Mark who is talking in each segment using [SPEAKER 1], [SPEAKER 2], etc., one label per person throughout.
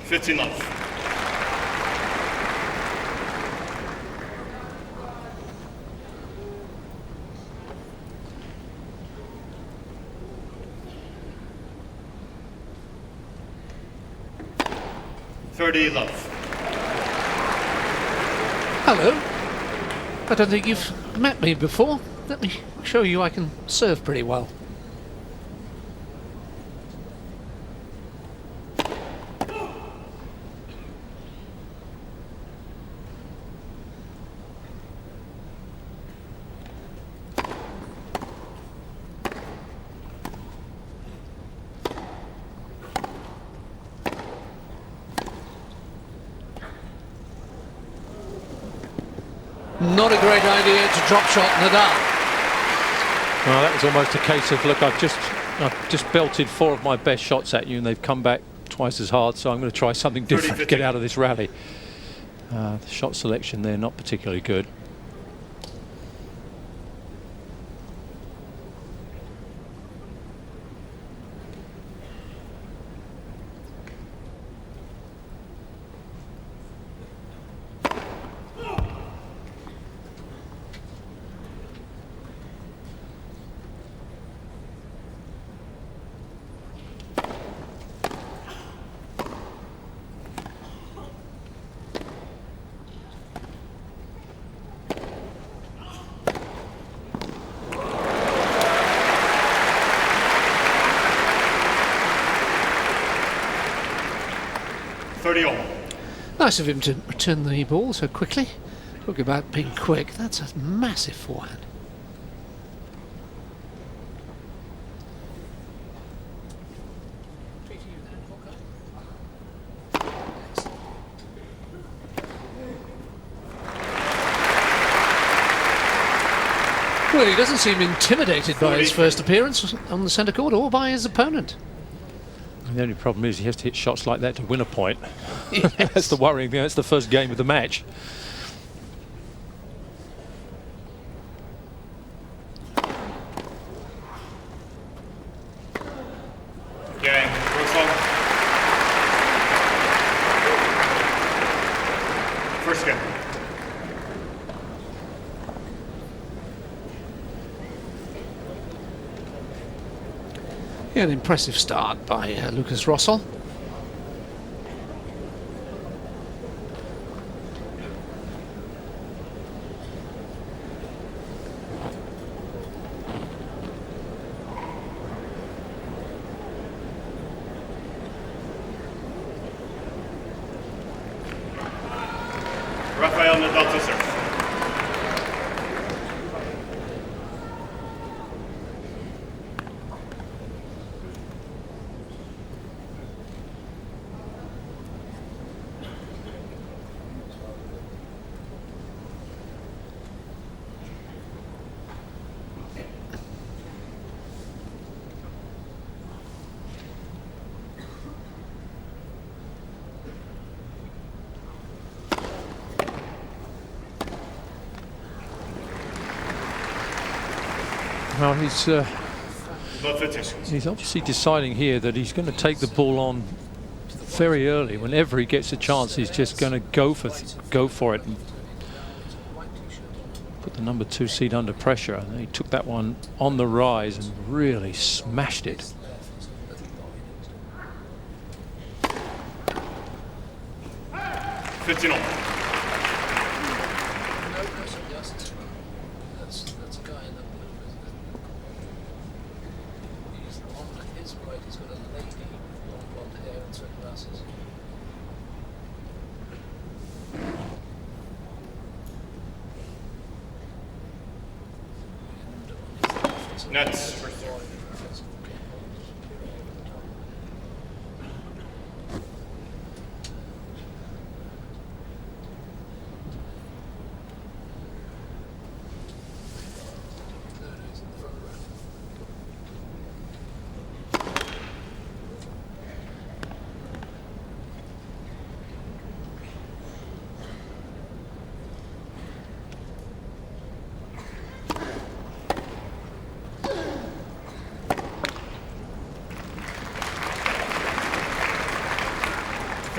[SPEAKER 1] 15 love. Love.
[SPEAKER 2] Hello. I don't think you've met me before. Let me show you I can serve pretty well. Not a great idea to drop shot Nadal.
[SPEAKER 3] Well, that was almost a case of, look, I've just belted 4 of my best shots at you and they've come back twice as hard, so I'm going to try something different to get out of this rally. The shot selection there, not particularly good.
[SPEAKER 2] Nice of him to return the ball so quickly. Talk about being quick. That's a massive forehand. Well, he doesn't seem intimidated by his first appearance on the centre court or by his opponent.
[SPEAKER 3] The only problem is he has to hit shots like that to win a point.
[SPEAKER 2] Yes.
[SPEAKER 3] That's the worrying thing. That's the first game of the match.
[SPEAKER 1] Game. Rosol. First game.
[SPEAKER 2] Yeah, an impressive start by Lukas Rosol.
[SPEAKER 1] Rafael Nadal to serve.
[SPEAKER 3] Well, he's obviously deciding here that he's going to take the ball on very early. Whenever he gets a chance, he's just going to go for it and put the number 2 seed under pressure. And he took that one on the rise and really smashed it.
[SPEAKER 1] Nets.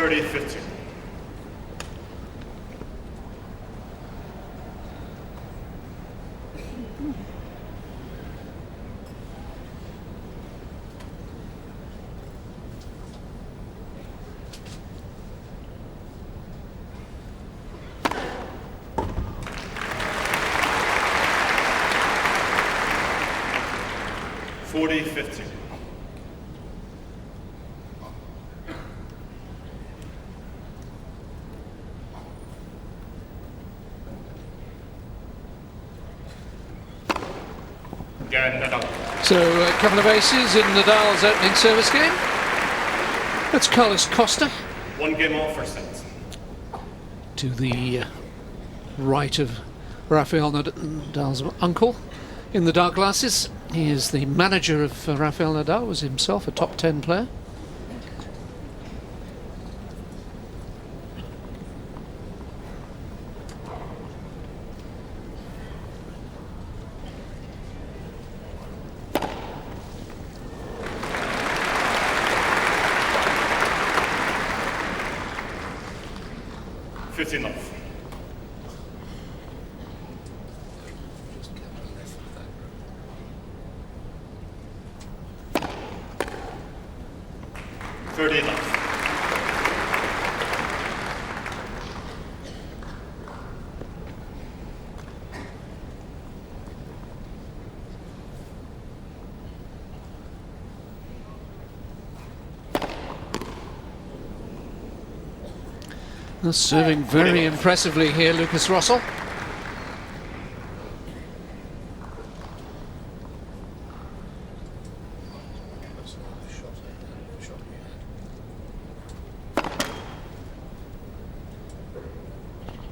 [SPEAKER 1] 30-15. $40-15. Again, Nadal.
[SPEAKER 2] So a couple of aces in Nadal's opening service game. That's Carlos Costa
[SPEAKER 1] 1 game off for set.
[SPEAKER 2] to the right of Rafael Nadal's uncle in the dark glasses. He is the manager of Rafael Nadal, was himself a top 10 player.
[SPEAKER 1] $15. $30.
[SPEAKER 2] Serving very impressively here, Lukas Rosol.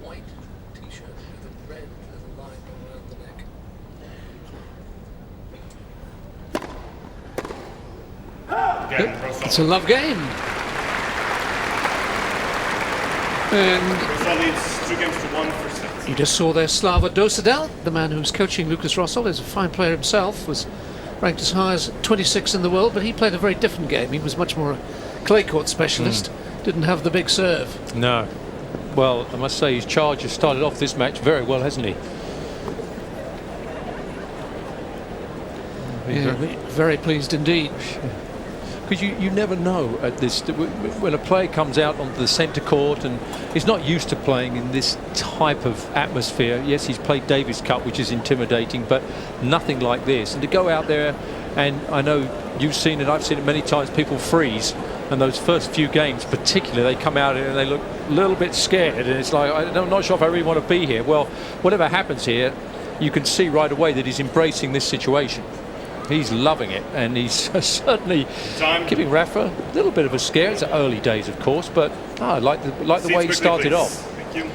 [SPEAKER 2] White t-shirt with a red little line around the neck.
[SPEAKER 1] Again, Rosol.
[SPEAKER 2] It's a love game. And
[SPEAKER 1] Rosol leads 2 games to 1 for set.
[SPEAKER 2] you just saw there Slava Dosadel, the man who's coaching Lukas Rosol, is a fine player himself, was ranked as high as 26 in the world, but he played a very different game. He was much more a clay court specialist, didn't have the big serve.
[SPEAKER 3] No. Well, I must say his charge has started off this match very well, hasn't he?
[SPEAKER 2] Yeah, very pleased indeed.
[SPEAKER 3] Because you never know at this, when a player comes out onto the centre court and is not used to playing in this type of atmosphere. Yes, he's played Davis Cup, which is intimidating, but nothing like this. And to go out there, and I know you've seen it, I've seen it many times, people freeze. And those first few games particularly, they come out and they look a little bit scared. And it's like, I'm not sure if I really want to be here. Well, whatever happens here, you can see right away that he's embracing this situation. He's loving it, and he's certainly giving Rafa a little bit of a scare. It's early days, of course, but I like the way he started off.
[SPEAKER 1] Thank you.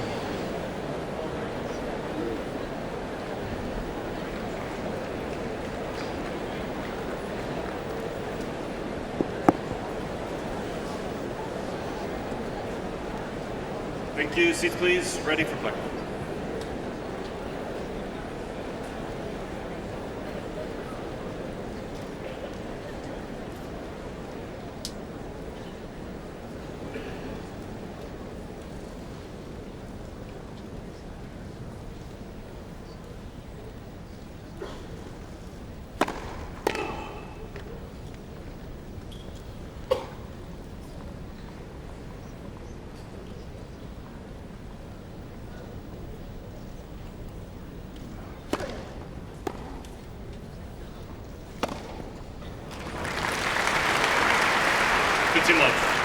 [SPEAKER 1] Thank you. Seats, please. Ready for play. Love.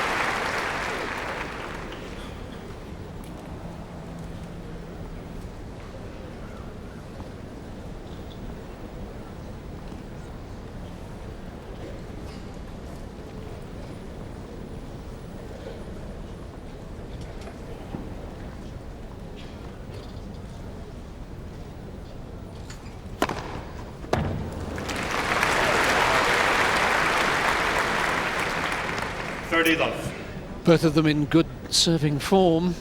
[SPEAKER 1] Love.
[SPEAKER 2] Both of them in good serving form.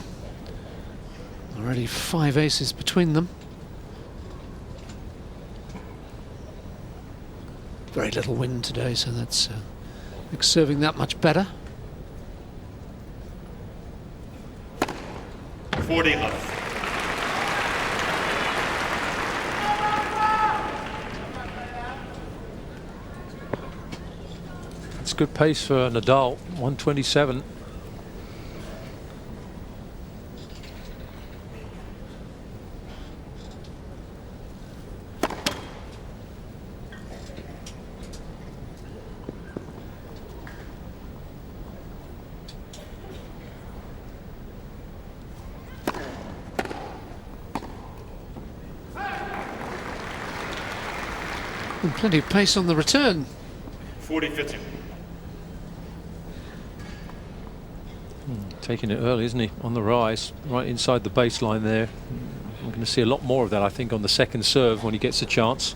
[SPEAKER 2] Already 5 aces between them. Very little wind today, so that's makes serving that much better.
[SPEAKER 1] 40 love.
[SPEAKER 3] It's good pace for Nadal, 127.
[SPEAKER 2] And plenty of pace on the return.
[SPEAKER 1] 40-50.
[SPEAKER 3] Taking it early, isn't he? On the rise, right inside the baseline there. I'm going to see a lot more of that, I think, on the second serve when he gets a chance.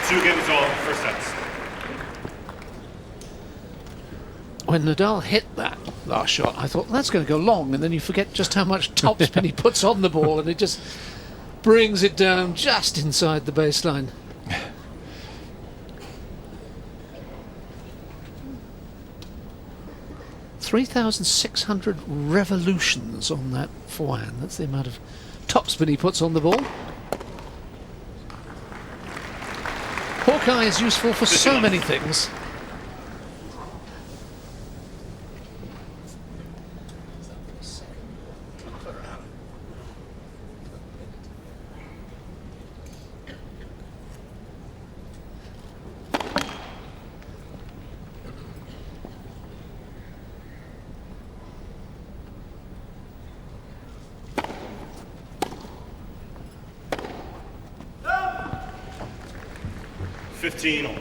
[SPEAKER 1] Two games all, first sets.
[SPEAKER 2] When Nadal hit that last shot, I thought that's going to go long, and then you forget just how much topspin he puts on the ball, and it just brings it down just inside the baseline. .3,600 revolutions on that forehand. That's the amount of topspin he puts on the ball. Hawkeye is useful for so many things.
[SPEAKER 1] Fifteen all.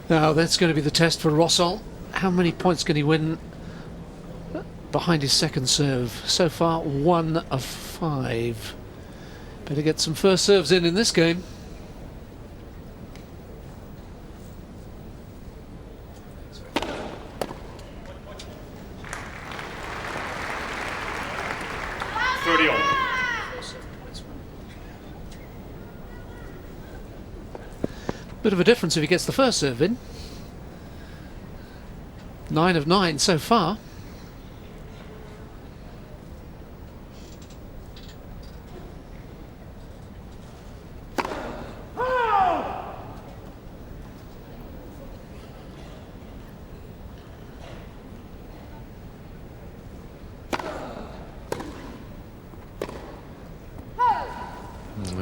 [SPEAKER 2] Now that's going to be the test for Rosol. How many points can he win behind his second serve? So far, 1 of 5. Better get some first serves in this game. Bit of a difference if he gets the first serve in. 9 of 9 so far.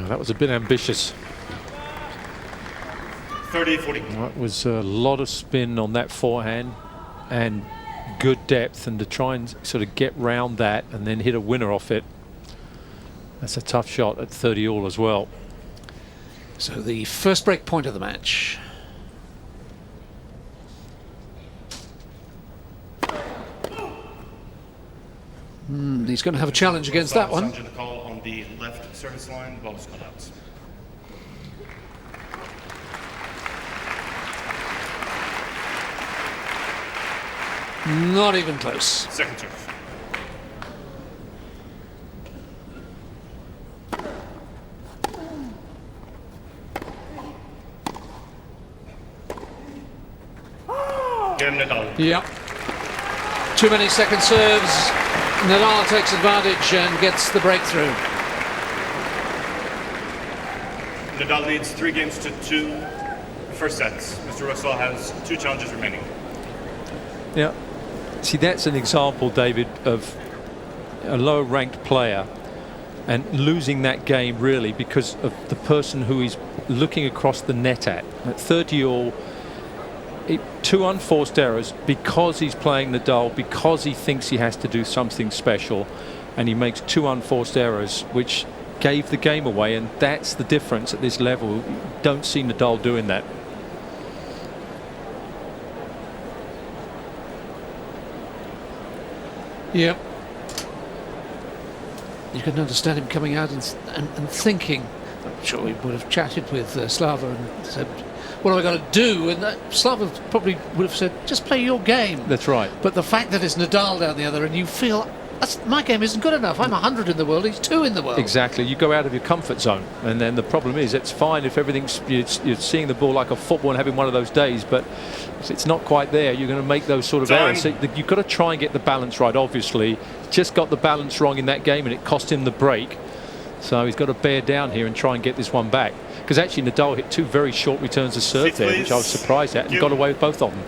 [SPEAKER 3] That was a bit ambitious.
[SPEAKER 1] 30-40.
[SPEAKER 3] That was a lot of spin on that forehand and good depth, and to try and sort of get round that and then hit a winner off it, that's a tough shot at 30 all as well.
[SPEAKER 2] So the first break point of the match. He's going to have a challenge against that one.
[SPEAKER 1] The call on the left service line, ball is cut out.
[SPEAKER 2] Not even close.
[SPEAKER 1] Second serve. Rafael Nadal.
[SPEAKER 2] Yep. Too many second serves. Nadal takes advantage and gets the breakthrough.
[SPEAKER 1] Nadal leads 3 games to 2 first sets. Mr. Rosol has 2 challenges remaining.
[SPEAKER 3] Yeah. See, that's an example, David, of a lower ranked player and losing that game really because of the person who he's looking across the net at 30 all. 2 unforced errors because he's playing Nadal, because he thinks he has to do something special, and he makes 2 unforced errors which gave the game away, and that's the difference at this level. You don't see Nadal doing that.
[SPEAKER 2] Yep. You can understand him coming out and thinking. I'm sure he would have chatted with Slava and said, what am I going to do? And Slava probably would have said, just play your game.
[SPEAKER 3] That's right.
[SPEAKER 2] But the fact that it's Nadal down the other and you feel, my game isn't good enough. I'm 100 in the world, he's 2 in the world.
[SPEAKER 3] Exactly. You go out of your comfort zone, and then the problem is it's fine if everything's you're seeing the ball like a football and having one of those days, but if it's not quite there, you're going to make those sort of errors. So you've got to try and get the balance right. Obviously, just got the balance wrong in that game, and it cost him the break. So he's got to bear down here and try and get this one back. Because actually Nadal hit 2 very short returns of serve there, which I was surprised at, and got away with both of them.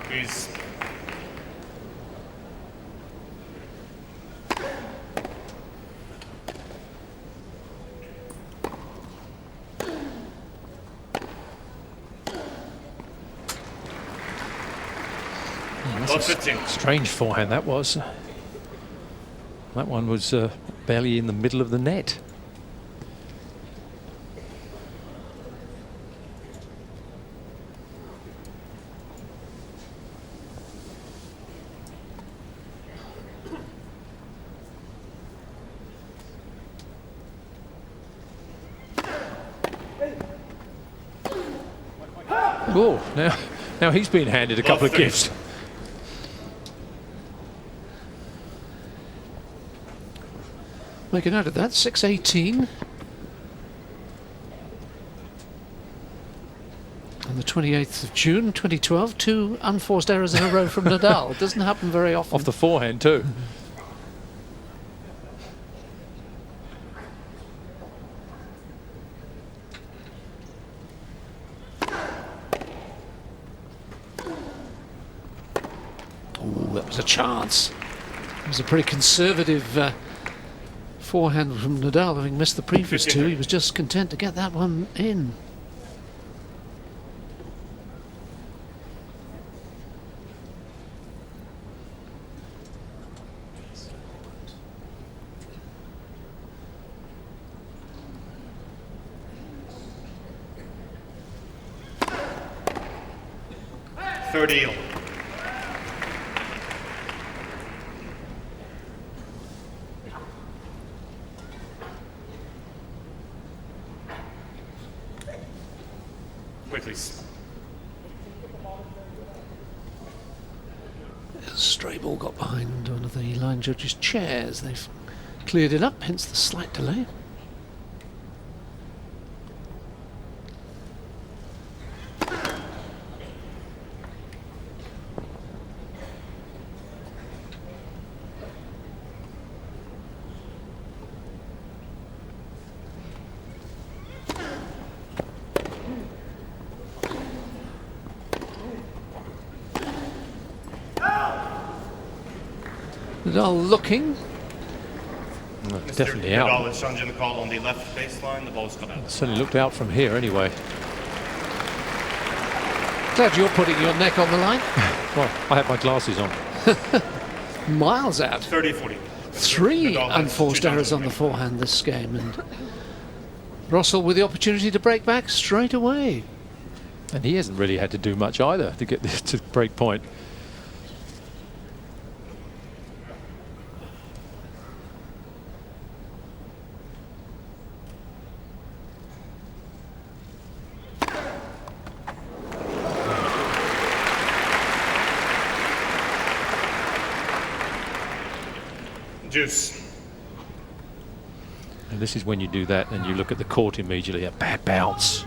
[SPEAKER 1] Please.
[SPEAKER 3] That's a strange forehand that was. That one was barely in the middle of the net. Oh, now he's been handed a couple of gifts.
[SPEAKER 2] Make a note of that, 6-18. On the 28th of June 2012, 2 unforced errors in a row from Nadal. It doesn't happen very often.
[SPEAKER 3] Off the forehand too.
[SPEAKER 2] Oh, that was a chance. It was a pretty conservative forehand from Nadal, having missed the previous 2. He was just content to get that one in.
[SPEAKER 1] Third. Wait, please.
[SPEAKER 2] A stray ball got behind one of the line judges' chairs. They've cleared it up, hence the slight delay. Nadal looking.
[SPEAKER 3] Definitely
[SPEAKER 1] Nadal
[SPEAKER 3] out.
[SPEAKER 1] is challenging the call on the left baseline. The ball's cut out.
[SPEAKER 3] Certainly looked out from here anyway.
[SPEAKER 2] Glad you're putting your neck on the line.
[SPEAKER 3] Well, I have my glasses on.
[SPEAKER 2] Miles out.
[SPEAKER 1] 30-40.
[SPEAKER 2] 3
[SPEAKER 1] Nadal has
[SPEAKER 2] unforced
[SPEAKER 1] 2
[SPEAKER 2] errors
[SPEAKER 1] challenges
[SPEAKER 2] on the
[SPEAKER 1] remaining.
[SPEAKER 2] forehand this game, and Rosol with the opportunity to break back straight away.
[SPEAKER 3] And he hasn't really had to do much either to get this to break point.
[SPEAKER 1] Deuce.
[SPEAKER 3] And this is when you do that and you look at the court immediately. A bad bounce.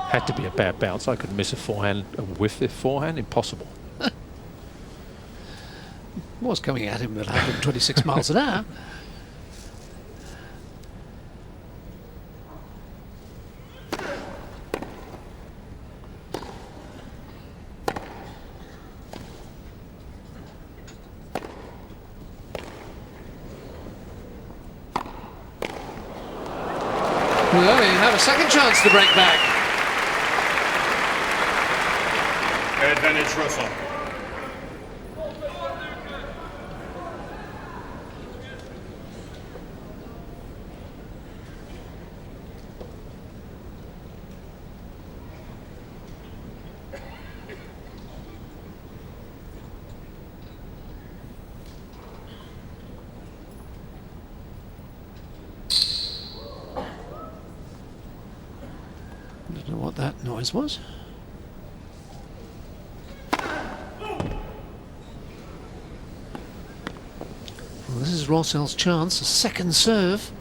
[SPEAKER 3] Had to be a bad bounce. I could miss a forehand, a whiff of forehand. Impossible.
[SPEAKER 2] Was coming at him at 126 miles an hour. Well, you have a second chance to break back.
[SPEAKER 1] Advantage Rosol.
[SPEAKER 2] Don't know what that noise was. Well, this is Rosol's chance, a second serve.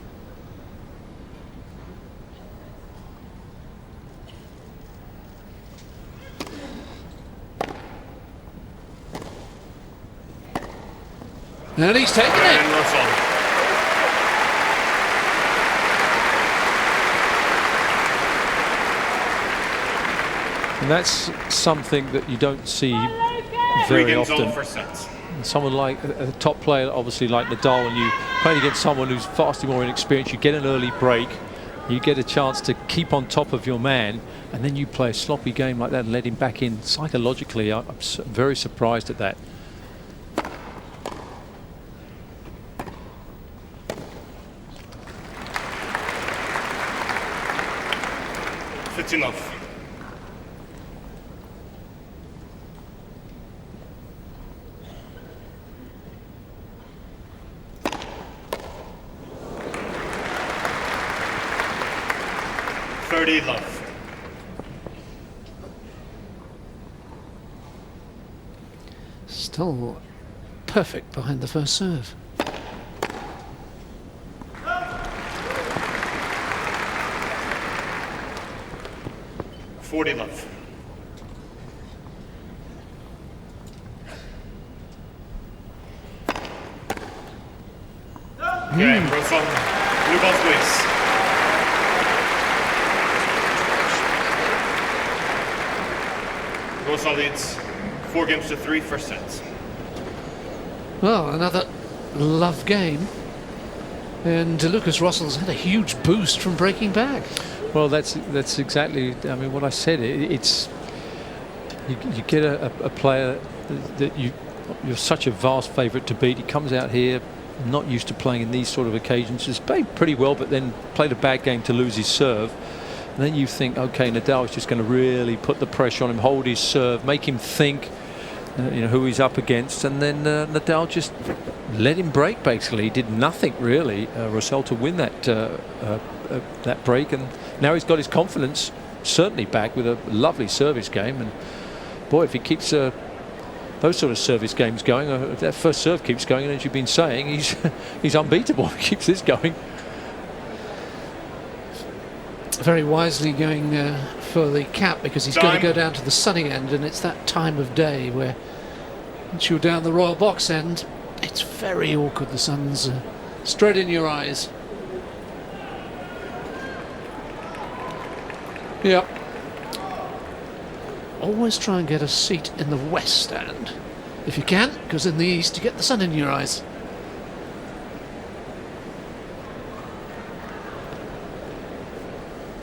[SPEAKER 2] And he's taken it.
[SPEAKER 1] And Rosol.
[SPEAKER 3] And that's something that you don't see
[SPEAKER 1] 3
[SPEAKER 3] very
[SPEAKER 1] games all
[SPEAKER 3] often.
[SPEAKER 1] first sets.
[SPEAKER 3] Someone like a top player, obviously like Nadal, and you play against someone who's vastly more inexperienced, you get an early break, you get a chance to keep on top of your man, and then you play a sloppy game like that and let him back in. Psychologically, I'm very surprised at that.
[SPEAKER 1] Enough. Love.
[SPEAKER 2] Still perfect behind the first serve.
[SPEAKER 1] Love. Okay, Rosol. Blue balls, please. Rosol leads 4 games to 3 first sets.
[SPEAKER 2] Well, another love game. And Lukas Rosol's had a huge boost from breaking back.
[SPEAKER 3] Well, that's exactly, I mean, what I said. It's you get a player that you're such a vast favourite to beat. He comes out here not used to playing in these sort of occasions. He's played pretty well, but then played a bad game to lose his serve. And then you think, okay, Nadal is just going to really put the pressure on him, hold his serve, make him think, who he's up against. And then Nadal just let him break, basically. He did nothing, really, Rosol, to win that break. And now he's got his confidence certainly back with a lovely service game. And, boy, if he keeps those sort of service games going, if that first serve keeps going, and as you've been saying, he's unbeatable if he keeps this going.
[SPEAKER 2] Very wisely going for the cap, because he's got to go down to the sunny end, and it's that time of day where once you're down the royal box end, it's very awkward. The sun's straight in your eyes. Yep. Always try and get a seat in the west stand if you can, because in the east you get the sun in your eyes.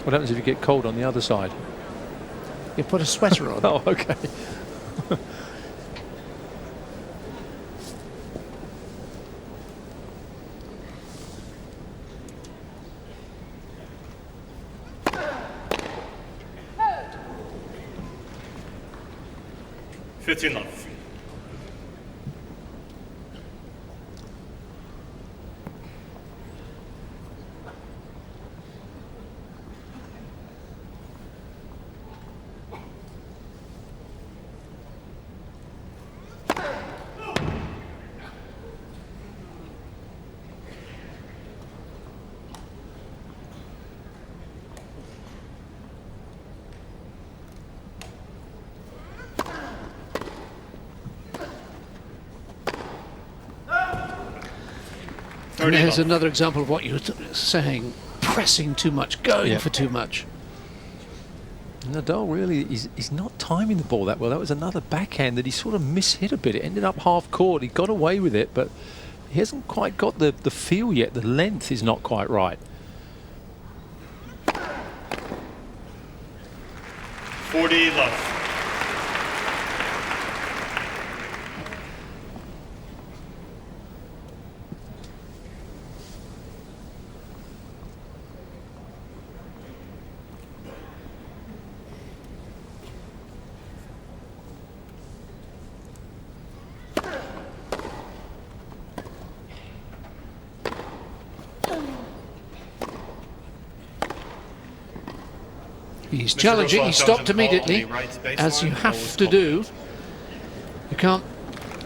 [SPEAKER 3] What happens if you get cold on the other side?
[SPEAKER 2] You put a sweater on.
[SPEAKER 3] Oh, okay.
[SPEAKER 1] Love.
[SPEAKER 2] And there's
[SPEAKER 1] love.
[SPEAKER 2] another example of what you were saying, pressing too much, going for too much.
[SPEAKER 3] Nadal really, he's not timing the ball that well. That was another backhand that he sort of mishit a bit. It ended up half court. He got away with it, but he hasn't quite got the feel yet. The length is not quite right.
[SPEAKER 1] 40 love.
[SPEAKER 2] He's
[SPEAKER 1] Mr.
[SPEAKER 2] challenging,
[SPEAKER 1] Rosol
[SPEAKER 2] he stopped
[SPEAKER 1] doesn't call
[SPEAKER 2] immediately,
[SPEAKER 1] on the right baseline,
[SPEAKER 2] as you have
[SPEAKER 1] always
[SPEAKER 2] to
[SPEAKER 1] call
[SPEAKER 2] do.
[SPEAKER 1] it.
[SPEAKER 2] You can't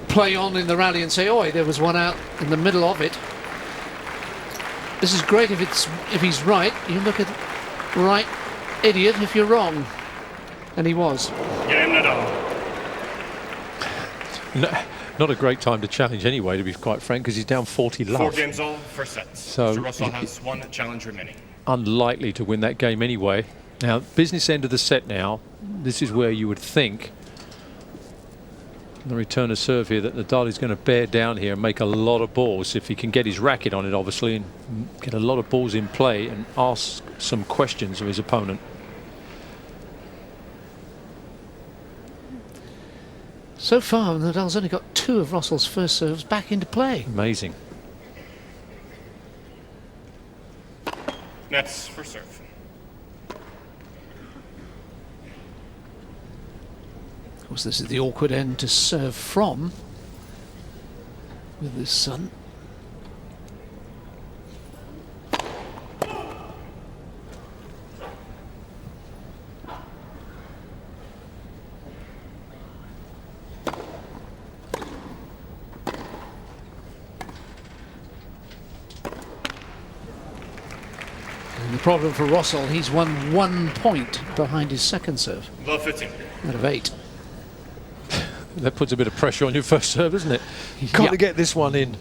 [SPEAKER 2] play on in the rally and say, oi, there was one out in the middle of it. This is great if he's right. You look at right, idiot, if you're wrong. And he was.
[SPEAKER 1] Game Nadal.
[SPEAKER 3] No, not a great time to challenge anyway, to be quite frank, because he's down 40 love.
[SPEAKER 1] 4 games all, first sets.
[SPEAKER 3] So
[SPEAKER 1] Mr. Rosol has 1 challenge remaining.
[SPEAKER 3] Unlikely to win that game anyway. Now, business end of the set now. This is where you would think the return of serve here that Nadal is going to bear down here and make a lot of balls if he can get his racket on it, obviously, and get a lot of balls in play and ask some questions of his opponent.
[SPEAKER 2] So far, Nadal's only got 2 of Rosol's first serves back into play.
[SPEAKER 3] Amazing.
[SPEAKER 1] Nets for serve.
[SPEAKER 2] Of course, this is the awkward end to serve from with this son. And the problem for Rosol, he's won 1 point behind his second serve
[SPEAKER 1] Love 15.
[SPEAKER 2] out of 8.
[SPEAKER 3] That puts a bit of pressure on your first serve, doesn't it? You've got to get this one in.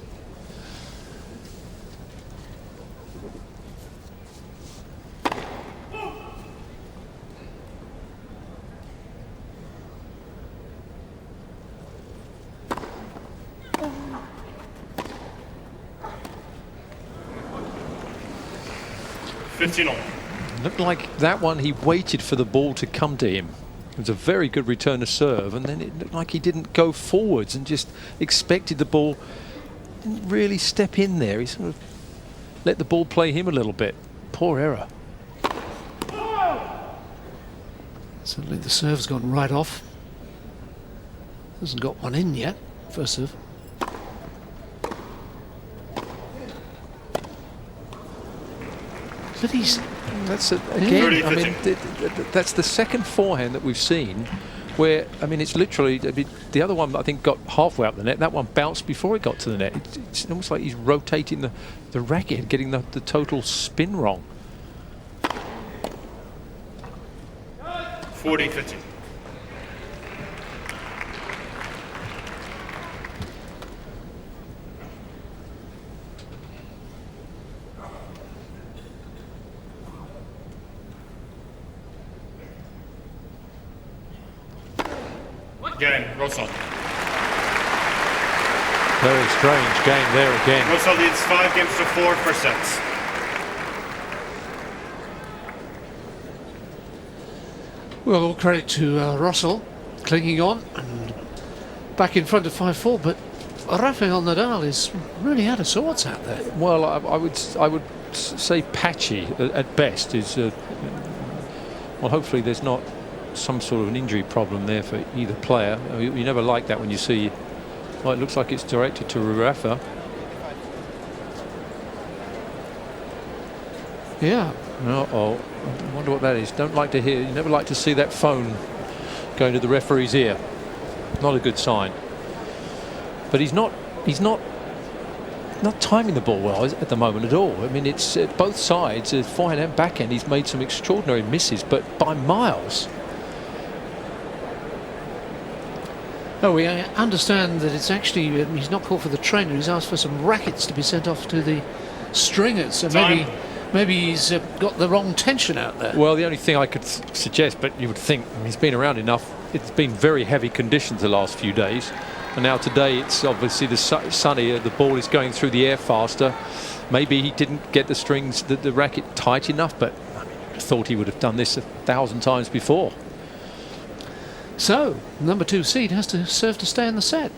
[SPEAKER 3] Looked like that one he waited for the ball to come to him. It was a very good return to serve, and then it looked like he didn't go forwards and just expected the ball. Didn't really step in there. He sort of let the ball play him a little bit. Poor error.
[SPEAKER 2] Suddenly the serve's gone right off. Hasn't got one in yet. First serve. But he's...
[SPEAKER 3] That's again. I mean, that's the second forehand that we've seen, where I mean, it's literally the other one. I think got halfway up the net. That one bounced before it got to the net. It's almost like he's rotating the racket, getting the total spin wrong.
[SPEAKER 1] 40-15. Game, Rosol.
[SPEAKER 3] Very strange game there again.
[SPEAKER 1] Rosol leads 5 games to 4 first sets.
[SPEAKER 2] Well, all credit to Rosol clinging on and back in front of 5-4, but Rafael Nadal is really out of sorts out there.
[SPEAKER 3] Well, I would say patchy at best. Is well, hopefully there's not some sort of an injury problem there for either player. You never like that when you see. Well, it looks like it's directed to Rafa.
[SPEAKER 2] Yeah.
[SPEAKER 3] Uh-oh. I wonder what that is. Don't like to hear. You never like to see that phone going to the referee's ear. Not a good sign. But he's not timing the ball well at the moment at all. I mean, it's both sides, forehand and backhand. He's made some extraordinary misses, but by miles.
[SPEAKER 2] Oh, we understand that it's actually, he's not called for the trainer, he's asked for some rackets to be sent off to the stringers, so maybe he's got the wrong tension out there.
[SPEAKER 3] Well, the only thing I could suggest, but you would think, he's been around enough, it's been very heavy conditions the last few days, and now today it's obviously sunny, the ball is going through the air faster. Maybe he didn't get the strings, the racket tight enough, but I mean, I thought he would have done this 1,000 times before.
[SPEAKER 2] So, number 2 seed has to serve to stay in the set.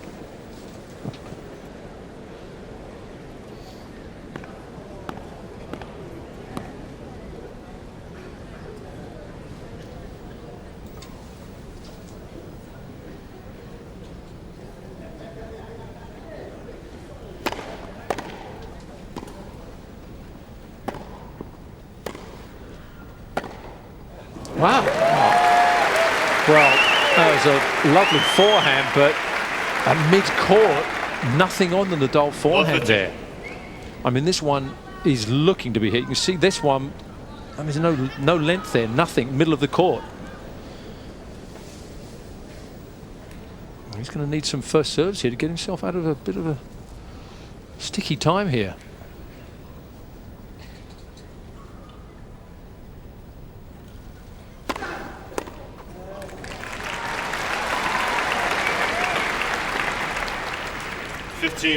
[SPEAKER 2] Wow.
[SPEAKER 3] Well, that was a lovely forehand, but at mid-court, nothing on the Nadal forehand there. I mean, this one is looking to be hit. You can see this one, I mean, there's no length there, nothing, middle of the court. He's going to need some first serves here to get himself out of a bit of a sticky time here.
[SPEAKER 1] All.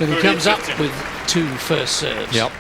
[SPEAKER 2] And he comes up with 2 first serves.
[SPEAKER 3] Yep.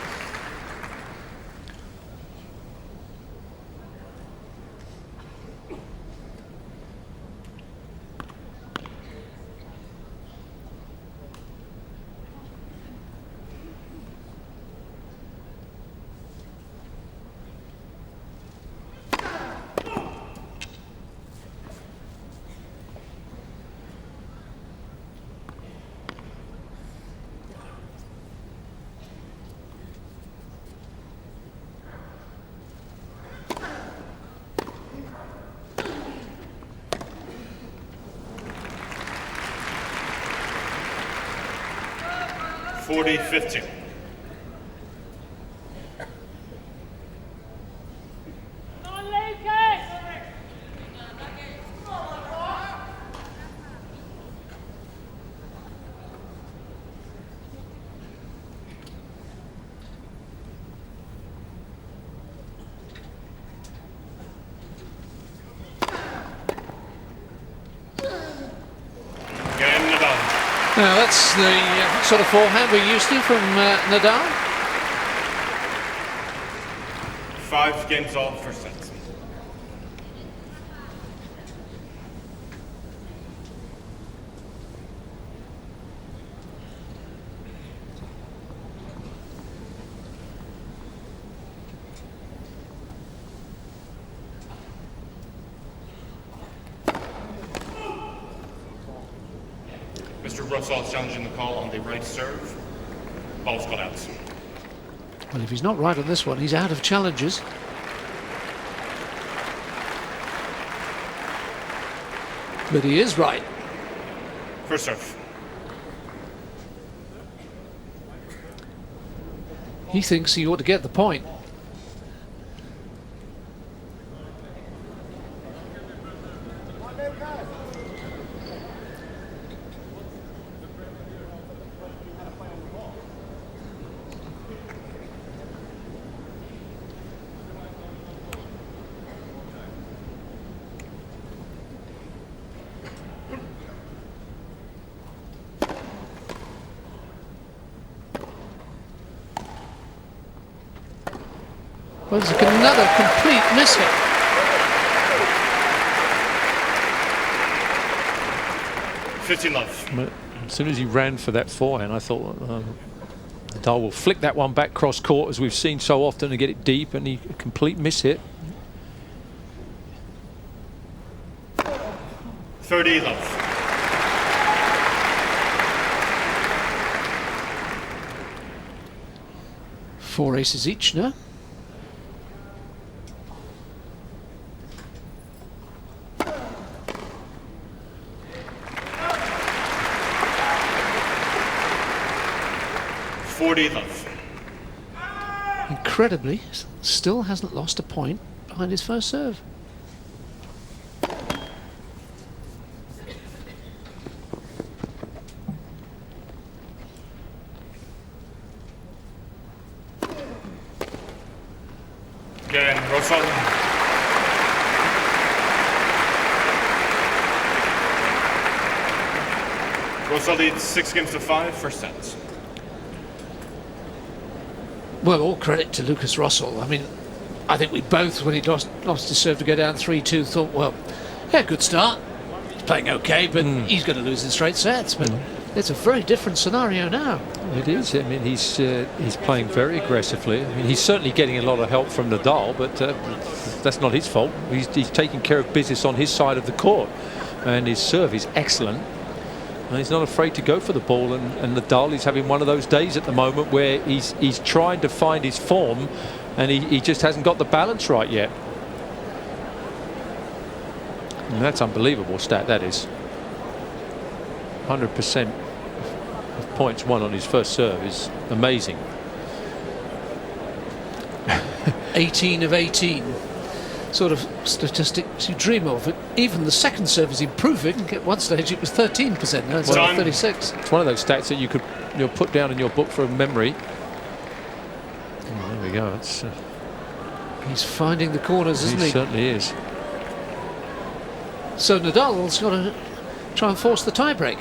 [SPEAKER 1] (40-15).
[SPEAKER 2] Now that's the sort of forehand we're used to from Nadal.
[SPEAKER 1] 5 games all, first set. Mr. Rosol challenging the call on the right serve. Ball's got out.
[SPEAKER 2] Well, if he's not right on this one, he's out of challenges. But he is right.
[SPEAKER 1] First serve.
[SPEAKER 2] He thinks he ought to get the point. Well, there's another complete miss hit.
[SPEAKER 1] (15-love).
[SPEAKER 3] As soon as he ran for that forehand, I thought Nadal will flick that one back cross court, as we've seen so often, and get it deep, and he a complete miss hit.
[SPEAKER 1] 30-love.
[SPEAKER 2] Four aces each now.
[SPEAKER 1] 40 love.
[SPEAKER 2] Incredibly, still hasn't lost a point behind his first serve.
[SPEAKER 1] Again, Rosol. Rosol leads 6 games to 5, first set.
[SPEAKER 2] Well, all credit to Lukas Rosol. I mean, I think we both, when he lost his serve to go down 3-2, thought, well, yeah, good start. He's playing okay, but he's going to lose in straight sets. But it's a very different scenario now.
[SPEAKER 3] It is. I mean, he's playing very aggressively. I mean, he's certainly getting a lot of help from Nadal, but that's not his fault. He's taking care of business on his side of the court, and his serve is excellent. And he's not afraid to go for the ball, and Nadal is having one of those days at the moment where he's trying to find his form, and he just hasn't got the balance right yet. And that's unbelievable stat, that is. 100% of points won on his first serve is amazing.
[SPEAKER 2] 18 of 18. Sort of statistics you dream of. Even the second serve is improving. At one stage it was 13%, now it's only 36.
[SPEAKER 3] It's one of those stats that you'll put down in your book for memory. Oh, there we go. It's,
[SPEAKER 2] he's finding the corners, isn't he?
[SPEAKER 3] He certainly is.
[SPEAKER 2] So Nadal's got to try and force the tie-break.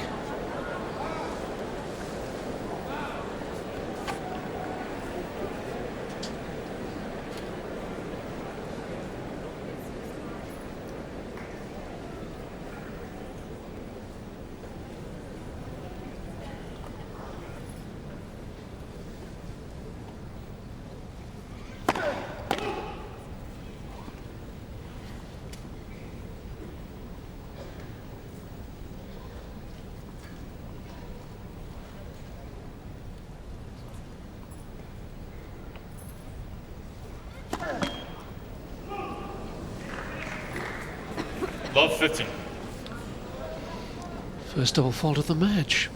[SPEAKER 1] Love 15.
[SPEAKER 2] First double fault of the match.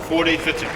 [SPEAKER 1] $40-15.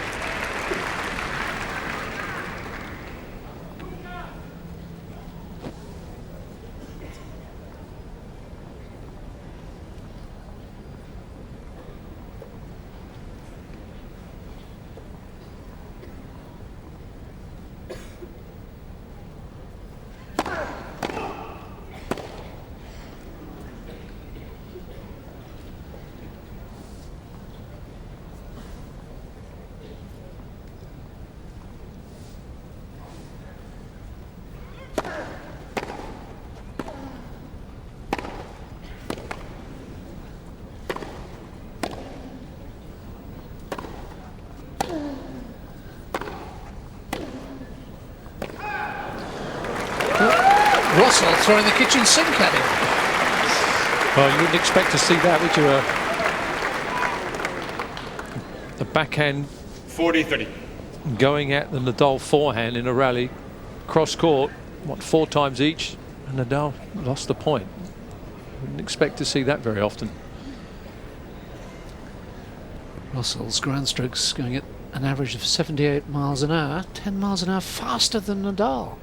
[SPEAKER 2] Rosol throwing the kitchen sink at him.
[SPEAKER 3] Well, you wouldn't expect to see that, would you? A backhand
[SPEAKER 1] 40-30.
[SPEAKER 3] going at the Nadal forehand in a rally cross court, what, 4 times each, and Nadal lost the point. Wouldn't expect to see that very often.
[SPEAKER 2] Rosol's ground strokes going at an average of 78 miles an hour, 10 miles an hour faster than Nadal.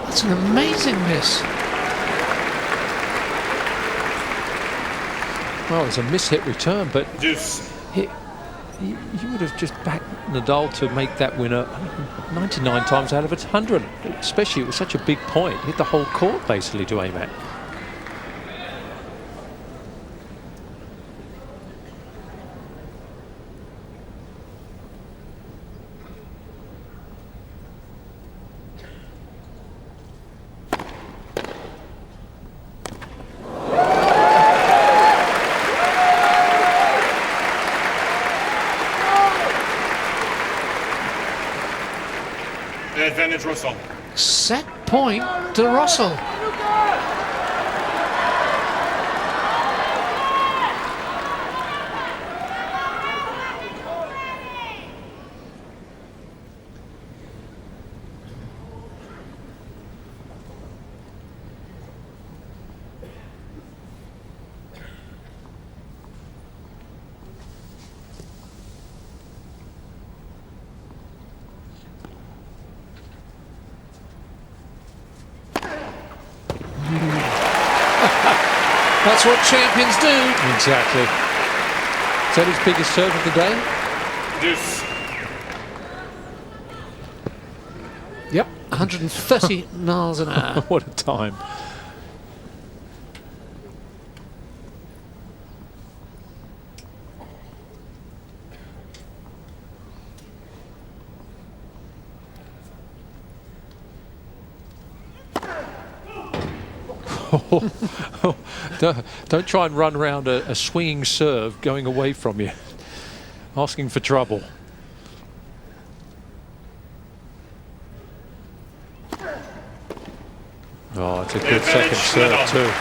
[SPEAKER 2] That's an amazing miss.
[SPEAKER 3] Well, it's a miss-hit return, but
[SPEAKER 1] Deuce.
[SPEAKER 3] you would have just backed Nadal to make that winner 99 times out of 100, especially it was such a big point. Hit the whole court basically to aim at.
[SPEAKER 1] Advantage Rosol.
[SPEAKER 2] Set point to Rosol. That's what champions do.
[SPEAKER 3] Exactly. Is that his biggest serve of the day?
[SPEAKER 1] Deuce.
[SPEAKER 2] Yep, 130 miles an hour.
[SPEAKER 3] What a time. Don't try and run around a swinging serve going away from you, asking for trouble. Oh, it's a good second serve too.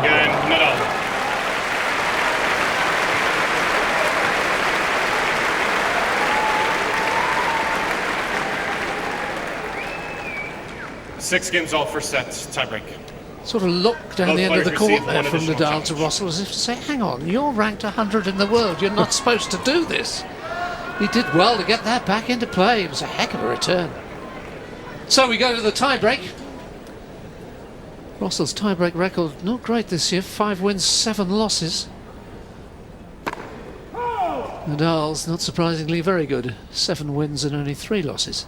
[SPEAKER 1] Nadal. Six games all for sets, tiebreak.
[SPEAKER 2] Sort of look down
[SPEAKER 1] Both
[SPEAKER 2] the end of the
[SPEAKER 1] players
[SPEAKER 2] court
[SPEAKER 1] receive
[SPEAKER 2] there
[SPEAKER 1] one
[SPEAKER 2] from
[SPEAKER 1] additional
[SPEAKER 2] Nadal to
[SPEAKER 1] challenge.
[SPEAKER 2] Rosol, as if to say, hang on, you're ranked 100 in the world, you're not supposed to do this. He did well to get that back into play. It was a heck of a return. So we go to the tiebreak. Rosol's tiebreak record not great this year, 5 wins, 7 losses. Nadal's, not surprisingly, very good, 7 wins and only 3 losses.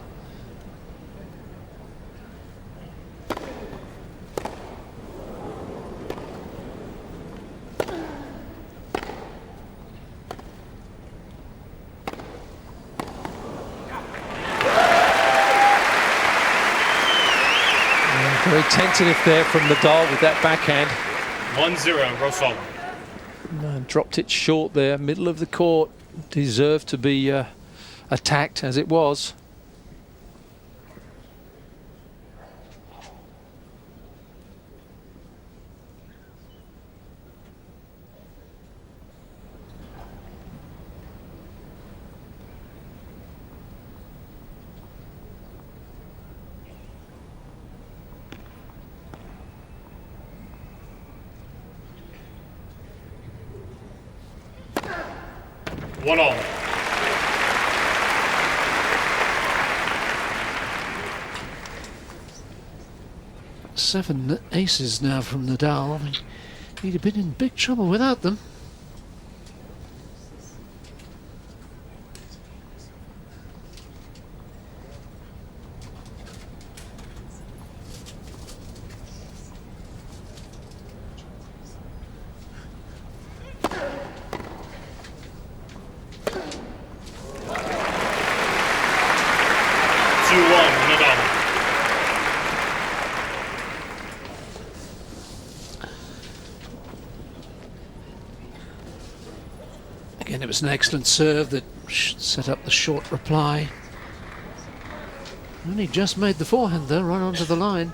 [SPEAKER 3] Very tentative there from Nadal with that backhand.
[SPEAKER 1] 1-0, Rosol.
[SPEAKER 3] Dropped it short there, middle of the court. Deserved to be attacked as it was.
[SPEAKER 1] One all.
[SPEAKER 2] 7 aces now from Nadal. He'd have been in big trouble without them. Again, it was an excellent serve that set up the short reply. Only just made the forehand though, right onto the line.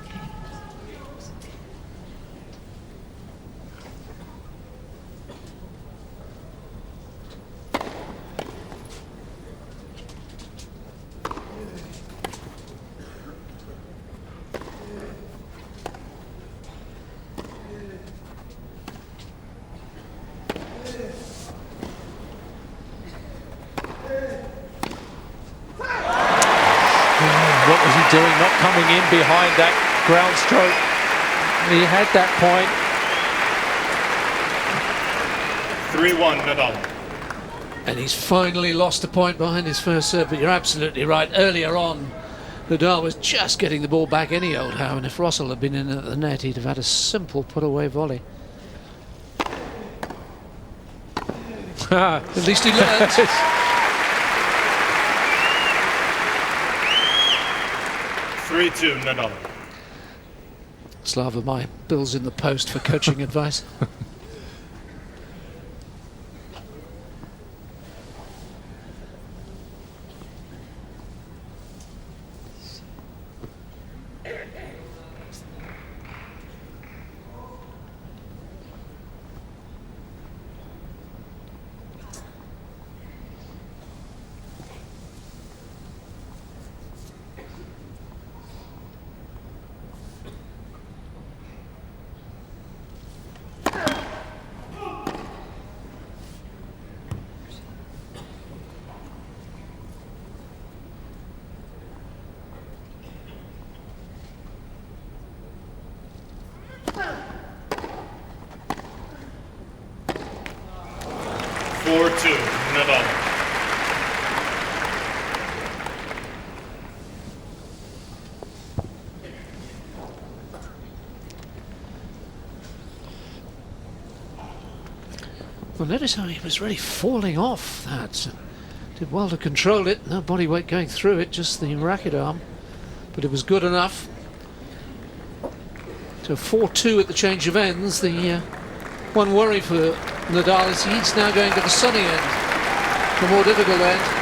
[SPEAKER 3] What was he doing? Not coming in behind that ground stroke. He had that point.
[SPEAKER 1] 3-1 Nadal.
[SPEAKER 2] And he's finally lost a point behind his first serve, but you're absolutely right. Earlier on, Nadal was just getting the ball back any old how, and if Rosol had been in at the net, he'd have had a simple put-away volley. At least he learned.
[SPEAKER 1] 3-2 Nadal.
[SPEAKER 2] Slava, my bill's in the post for coaching advice.
[SPEAKER 1] Nadal.
[SPEAKER 2] Well, notice how he was really falling off that. Did well to control it, no body weight going through it, just the racket arm. But it was good enough. So 4-2 at the change of ends. The one worry for Nadal is he's now going to the sunny end, the more difficult end.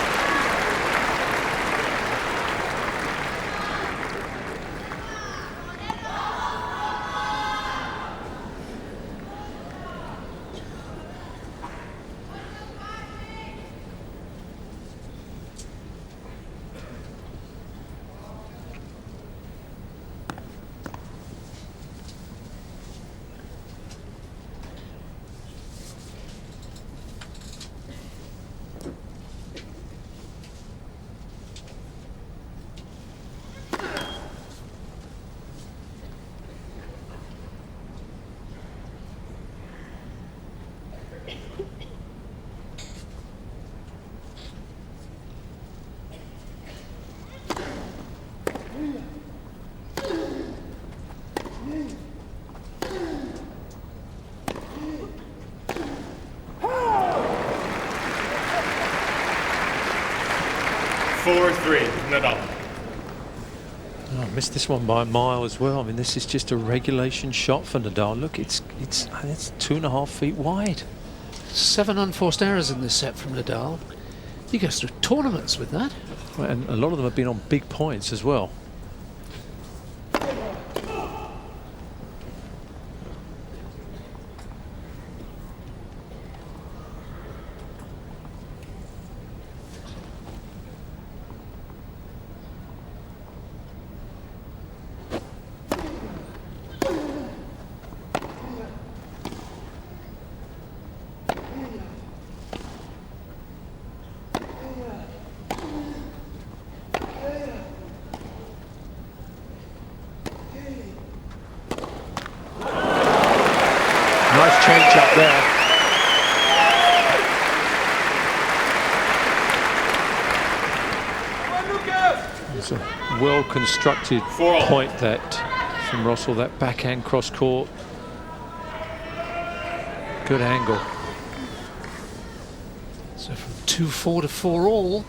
[SPEAKER 1] Nadal.
[SPEAKER 3] Oh, I missed this one by a mile as well. I mean, this is just a regulation shot for Nadal. Look, it's 2.5 feet wide.
[SPEAKER 2] 7 unforced errors in this set from Nadal. He goes through tournaments with that.
[SPEAKER 3] Well, and a lot of them have been on big points as well. change up there. It's a well-constructed point that from Rosol, that backhand cross court. Good angle.
[SPEAKER 2] So from 2-4 to 4-all.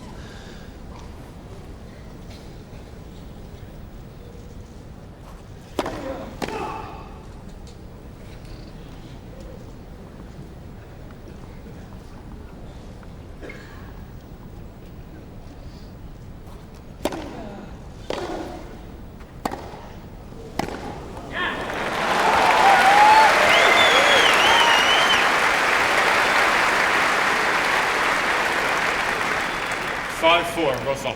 [SPEAKER 1] Rosol.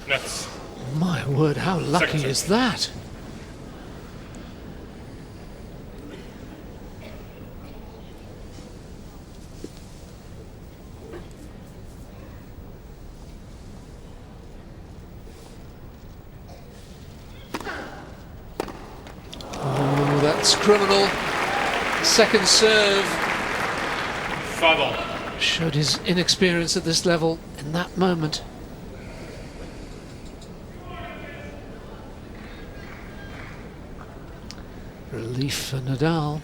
[SPEAKER 1] Nets.
[SPEAKER 2] My word, how lucky is that? Oh, that's criminal. Second serve.
[SPEAKER 1] 5-all.
[SPEAKER 2] Showed his inexperience at this level in that moment. Relief for Nadal.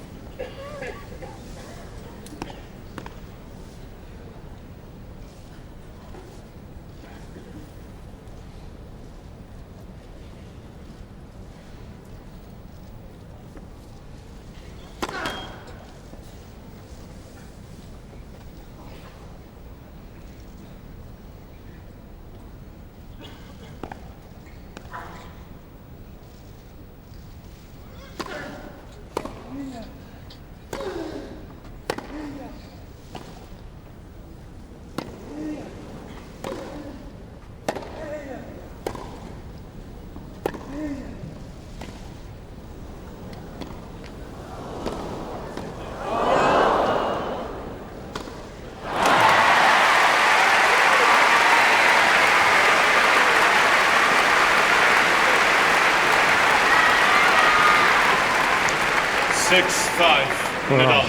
[SPEAKER 3] Well,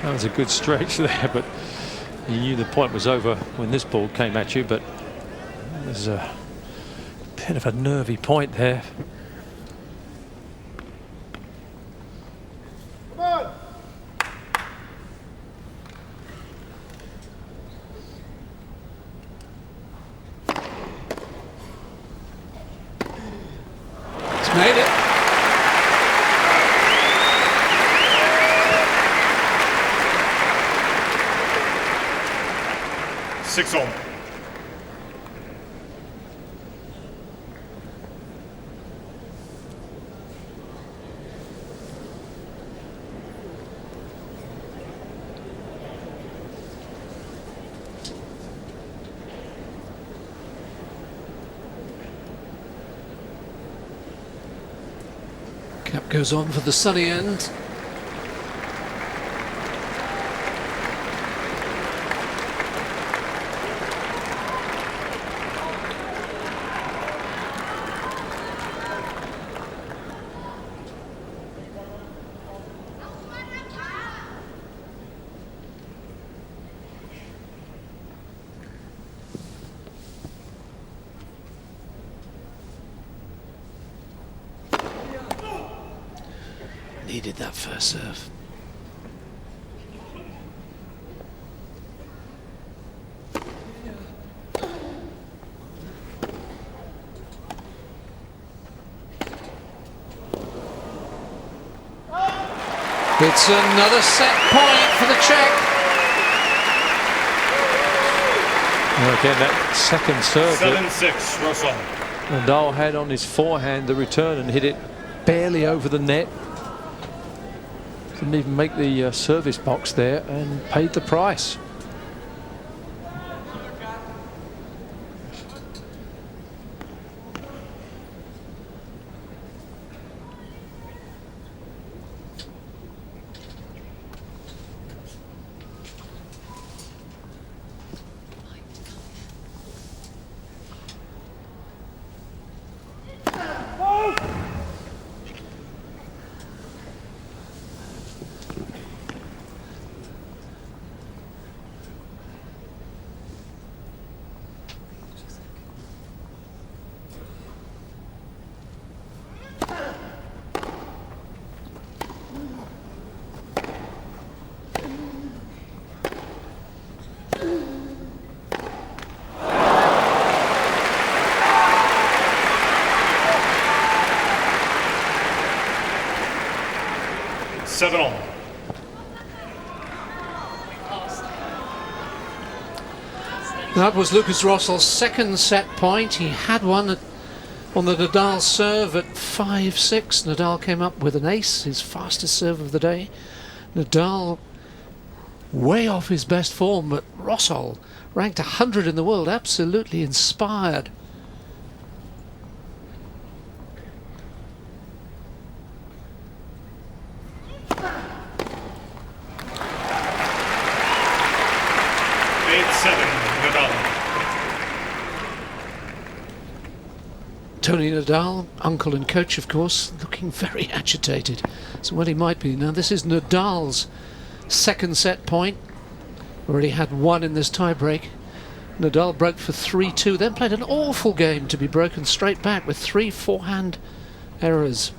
[SPEAKER 3] that was a good stretch there, but you knew the point was over when this ball came at you, but there's a bit of a nervy point there.
[SPEAKER 4] Come on.
[SPEAKER 2] He's made it.
[SPEAKER 1] Six-all.
[SPEAKER 2] Cap goes on for the sunny end. Needed that first serve. It's another set point for the Czech.
[SPEAKER 3] Well, again, that second serve that
[SPEAKER 1] 7-6, Rosol.
[SPEAKER 3] Nadal had on his forehand, the return, and hit it barely over the net. Didn't even make the service box there and paid the price.
[SPEAKER 1] Seven all.
[SPEAKER 2] That was Lukas Rosol's second set point. He had one on the Nadal serve at 5-6. Nadal came up with an ace, his fastest serve of the day. Nadal way off his best form, but Rosol ranked 100 in the world, absolutely inspired. Tony Nadal, uncle and coach of course, looking very agitated. So well he might be. Now this is Nadal's second set point. Already had one in this tiebreak. Nadal broke for 3-2, then played an awful game to be broken straight back with 3 forehand errors.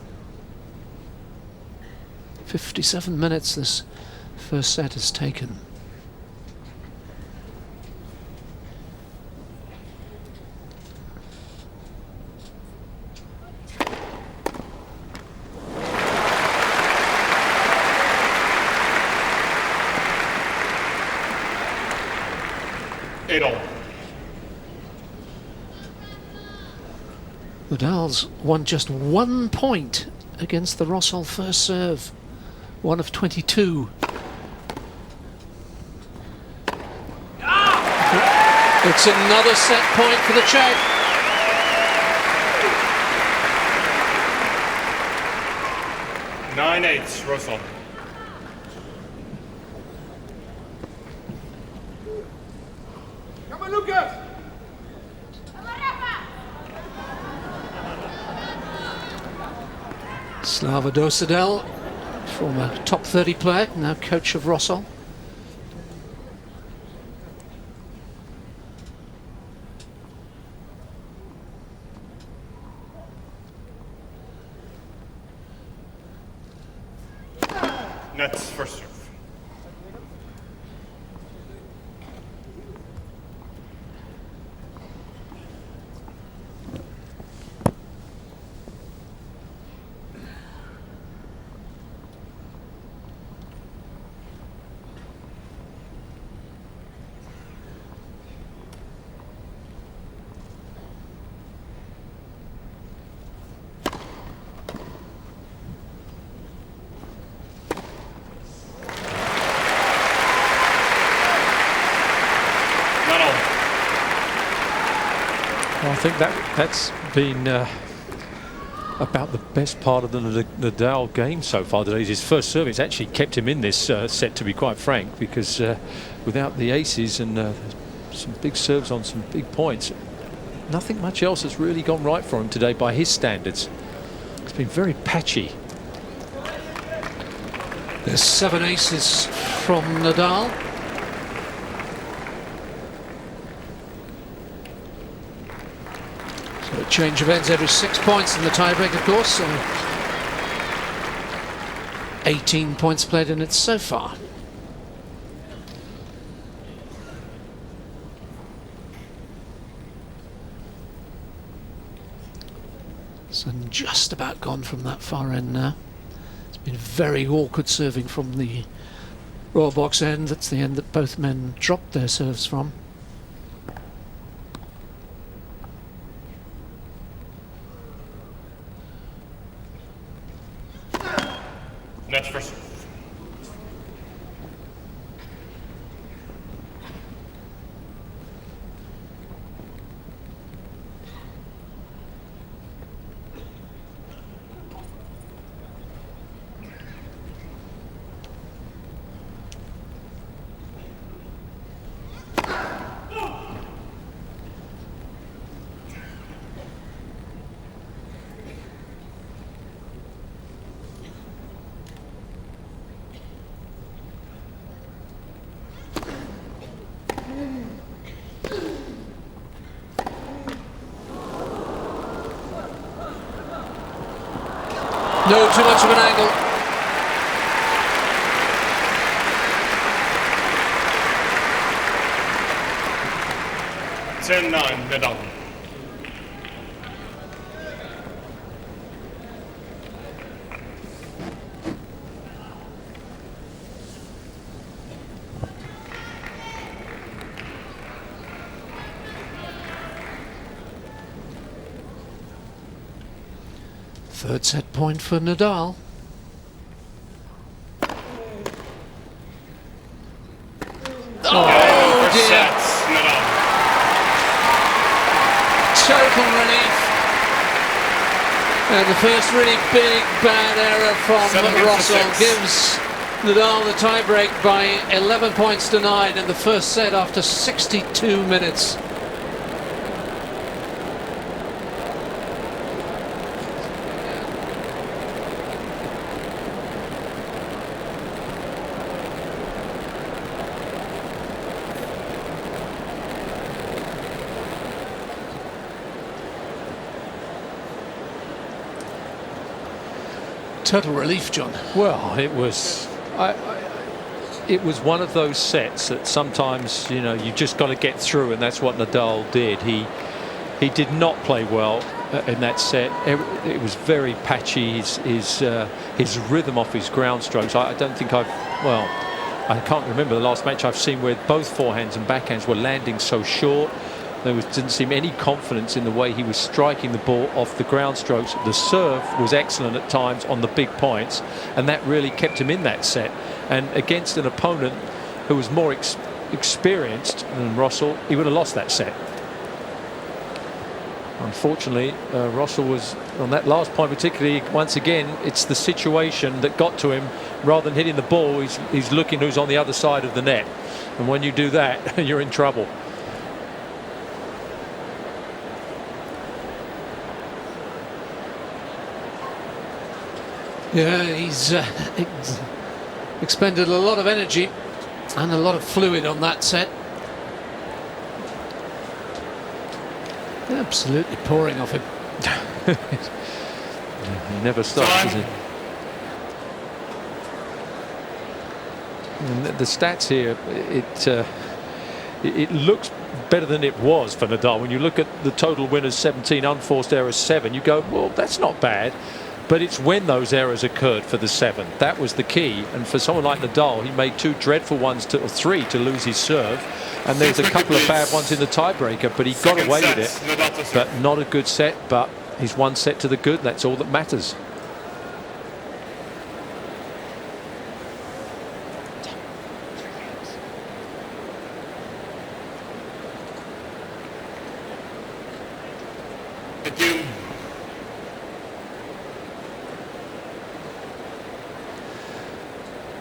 [SPEAKER 2] 57 minutes this first set has taken. Nadal's won just 1 point against the Rosol first serve, 1 of 22. It's another set point for the Czech.
[SPEAKER 1] Nine 8, Rosol.
[SPEAKER 4] Come on, Lukas!
[SPEAKER 2] Slava Dosadel, former top 30 player, now coach of Rosol.
[SPEAKER 1] Nets first serve.
[SPEAKER 3] I think that's been about the best part of the Nadal game so far today. His first serve, it's actually kept him in this set, to be quite frank, because without the aces and some big serves on some big points, nothing much else has really gone right for him today by his standards. It's been very patchy.
[SPEAKER 2] There's 7 aces from Nadal. So a change of ends every 6 points in the tiebreak, of course. So 18 points played in it so far. So just about gone from that far end now. It's been very awkward serving from the Royal Box end. That's the end that both men dropped their serves from. No, too much of an angle.
[SPEAKER 1] 10-9, Nadal.
[SPEAKER 2] Third set point for Nadal. Oh
[SPEAKER 1] First
[SPEAKER 2] dear!
[SPEAKER 1] sets, Nadal.
[SPEAKER 2] Total relief. And the first really big bad error from
[SPEAKER 1] 7-6.
[SPEAKER 2] Rosol gives Nadal the tiebreak by 11 points to 9 in the first set after 62 minutes. Total relief, John.
[SPEAKER 3] Well, it was. It was one of those sets that sometimes, you know, you just got to get through, and that's what Nadal did. He did not play well in that set. It was very patchy. His rhythm off his ground strokes. I don't think I can't remember the last match I've seen where both forehands and backhands were landing so short. There didn't seem any confidence in the way he was striking the ball off the ground strokes. The serve was excellent at times on the big points, and that really kept him in that set. And against an opponent who was more experienced than Rosol, he would have lost that set. Unfortunately, Rosol was, on that last point particularly, once again, it's the situation that got to him. Rather than hitting the ball, he's looking who's on the other side of the net. And when you do that, you're in trouble.
[SPEAKER 2] Yeah, he's expended a lot of energy and a lot of fluid on that set. Absolutely pouring off him.
[SPEAKER 3] He never stops, does he? And the stats here, it looks better than it was for Nadal. When you look at the total winners 17, unforced errors 7, you go, well, that's not bad. But it's when those errors occurred for the 7. That was the key. And for someone like Nadal, he made 2 dreadful ones, or 3 to lose his serve. And there's a couple of bad ones in the tiebreaker, but he got away with it. But not a good set, but he's 1 set to the good. That's all that matters.
[SPEAKER 1] Thank you.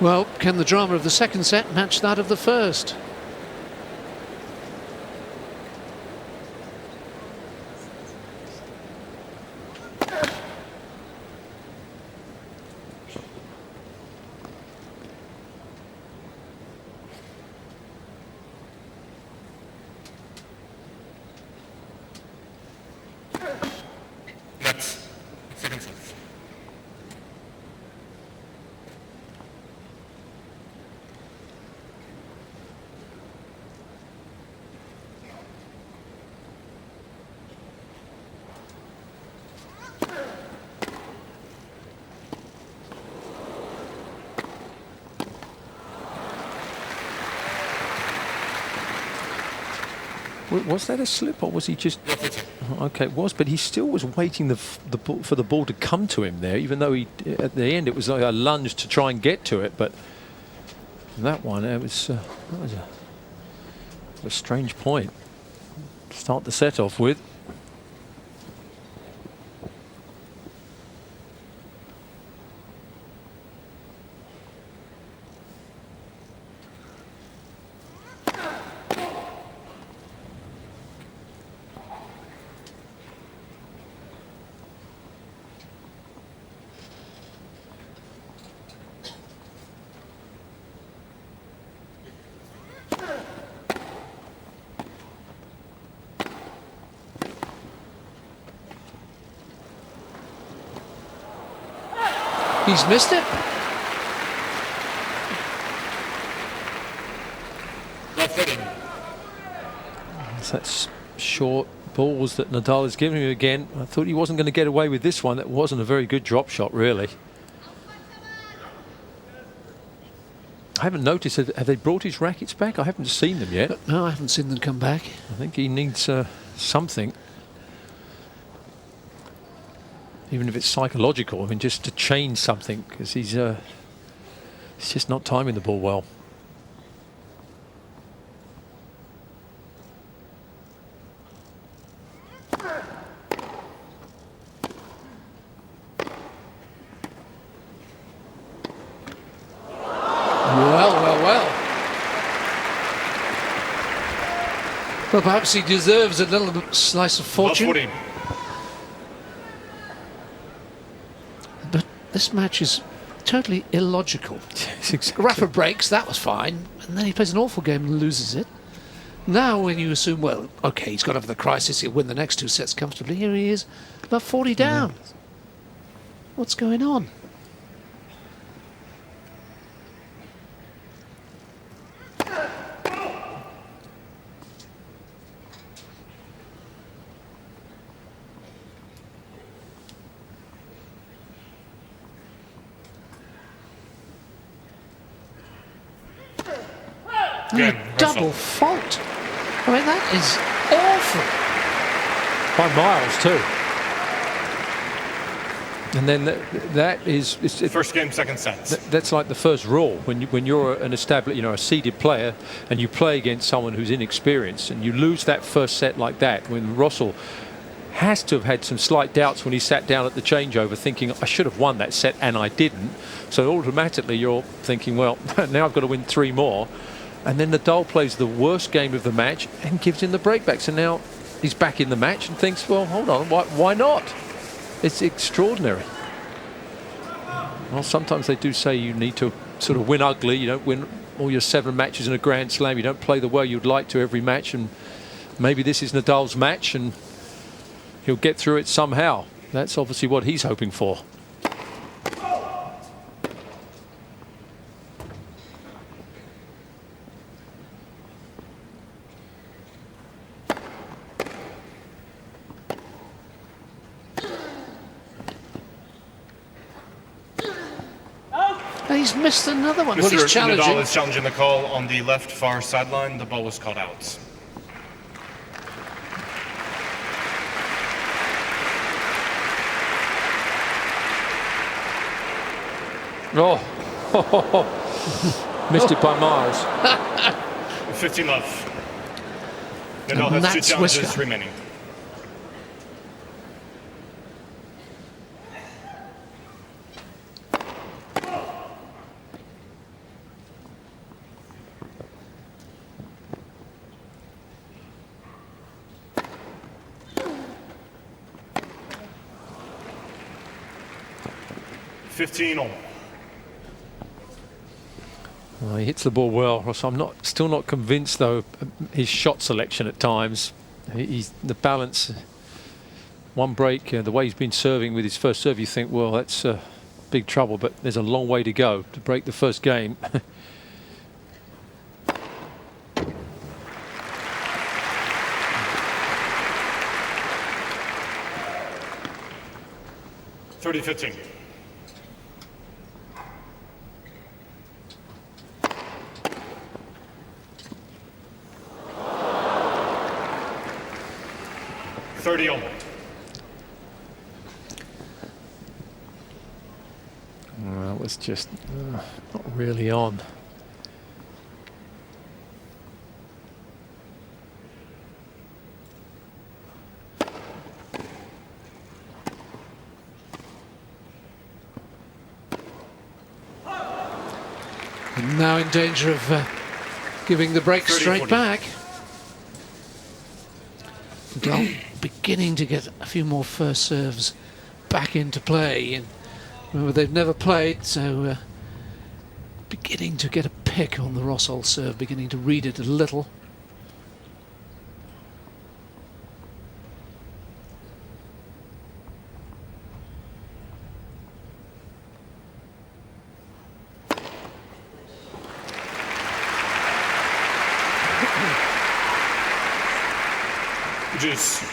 [SPEAKER 2] Well, can the drama of the second set match that of the first?
[SPEAKER 1] That's second set.
[SPEAKER 3] Was that a slip, or was he just... Okay, it was, but he still was waiting for the ball to come to him there, even though at the end it was like a lunge to try and get to it. But that one, that was a strange point to start the set off with.
[SPEAKER 2] He's missed it.
[SPEAKER 1] Left footing.
[SPEAKER 3] That's short balls that Nadal is giving him again. I thought he wasn't going to get away with this one. That wasn't a very good drop shot, really. I haven't noticed. Have they brought his rackets back? I haven't seen them yet.
[SPEAKER 2] No, I haven't seen them come back.
[SPEAKER 3] I think he needs something. Even if it's psychological, I mean, just to change something, because he's just not timing the ball well.
[SPEAKER 2] Well, perhaps he deserves a little slice of fortune. But this match is totally illogical.
[SPEAKER 3] Exactly.
[SPEAKER 2] Rafa breaks, that was fine, and then he plays an awful game and loses it. Now when you assume, well, okay, he's got over the crisis, he'll win the next 2 sets comfortably, here he is, about 40 down. What's going on?
[SPEAKER 1] Good.
[SPEAKER 2] Double fault. I mean, that is awful.
[SPEAKER 3] By miles too. And then that is
[SPEAKER 1] First game, second sets.
[SPEAKER 3] that's like the first rule when you're an established, a seeded player, and you play against someone who's inexperienced, and you lose that first set like that. When Rosol has to have had some slight doubts when he sat down at the changeover, thinking I should have won that set and I didn't. So automatically you're thinking, well, now I've got to win 3 more. And then Nadal plays the worst game of the match and gives him the breakback. So now he's back in the match and thinks, well, hold on, why not? It's extraordinary. Well, sometimes they do say you need to sort of win ugly. You don't win all your 7 matches in a Grand Slam. You don't play the way you'd like to every match. And maybe this is Nadal's match and he'll get through it somehow. That's obviously what he's hoping for.
[SPEAKER 2] He's missed another one.
[SPEAKER 1] Mr.
[SPEAKER 2] Well, he's challenging.
[SPEAKER 1] Nadal is challenging the call on the left far sideline. The ball was called out.
[SPEAKER 3] Oh, missed it by miles.
[SPEAKER 1] 15 love. Nadal
[SPEAKER 2] And
[SPEAKER 1] has 2
[SPEAKER 2] that's
[SPEAKER 1] challenges
[SPEAKER 2] Whisker.
[SPEAKER 1] remaining. All.
[SPEAKER 3] Well, he hits the ball well. So I'm still not convinced though. His shot selection at times, he's the balance. One break, the way he's been serving with his first serve, you think, well, that's big trouble. But there's a long way to go to break the first game.
[SPEAKER 1] (30-15). All.
[SPEAKER 3] Well, that was just not really on.
[SPEAKER 2] And now in danger of giving the break
[SPEAKER 1] 30,
[SPEAKER 2] straight
[SPEAKER 1] 40.
[SPEAKER 2] back. Nadal beginning to get a few more first serves back into play. And remember, they've never played, so beginning to get a pick on the Rosol serve, beginning to read it a little.
[SPEAKER 1] Juice.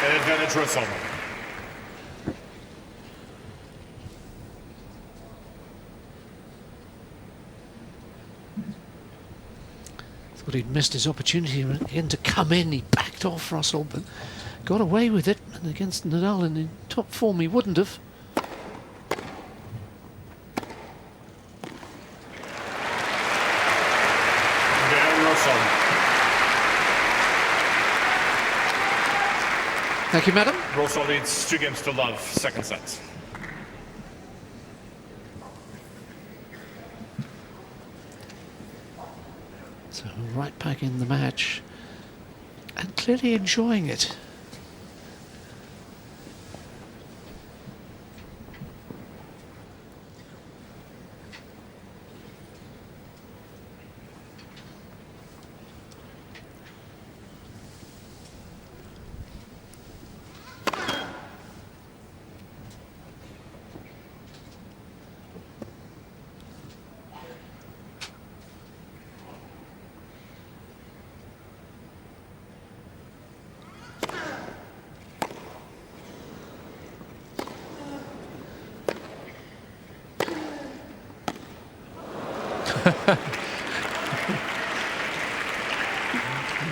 [SPEAKER 1] Advantage Rosol.
[SPEAKER 2] Thought he'd missed his opportunity again to come in. He backed off Rosol, but got away with it. And against Nadal in top form, he wouldn't have.
[SPEAKER 1] Rosol.
[SPEAKER 2] Thank you, madam.
[SPEAKER 1] Rosol leads 2-love, second set.
[SPEAKER 2] So right back in the match and clearly enjoying it.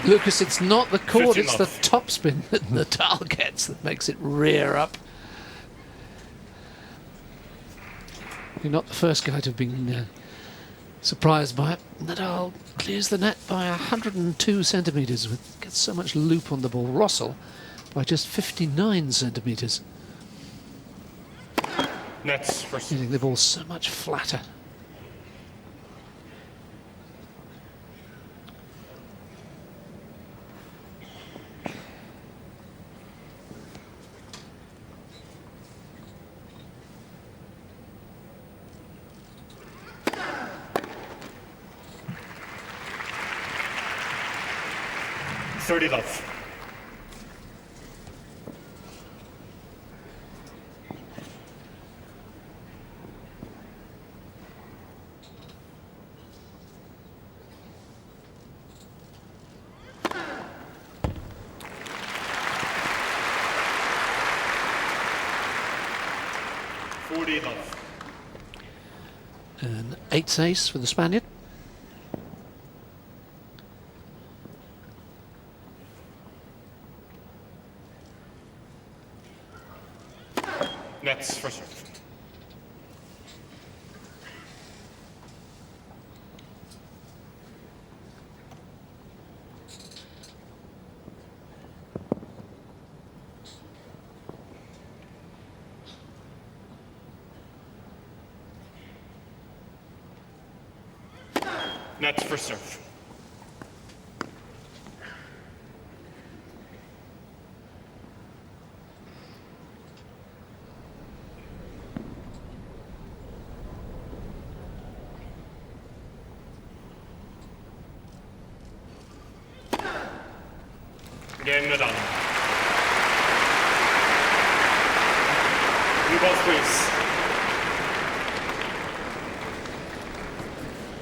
[SPEAKER 2] Lucas, it's not the chord, it's the topspin that Nadal gets that makes it rear up. You're not the first guy to have been surprised by it. Nadal clears the net by 102 centimetres, gets so much loop on the ball. Rosol by just 59 centimetres.
[SPEAKER 1] Nets first.
[SPEAKER 2] Hitting the ball so much flatter.
[SPEAKER 1] Love. Love.
[SPEAKER 2] An 8th ace for the Spaniard.
[SPEAKER 1] Nets for serve. Nets for serve. Game Nadal. Blue balls, please.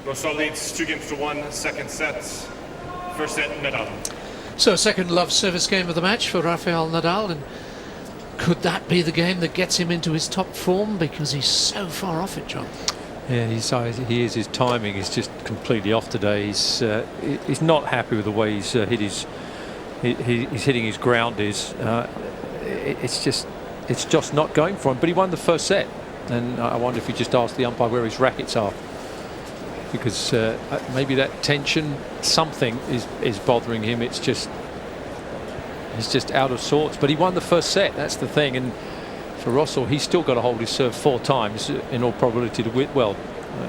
[SPEAKER 1] Rosol leads 2-1, second set. First set, Nadal.
[SPEAKER 2] So second love service game of the match for Rafael Nadal, and could that be the game that gets him into his top form, because he's so far off it, John?
[SPEAKER 3] Yeah, he is. His timing is just completely off today. He's not happy with the way he's hit his. He's hitting his grounders. It's just not going for him. But he won the first set, and I wonder if he just asked the umpire where his rackets are, because maybe that tension, something is bothering him. He's just out of sorts. But he won the first set. That's the thing. And for Rosol, he's still got to hold his serve 4 times in all probability to win. Well,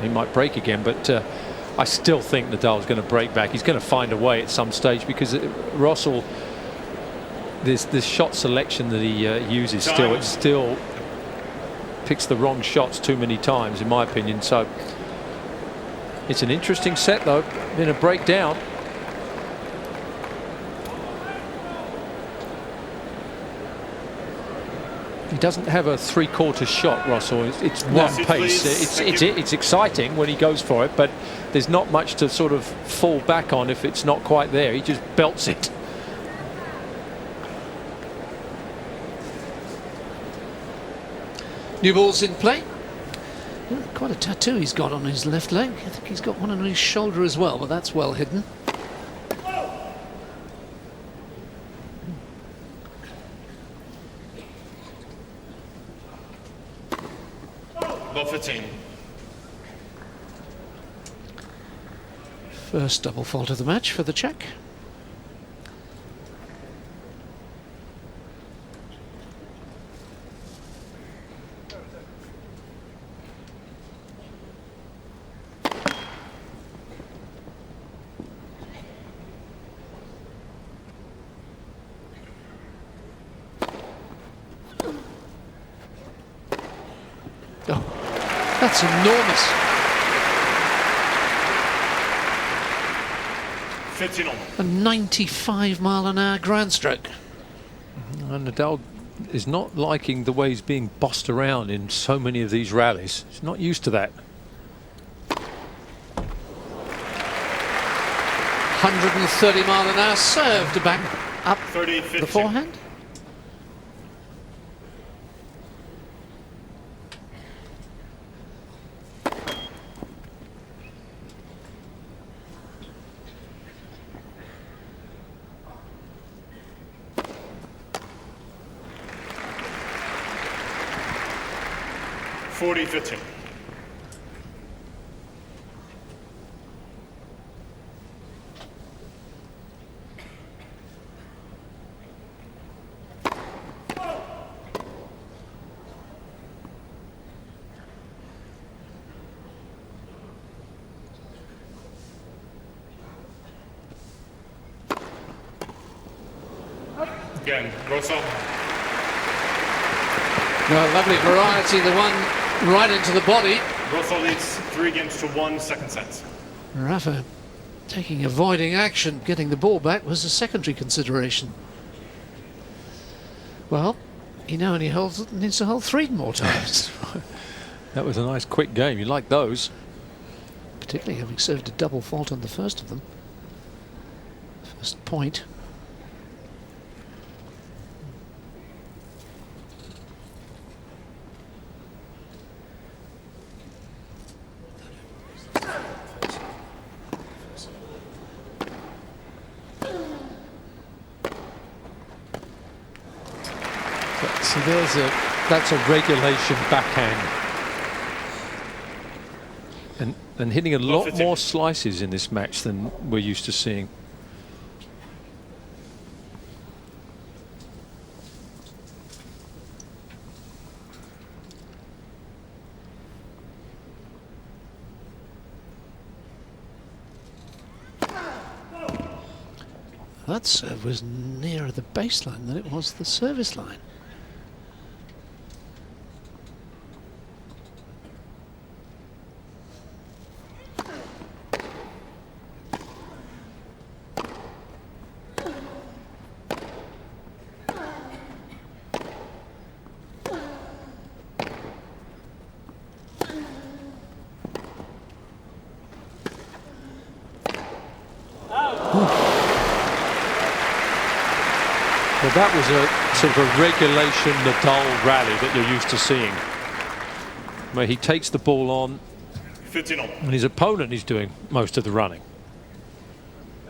[SPEAKER 3] he might break again, but. I still think Nadal's going to break back. He's going to find a way at some stage, because Rosol, this shot selection that he uses, it's still picks the wrong shots too many times, in my opinion. So it's an interesting set, though. Been a breakdown. He doesn't have a three-quarter shot, Rosol. It's one pace. It's exciting when he goes for it, but there's not much to sort of fall back on if it's not quite there. He just belts it.
[SPEAKER 2] New balls in play. Oh, quite a tattoo he's got on his left leg. I think he's got one on his shoulder as well, but that's well hidden.
[SPEAKER 1] Ball 15.
[SPEAKER 2] First double fault of the match for the Czech. Oh, that's enormous.
[SPEAKER 1] 15 on.
[SPEAKER 2] A 95-mile-an-hour ground stroke.
[SPEAKER 3] And Nadal is not liking the way he's being bossed around in so many of these rallies. He's not used to that.
[SPEAKER 2] 130-mile-an-hour serve to back up
[SPEAKER 1] 30, 15.
[SPEAKER 2] the forehand.
[SPEAKER 1] Forty, 15. Again, Rosol.
[SPEAKER 2] Well, lovely variety, the one right into the body.
[SPEAKER 1] Rosol leads 3-1 second set.
[SPEAKER 2] Rafa avoiding action, getting the ball back was a secondary consideration. Well, he now only needs to hold 3 more times.
[SPEAKER 3] That was a nice quick game. You like those.
[SPEAKER 2] Particularly having served a double fault on the first of them. First point.
[SPEAKER 3] So that's a regulation backhand. And hitting a lot more slices in this match than we're used to seeing.
[SPEAKER 2] That serve was nearer the baseline than it was the service line.
[SPEAKER 3] Well, that was a sort of a regulation Nadal rally that you're used to seeing, where he takes the ball on
[SPEAKER 1] 15 on.
[SPEAKER 3] and his opponent is doing most of the running.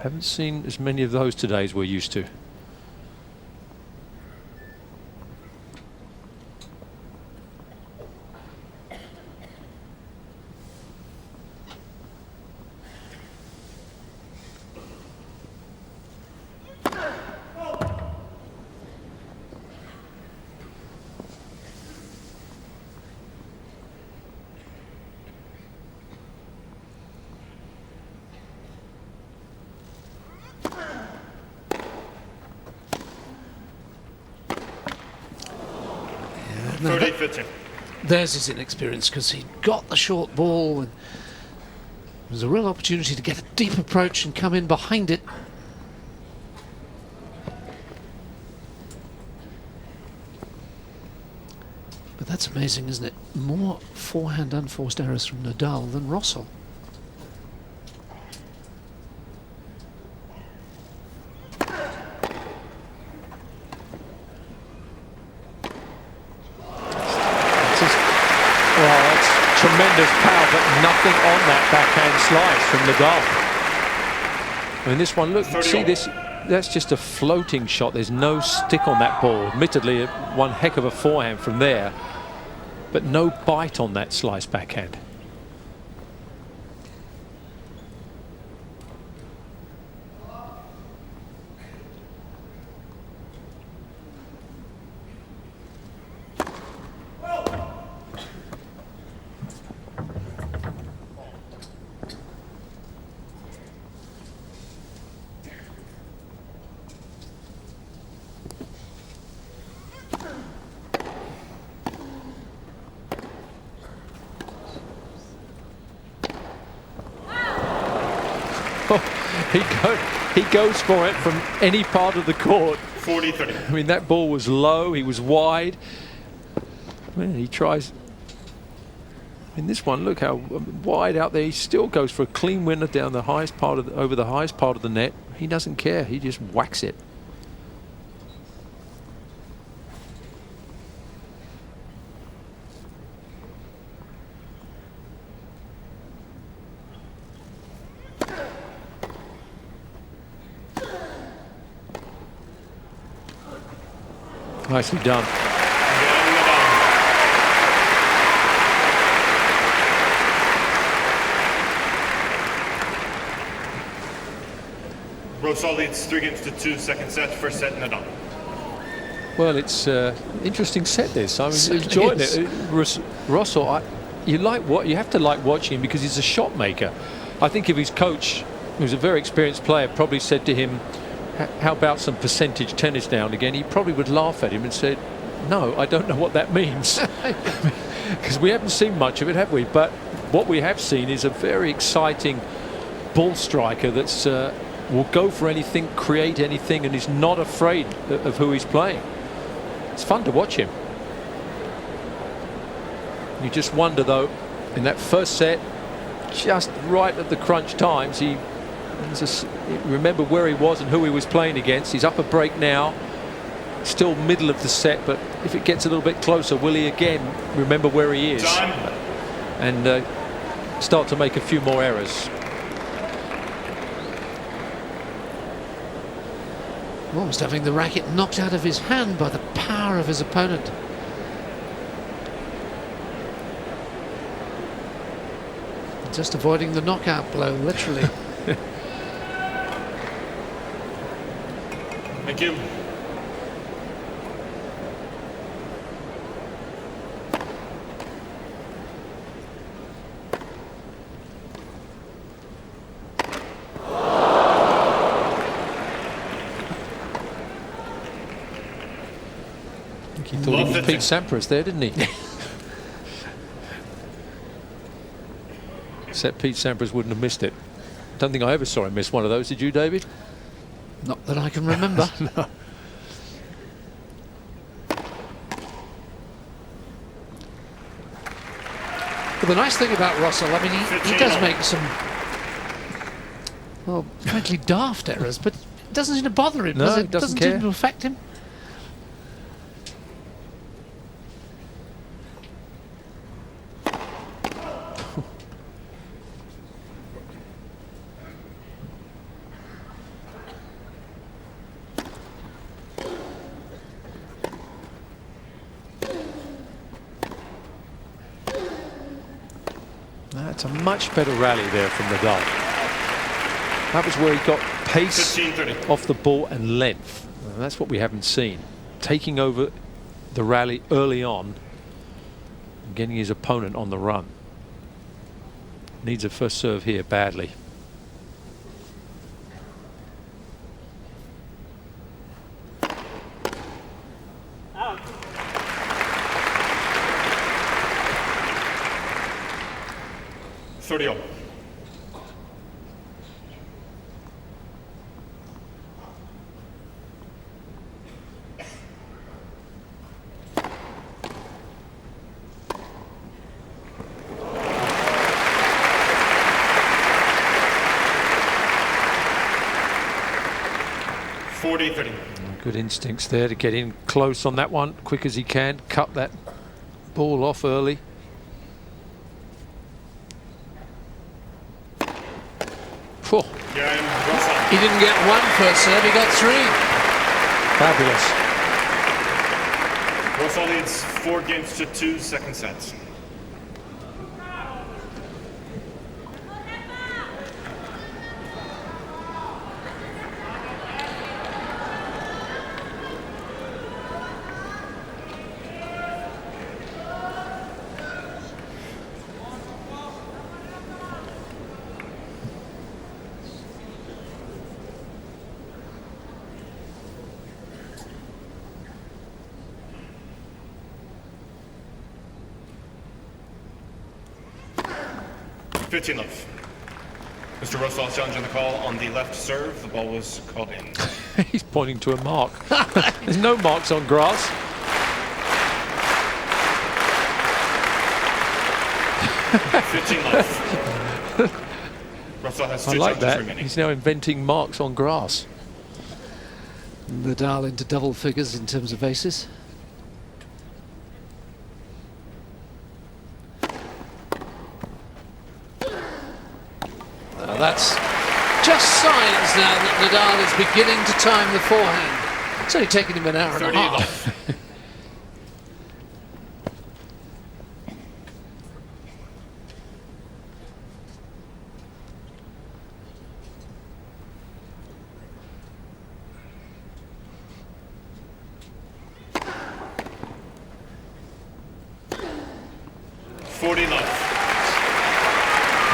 [SPEAKER 3] Haven't seen as many of those today as we're used to.
[SPEAKER 2] Now,
[SPEAKER 1] 30, 15.
[SPEAKER 2] there's his inexperience, because he got the short ball and there was a real opportunity to get a deep approach and come in behind it. But that's amazing, isn't it? More forehand unforced errors from Nadal than Rosol.
[SPEAKER 3] Tremendous power, but nothing on that backhand slice from Nadal. I mean, this one, look, see this, that's just a floating shot. There's no stick on that ball. Admittedly, one heck of a forehand from there, but no bite on that slice backhand. He goes for it from any part of the court.
[SPEAKER 1] 40-30.
[SPEAKER 3] I mean, that ball was low, he was wide. Well, he tries. In this one, look how wide out there. He still goes for a clean winner down the highest part of the, over the highest part of the net. He doesn't care. He just whacks it. Nicely done.
[SPEAKER 1] Rosol leads 3-2, second set, first set Nadal.
[SPEAKER 3] Well, it's interesting set this. I was
[SPEAKER 2] Certainly
[SPEAKER 3] enjoying
[SPEAKER 2] is.
[SPEAKER 3] it. Rosol, you have to like watching him because he's a shot maker. I think if his coach, who's a very experienced player, probably said to him, how about some percentage tennis now and again, he probably would laugh at him and said, no, I don't know what that means. Because we haven't seen much of it, have we? But what we have seen is a very exciting ball striker that's will go for anything, create anything, and is not afraid of who he's playing. It's fun to watch him. You just wonder, though, in that first set, just right at the crunch times, remember where he was and who he was playing against. He's up a break now, still middle of the set, but if it gets a little bit closer, will he again remember where he is and start to make a few more errors?
[SPEAKER 2] Almost having the racket knocked out of his hand by the power of his opponent. Just avoiding the knockout blow, literally.
[SPEAKER 1] Thank you.
[SPEAKER 3] He thought he was Pete Sampras there, didn't he? Except Pete Sampras wouldn't have missed it. Don't think I ever saw him miss one of those. Did you, David?
[SPEAKER 2] Not that I can remember.
[SPEAKER 3] No.
[SPEAKER 2] But the nice thing about Rosol, I mean, he does make some, well, frankly daft errors, but it doesn't seem to bother him,
[SPEAKER 3] No,
[SPEAKER 2] does
[SPEAKER 3] it
[SPEAKER 2] it?
[SPEAKER 3] doesn't
[SPEAKER 2] Seem
[SPEAKER 3] care.
[SPEAKER 2] to affect him.
[SPEAKER 3] That's a much better rally there from Nadal. That was where he got pace
[SPEAKER 1] 15-30.
[SPEAKER 3] off the ball and length. And that's what we haven't seen. Taking over the rally early on and getting his opponent on the run. Needs a first serve here badly.
[SPEAKER 1] 30 all.
[SPEAKER 3] Good instincts there to get in close on that one, quick as he can, cut that ball off early. Oh.
[SPEAKER 2] He didn't get one first serve, he got three.
[SPEAKER 3] Fabulous.
[SPEAKER 1] Rosol leads 4 games to 2 second sets. Love. Mr. Rosol challenging the call on the left serve. The ball was called in.
[SPEAKER 3] He's pointing to a mark. There's no marks on grass.
[SPEAKER 1] 15 love. Rosol has 2
[SPEAKER 3] I like
[SPEAKER 1] challenges
[SPEAKER 3] that.
[SPEAKER 1] remaining.
[SPEAKER 3] He's now inventing marks on grass.
[SPEAKER 2] Nadal into double figures in terms of aces. That's just signs now that Nadal is beginning to time the forehand. It's only taken him an hour and a half.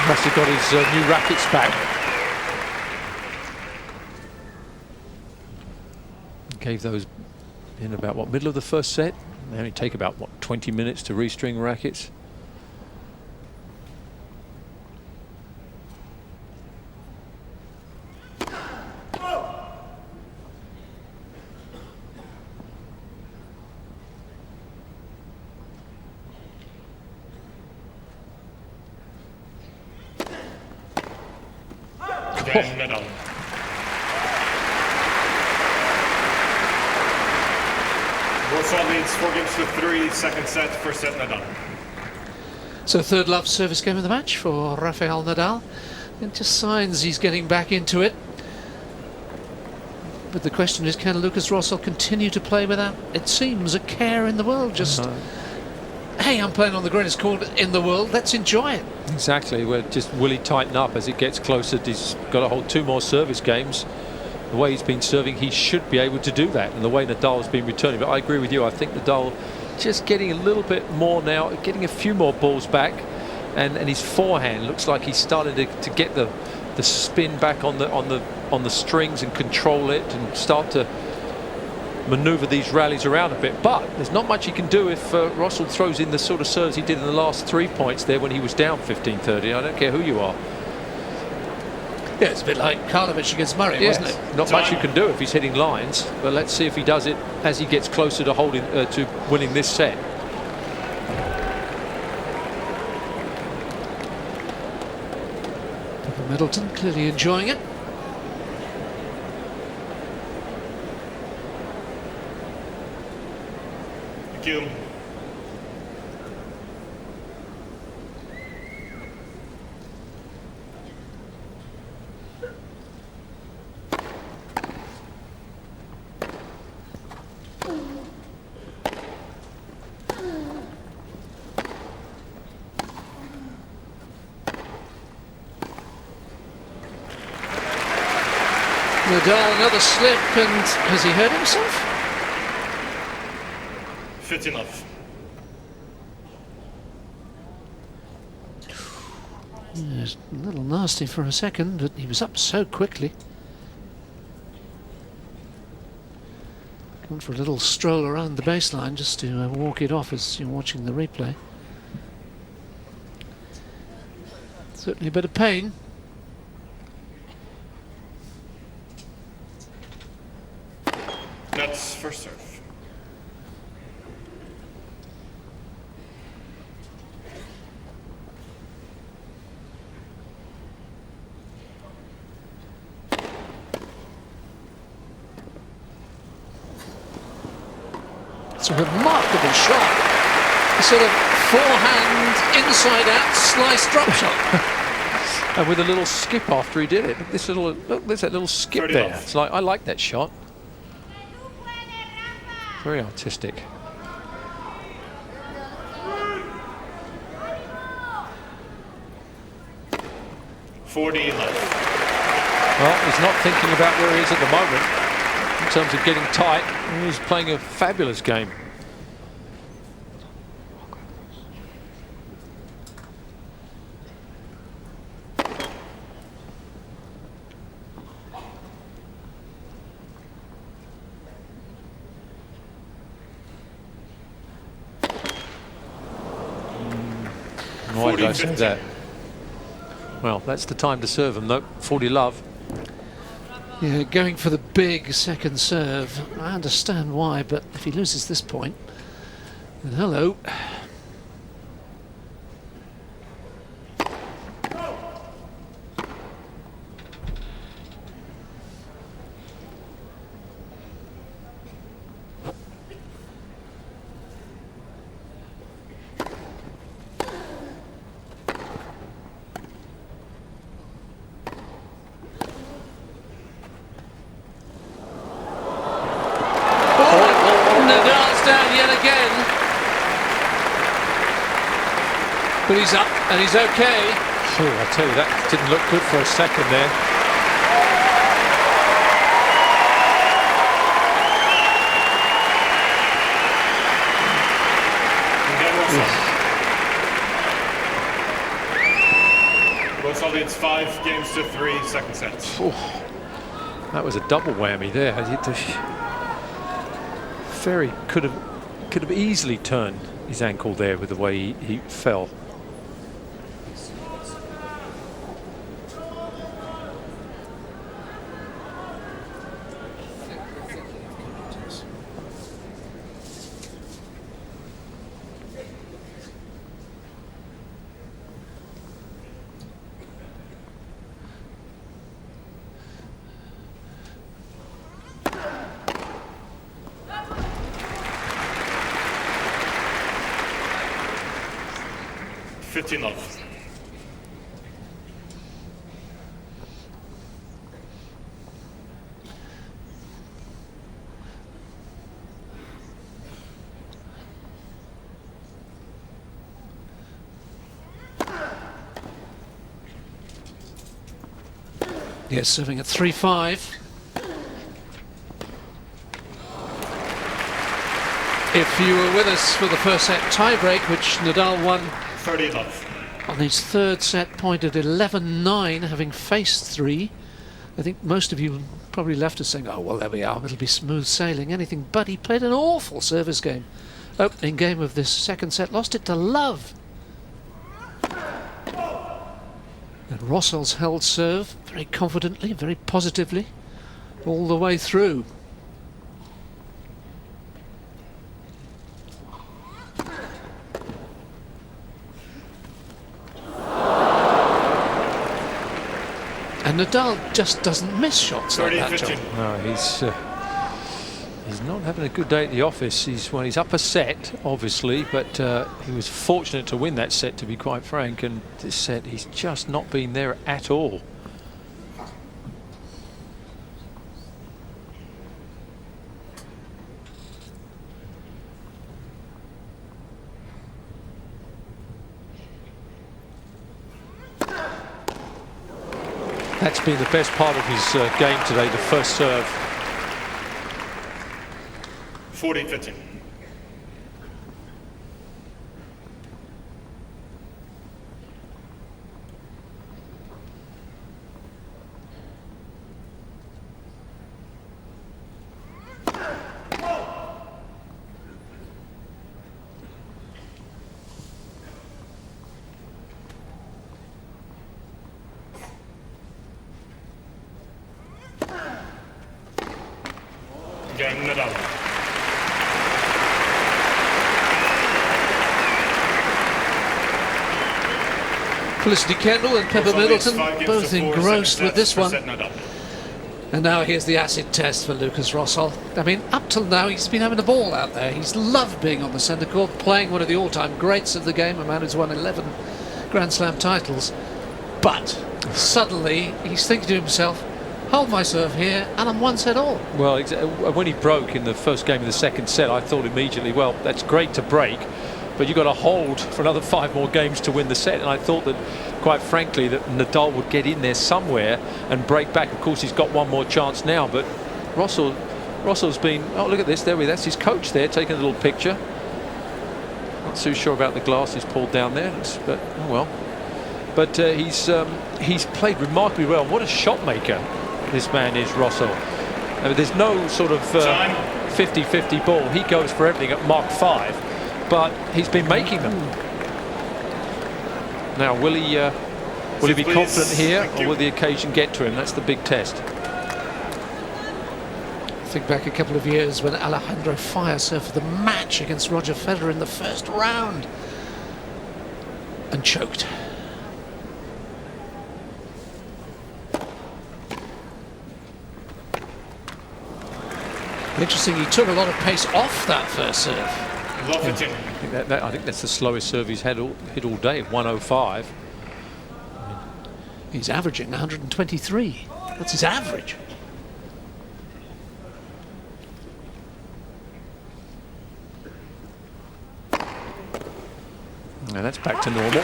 [SPEAKER 3] Must have got his new rackets back. Gave those in about, what, middle of the first set? They only take about, what, 20 minutes to restring rackets.
[SPEAKER 1] Nadal. Rosol leads 4 games to 3 second set, first set Nadal.
[SPEAKER 2] So third love service game of the match for Rafael Nadal. And just signs he's getting back into it. But the question is, can Lukas Rosol continue to play without, it seems, a care in the world? Just, hey, I'm playing on the greatest court in the world, let's enjoy it.
[SPEAKER 3] Exactly. Well, just will he tighten up as it gets closer? He's got to hold 2 more service games. The way he's been serving, he should be able to do that, and the way Nadal's been returning. But I agree with you. I think Nadal just getting a little bit more now, getting a few more balls back, and his forehand looks like he's started to get the spin back on the strings and control it and start to manoeuvre these rallies around a bit. But there's not much he can do if Rosol throws in the sort of serves he did in the last 3 points there when he was down 15-30. I don't care who you are.
[SPEAKER 2] Yeah, it's a bit like Karlovic against Murray,
[SPEAKER 3] Yes.
[SPEAKER 2] wasn't it?
[SPEAKER 3] Not much you can do if he's hitting lines, but let's see if he does it as he gets closer to holding to winning this set.
[SPEAKER 2] Middleton clearly enjoying it.
[SPEAKER 1] Thank you.
[SPEAKER 2] Nadal, another slip, and has he hurt himself?
[SPEAKER 1] 15 love.
[SPEAKER 2] Yeah, it's a little nasty for a second, but he was up so quickly. Gone for a little stroll around the baseline just to walk it off as you're watching the replay. Certainly a bit of pain.
[SPEAKER 1] That's first serve.
[SPEAKER 2] It's a remarkable shot. A sort of forehand, inside out, slice drop shot.
[SPEAKER 3] And with a little skip after he did it. Look, there's that little skip
[SPEAKER 1] 30
[SPEAKER 3] there.
[SPEAKER 1] love.
[SPEAKER 3] It's like, I like that shot. Very artistic.
[SPEAKER 1] $40 left.
[SPEAKER 3] Well, he's not thinking about where he is at the moment in terms of getting tight. He's playing a fabulous game. Why did I say that? Well, that's the time to serve him, though. 40 love.
[SPEAKER 2] Yeah, going for the big second serve. I understand why, but if he loses this point, then hello. Nadal's down yet again. But he's up and he's okay.
[SPEAKER 3] Oh, I tell you, that didn't look good for a second there.
[SPEAKER 1] Rosol leads 5 games to 3 second sets.
[SPEAKER 3] That was a double whammy there. Ferry could have easily turned his ankle there with the way he fell.
[SPEAKER 1] $15 love.
[SPEAKER 2] Yes, serving at 3-5. If you were with us for the first set tiebreak, which Nadal won
[SPEAKER 1] 30 love.
[SPEAKER 2] on his third set point at 11-9, having faced 3, I think most of you probably left us saying, oh, well, there we are, it'll be smooth sailing, anything but. He played an awful service game. Opening game of this second set, lost it to Love. And Rosol's held serve very confidently, very positively, all the way through. And Nadal just doesn't miss shots like that, John.
[SPEAKER 3] No, he's not having a good day at the office. He's up a set, obviously, but he was fortunate to win that set, to be quite frank. And this set, he's just not been there at all. That's been the best part of his game today, the first serve.
[SPEAKER 1] 40-15. Nadal.
[SPEAKER 2] Felicity Kendall and Pepper
[SPEAKER 1] Rosol leads
[SPEAKER 2] Middleton
[SPEAKER 1] 5 games
[SPEAKER 2] both
[SPEAKER 1] to 4
[SPEAKER 2] engrossed
[SPEAKER 1] second
[SPEAKER 2] with this
[SPEAKER 1] sets,
[SPEAKER 2] one.
[SPEAKER 1] first set Nadal.
[SPEAKER 2] And now here's the acid test for Lukas Rosol. I mean, up till now he's been having a ball out there. He's loved being on the centre court, playing one of the all-time greats of the game, a man who's won 11 Grand Slam titles. But suddenly he's thinking to himself, hold my serve here and I'm one set all.
[SPEAKER 3] Well, when he broke in the first game of the second set, I thought immediately, well, that's great to break, but you've got to hold for another 5 more games to win the set. And I thought that, quite frankly, that Nadal would get in there somewhere and break back. Of course, he's got one more chance now, but Rosol's been, oh, look at this, that's his coach there taking a little picture. Not too sure about the glasses pulled down there, but oh well. But he's played remarkably well. What a shot maker this man is, Rosol. I mean, there's no sort of 50-50 ball. He goes for everything at Mark 5, but he's been making them. Now, will he be confident here, or will the occasion get to him? That's the big test.
[SPEAKER 2] Think back a couple of years when Alejandro Fire served for the match against Roger Federer in the first round and choked. Interesting, he took a lot of pace off that first serve.
[SPEAKER 3] I think that's the slowest serve he's hit all day, 105.
[SPEAKER 2] He's averaging 123. That's his average.
[SPEAKER 3] And that's back to normal.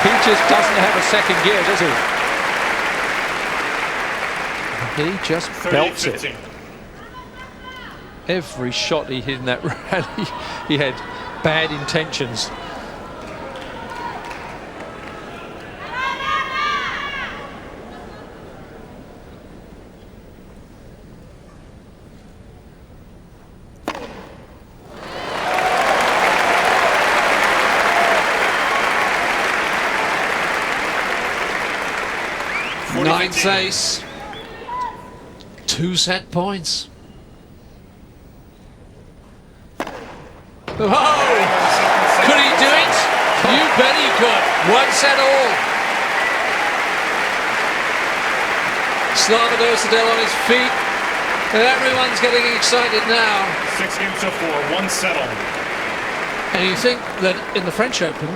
[SPEAKER 3] He just doesn't have a second gear, does he? He just belts it. Every shot he hit in that rally, he had bad intentions.
[SPEAKER 2] Ninth ace. 2 set points. Oh! Could he do it? You bet he could. 1 set all. Slava Dosadel on his feet. And everyone's getting excited now.
[SPEAKER 1] 6 games to 4, 1 set all.
[SPEAKER 2] And you think that in the French Open,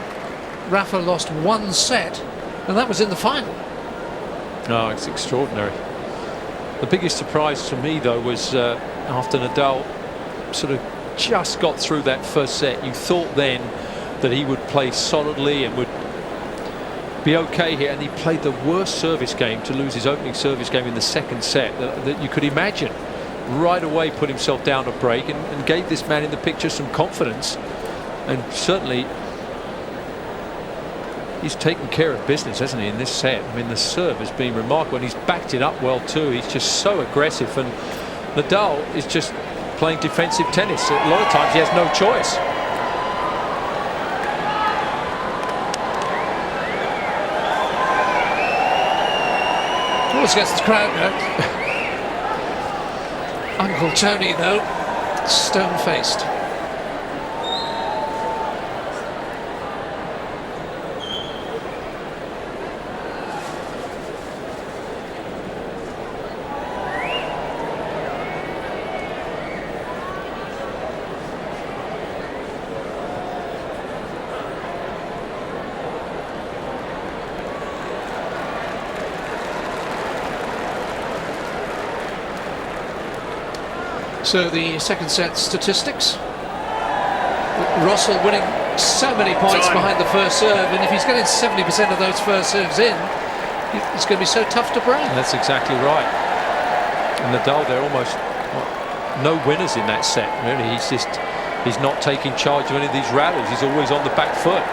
[SPEAKER 2] Rafa lost 1 set, and that was in the final.
[SPEAKER 3] No, it's extraordinary. The biggest surprise to me, though, was after Nadal sort of just got through that first set. You thought then that he would play solidly and would be okay here, and he played the worst service game to lose his opening service game in the second set that you could imagine. Right away put himself down a break and gave this man in the picture some confidence, and certainly he's taken care of business, hasn't he, in this set? I mean, the serve has been remarkable, and he's backed it up well too. He's just so aggressive, and Nadal is just playing defensive tennis. A lot of times he has no choice.
[SPEAKER 2] Always gets the crowd now. Uncle Tony, though, stone-faced. So the second set statistics. Rosol winning so many points behind the first serve, and if he's getting 70% of those first serves in, it's going to be so tough to break.
[SPEAKER 3] That's exactly right. And Nadal, they're almost no winners in that set, really. He's just he's not taking charge of any of these rallies. He's always on the back foot.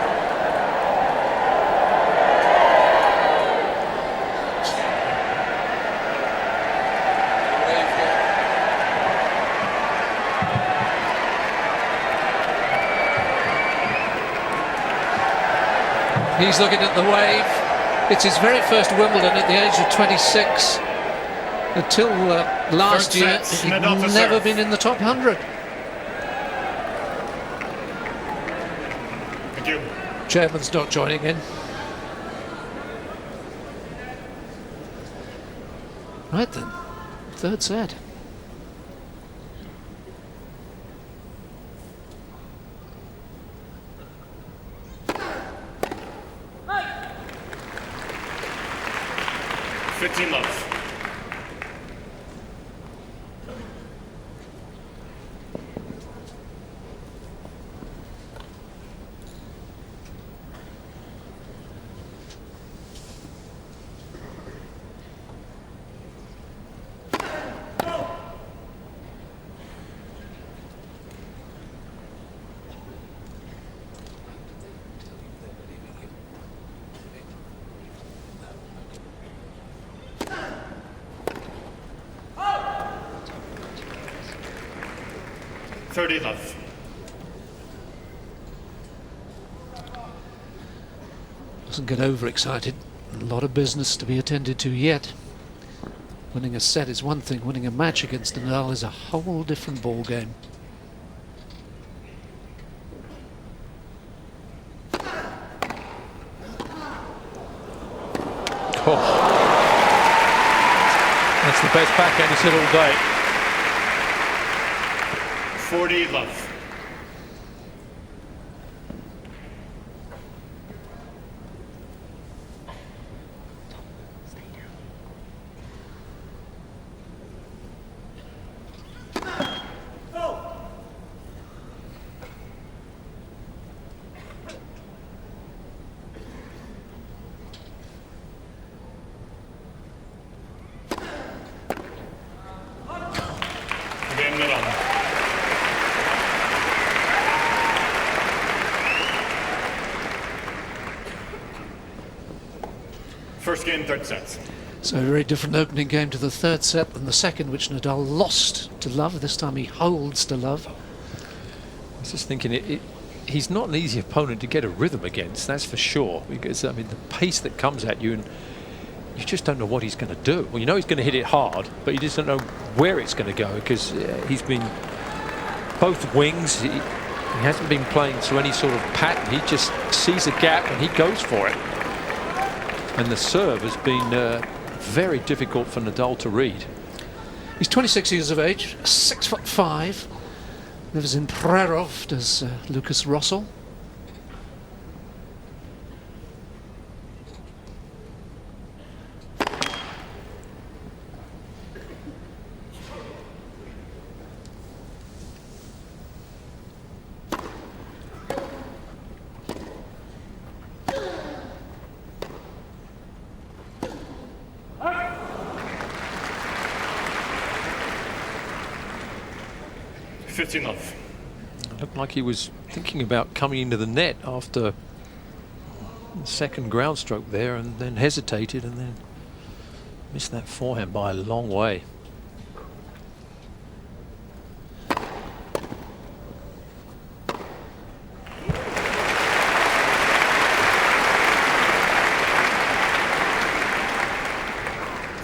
[SPEAKER 2] He's looking at the wave. It's his very first Wimbledon at the age of 26. Until last year, he'd never been in the top 100.
[SPEAKER 1] Thank you.
[SPEAKER 2] Chairman's not joining in. Right then, third set.
[SPEAKER 1] Love. Love.
[SPEAKER 2] Doesn't get overexcited. A lot of business to be attended to yet. Winning a set is one thing. Winning a match against Nadal is a whole different ball game.
[SPEAKER 3] Oh. That's the best backhand he's hit all day.
[SPEAKER 1] 40 love. Wimbledon. First game, third set.
[SPEAKER 2] So a very different opening game to the third set than the second, which Nadal lost to Love. This time he holds to Love.
[SPEAKER 3] I was just thinking, he's not an easy opponent to get a rhythm against, that's for sure. Because, I mean, the pace that comes at you, and you just don't know what he's going to do. Well, you know he's going to hit it hard, but you just don't know where it's going to go, because he's been both wings. He hasn't been playing to any sort of pattern. He just sees a gap and he goes for it. And the serve has been very difficult for Nadal to read.
[SPEAKER 2] He's 26 years of age, 6'5", lives in Prerov, does Lukas Rosol.
[SPEAKER 1] Love.
[SPEAKER 3] It looked like he was thinking about coming into the net after the second ground stroke there, and then hesitated and then missed that forehand by a long way.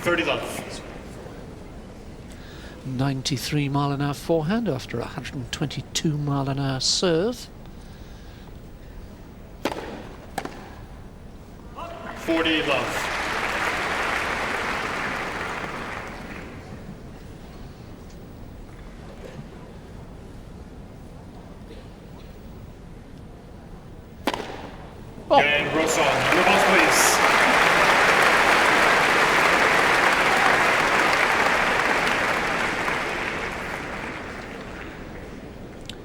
[SPEAKER 1] Love.
[SPEAKER 2] 93-mile-an-hour forehand after a 122-mile-an-hour serve.
[SPEAKER 1] 40 love.
[SPEAKER 2] Oh.
[SPEAKER 1] And Rosol, your balls, please.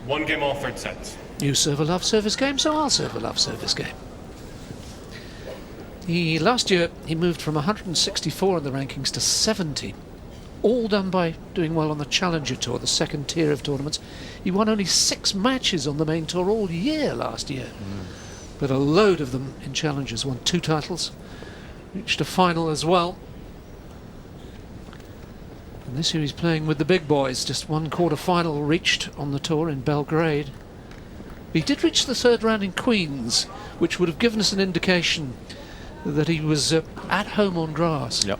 [SPEAKER 1] One game all, third set.
[SPEAKER 2] You serve a love service game, so I'll serve a love service game. Last year he moved from 164 in the rankings to 70. all done by doing well on the Challenger Tour, the second tier of tournaments. He won only 6 matches on the main tour all year last year, but a load of them in Challengers. Won 2 titles, reached a final as well. And this year he's playing with the big boys. Just 1 quarter-final reached on the tour in Belgrade. He did reach the 3rd round in Queens, which would have given us an indication that he was at home on grass.
[SPEAKER 3] Yep.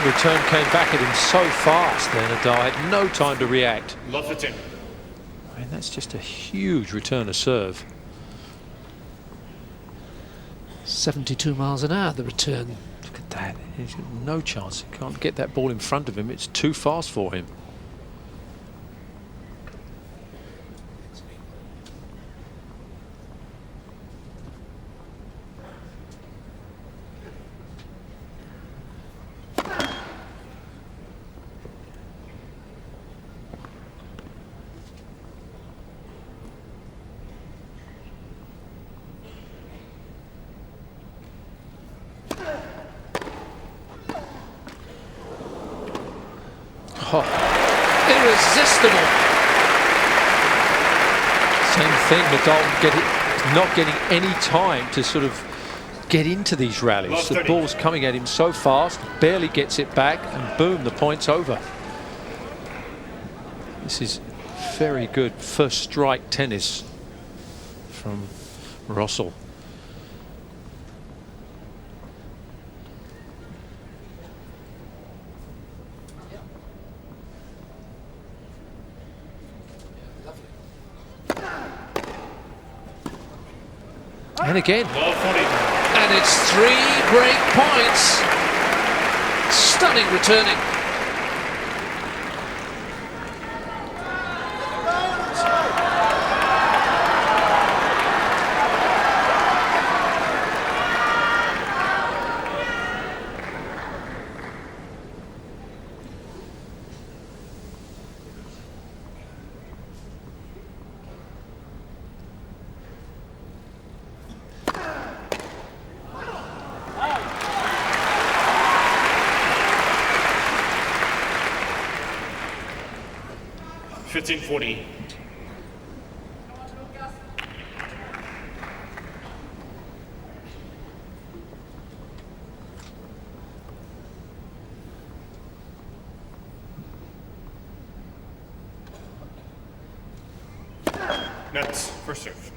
[SPEAKER 3] Return came back at him so fast then, Nadal had no time to react.
[SPEAKER 1] Love the team.
[SPEAKER 3] And that's just a huge return of serve.
[SPEAKER 2] 72 miles an hour, the return.
[SPEAKER 3] Look at that, he's got no chance, he can't get that ball in front of him, it's too fast for him.
[SPEAKER 2] Oh, irresistible.
[SPEAKER 3] Same thing, Nadal not getting any time to sort of get into these rallies. The ball's coming at him so fast, barely gets it back, and boom, the point's over. This is very good first strike tennis from Rosol. And again.
[SPEAKER 2] And it's 3 break points. Stunning returning.
[SPEAKER 1] $15.40. Nets, first serve.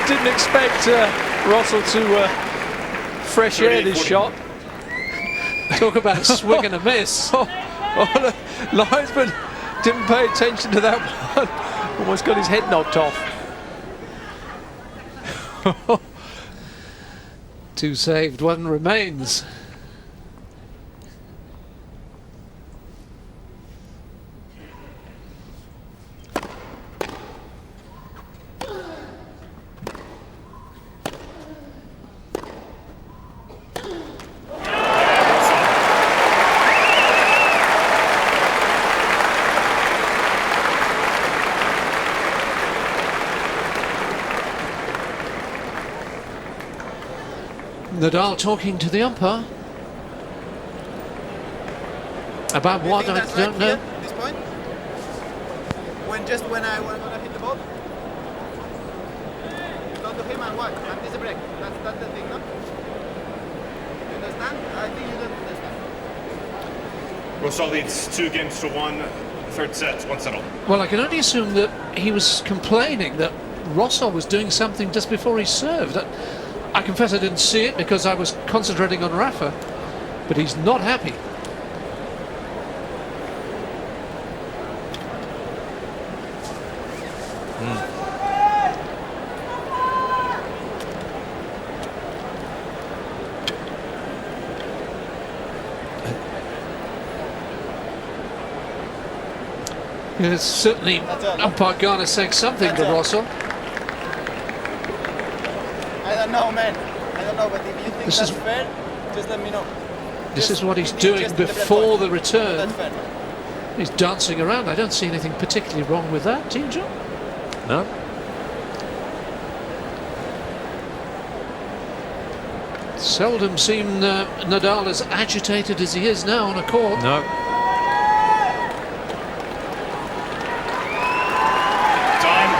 [SPEAKER 3] Didn't expect Rosol to fresh air this shot.
[SPEAKER 2] Talk about a swing and a miss.
[SPEAKER 3] The linesman didn't pay attention to that one. Almost got his head knocked off.
[SPEAKER 2] 2 saved, 1 remains. Nadal talking to the umpire about what I don't know.
[SPEAKER 5] At this point, when I hit the ball, not to him and what? And this break. That's the thing, no? You understand? I think you don't understand.
[SPEAKER 1] Rosol leads 2 games to 1. Third set, 1 settle.
[SPEAKER 2] Well, I can only assume that he was complaining that Rosol was doing something just before he served. I confess I didn't see it because I was concentrating on Rafa, but he's not happy. It's certainly umpire Garner saying something to Rosol.
[SPEAKER 5] I don't know, man. I don't know, but if you think that's fair, just let me know.
[SPEAKER 2] This is what he's doing before the return.
[SPEAKER 5] That's fair.
[SPEAKER 2] He's dancing around. I don't see anything particularly wrong with that, Team John.
[SPEAKER 3] No.
[SPEAKER 2] Seldom seen Nadal as agitated as he is now on a court.
[SPEAKER 3] No.
[SPEAKER 1] Time.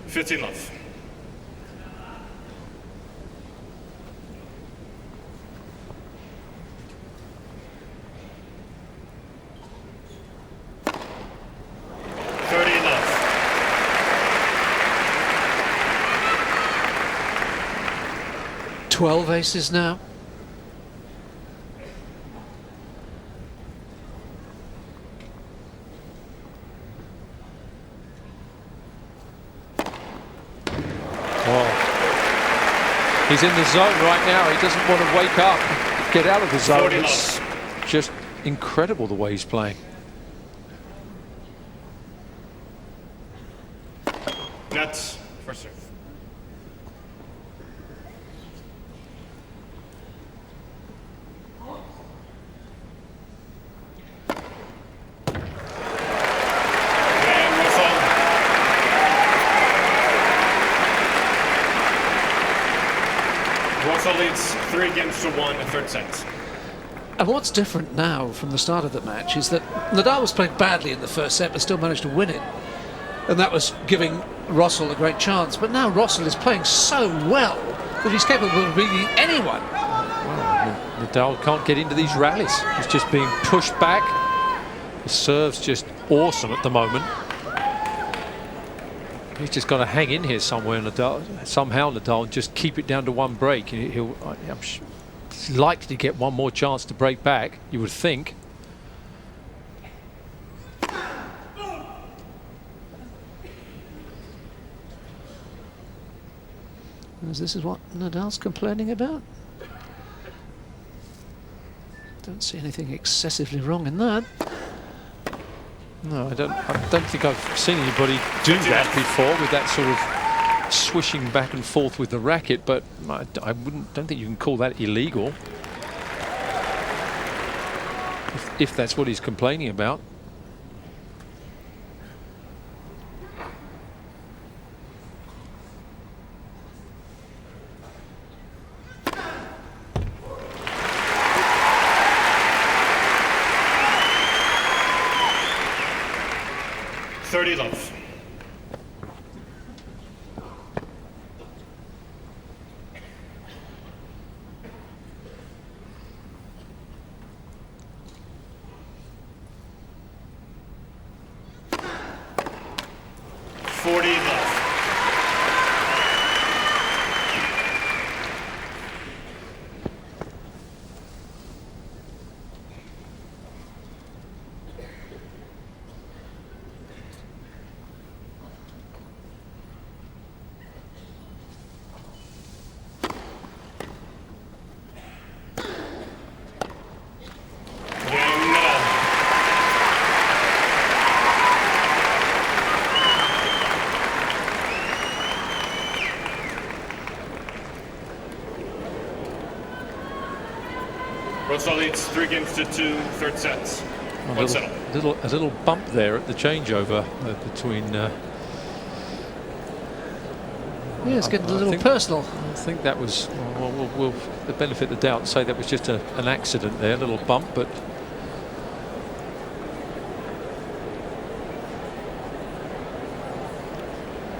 [SPEAKER 1] Fifteen love. Love.
[SPEAKER 2] 12 aces now.
[SPEAKER 3] He's in the zone right now. He doesn't want to wake up, get out of the zone.
[SPEAKER 1] 40
[SPEAKER 3] It's just incredible the way he's playing.
[SPEAKER 1] Nets. First serve. Rosol leads 3-1 in third set.
[SPEAKER 2] And what's different now from the start of the match is that Nadal was playing badly in the first set but still managed to win it. And that was giving Rosol a great chance. But now Rosol is playing so well that he's capable of beating anyone.
[SPEAKER 3] Well, Nadal can't get into these rallies. He's just being pushed back. The serve's just awesome at the moment. He's just got to hang in here somewhere, Nadal. Somehow Nadal just keep it down to one break. He's likely to get one more chance to break back, you would think.
[SPEAKER 2] This is what Nadal's complaining about. Don't see anything excessively wrong in that.
[SPEAKER 3] No, I don't think I've seen anybody do that before with that sort of swishing back and forth with the racket, but I don't think you can call that illegal. If that's what he's complaining about.
[SPEAKER 1] Love. Rosol leads 3-2, third sets.
[SPEAKER 3] A little bump there at the changeover between.
[SPEAKER 2] Yeah, it's getting a little personal.
[SPEAKER 3] I think that was. Well, we'll the benefit of the doubt and say that was just an accident there, a little bump, but.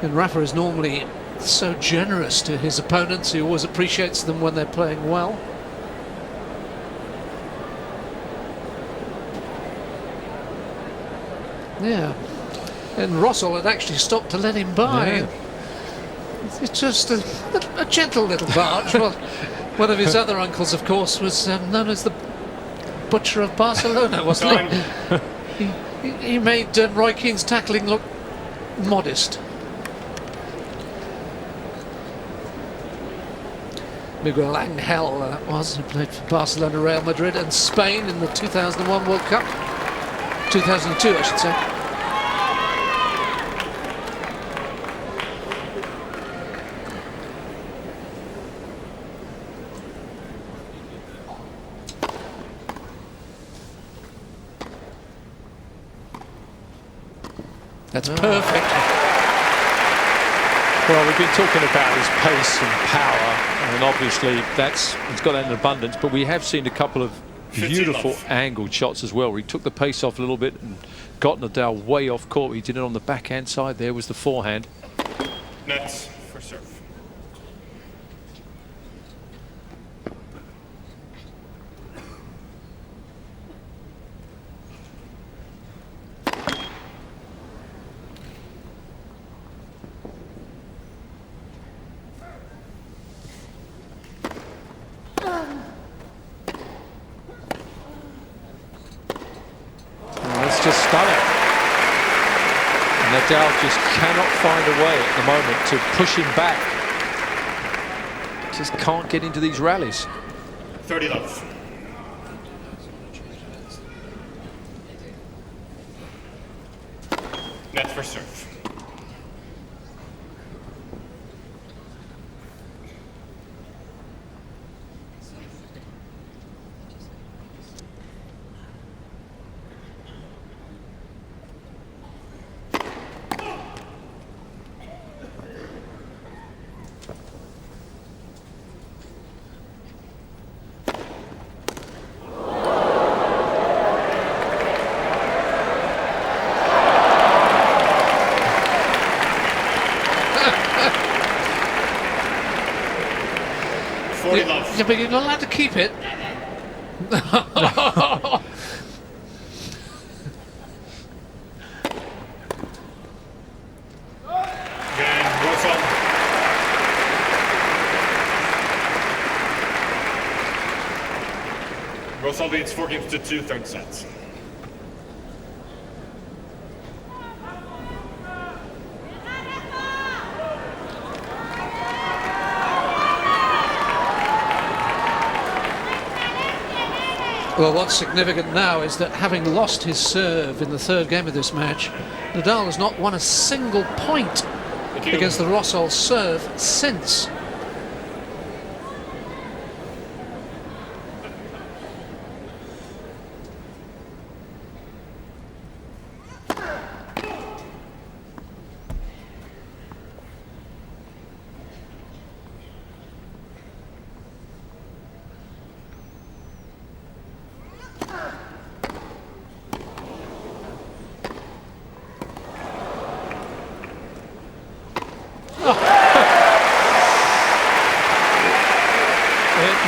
[SPEAKER 2] And Rafa is normally so generous to his opponents. He always appreciates them when they're playing well. Yeah. And Rosol had actually stopped to let him by.
[SPEAKER 3] Yeah.
[SPEAKER 2] It's just a gentle little barge. Well, one of his other uncles, of course, was known as the Butcher of Barcelona, wasn't he? He made Roy Keane's tackling look modest. Miguel Angel, that was, who played for Barcelona, Real Madrid and Spain in the 2001 World Cup. 2002, I should say. That's perfect.
[SPEAKER 3] Well, we've been talking about his pace and power, and obviously he's got that in abundance, but we have seen a couple of beautiful angled shots as well, where he took the pace off a little bit and got Nadal way off court. He did it on the backhand side. There was the forehand.
[SPEAKER 1] Nets for serve.
[SPEAKER 3] Just stunning. Nadal just cannot find a way at the moment to push him back. Just can't get into these rallies.
[SPEAKER 1] 30 love. Net for serve.
[SPEAKER 2] Yeah, but you're not allowed to keep it.
[SPEAKER 1] Rosol leads 4 games to 2 third sets.
[SPEAKER 2] Well, what's significant now is that having lost his serve in the third game of this match, Nadal has not won a single point against the Rosol serve since.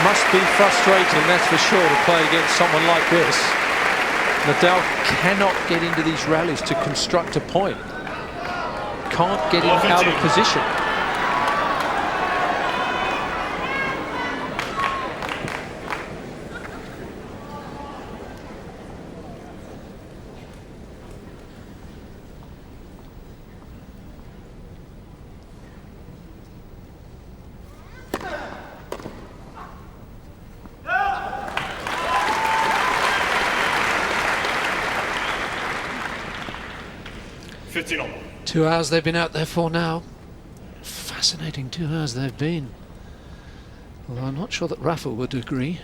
[SPEAKER 3] Must be frustrating, that's for sure, to play against someone like this. Nadal cannot get into these rallies to construct a point. Can't get him out of position.
[SPEAKER 1] Oh.
[SPEAKER 2] 2 hours they've been out there for now. Fascinating 2 hours they've been. Although I'm not sure that Rafa would agree.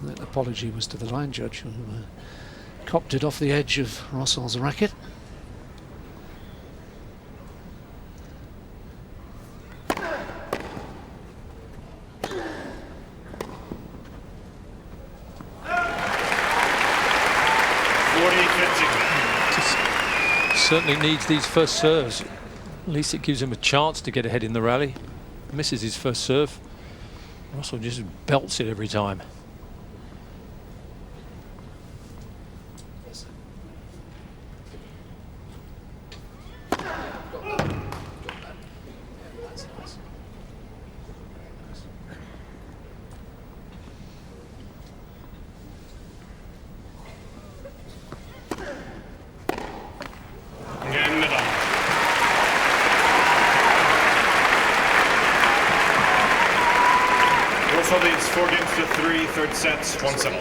[SPEAKER 2] That apology was to the line judge, who copped it off the edge of Rosol's racket.
[SPEAKER 3] certainly needs these first serves. At least it gives him a chance to get ahead in the rally. Misses his first serve. Rosol just belts it every time.
[SPEAKER 1] And Nadal. Rosol leads 4 games to 3, third sets, 1-7.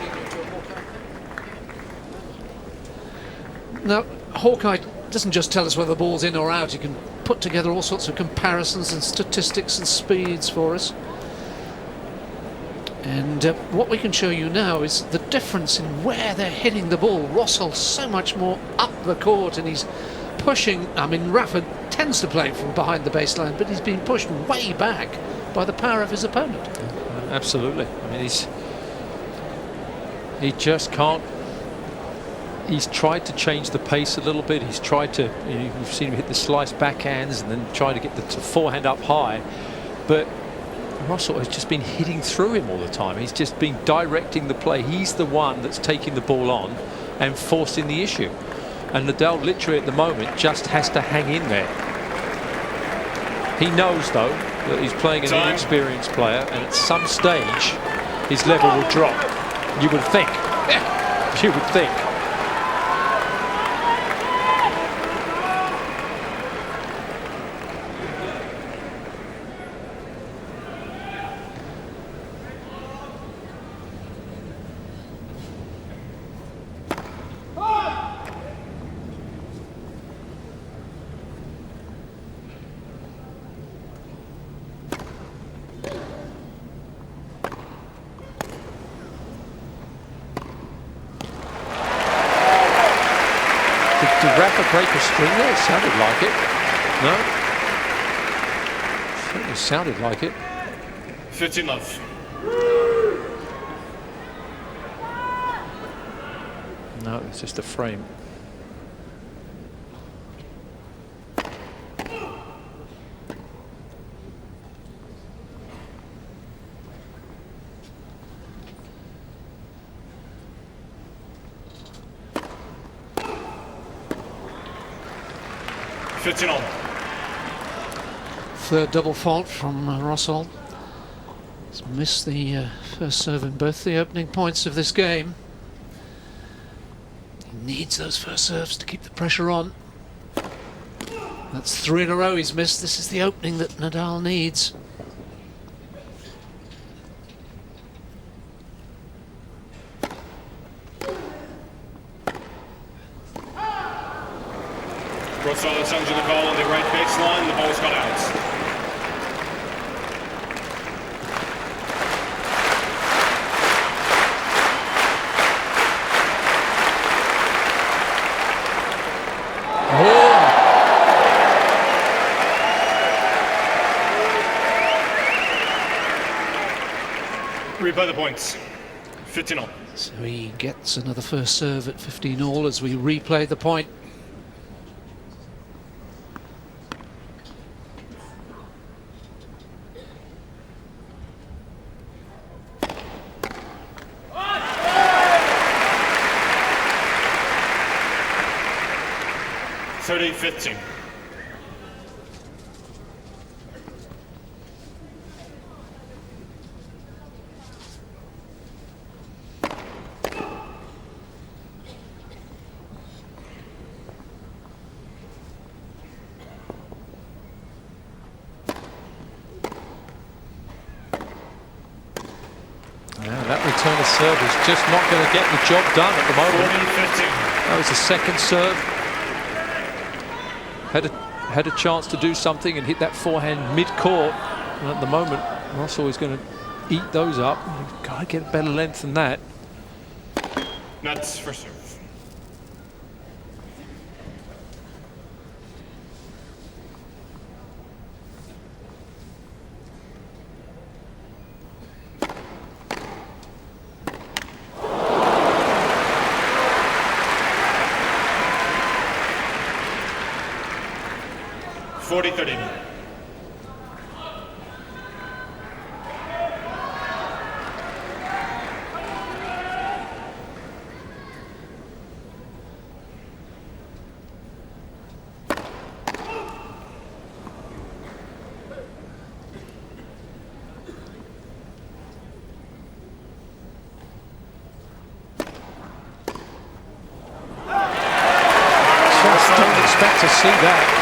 [SPEAKER 2] Now, Hawkeye doesn't just tell us whether the ball's in or out. He can put together all sorts of comparisons and statistics and speeds for us. And what we can show you now is the difference in where they're hitting the ball. Rosol's so much more up the court, and he's pushing. I mean, Rafa tends to play from behind the baseline, but he's being pushed way back by the power of his opponent.
[SPEAKER 3] Absolutely. I mean, he just can't. He's tried to change the pace a little bit. He's tried to, you know, we've seen him hit the slice backhands and then try to get the forehand up high. But Rosol has just been hitting through him all the time. He's just been directing the play. He's the one that's taking the ball on and forcing the issue. And Nadal literally at the moment just has to hang in there. He knows, though, that he's playing an inexperienced player, and at some stage his level will drop. You would think. You would think. Did Rafa break a string there? It sounded like it. No? Certainly sounded like it.
[SPEAKER 1] 15 love.
[SPEAKER 3] No, it's just a frame.
[SPEAKER 2] Third double fault from Rosol. He's missed the first serve in both the opening points of this game. He needs those first serves to keep the pressure on. That's 3 in a row he's missed. This is the opening that Nadal needs.
[SPEAKER 1] Rosol is under the ball on the right baseline. The ball's got out. Replay the points. 15 all.
[SPEAKER 2] So he gets another first serve at 15 all as we replay the point.
[SPEAKER 1] $30-15.
[SPEAKER 3] That return of serve is just not going to get the job done at the moment.
[SPEAKER 1] 40-15.
[SPEAKER 3] That was the second serve. Had a chance to do something and hit that forehand mid-court. And at the moment, Rosol is going to eat those up. You've got to get better length than that.
[SPEAKER 1] Nuts for serve. 40-30.
[SPEAKER 3] Just don't expect to see that.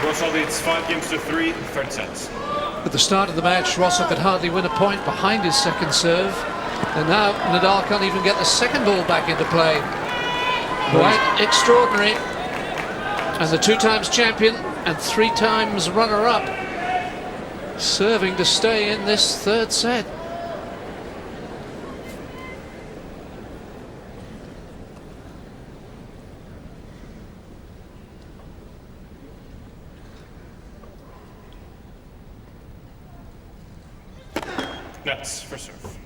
[SPEAKER 1] Rosol leads 5 games to 3, third sets.
[SPEAKER 2] At the start of the match, Rosol could hardly win a point behind his second serve. And now Nadal can't even get the second ball back into play. Quite extraordinary. And the 2 times champion and 3 times runner-up serving to stay in this third set.
[SPEAKER 1] Nets for serve.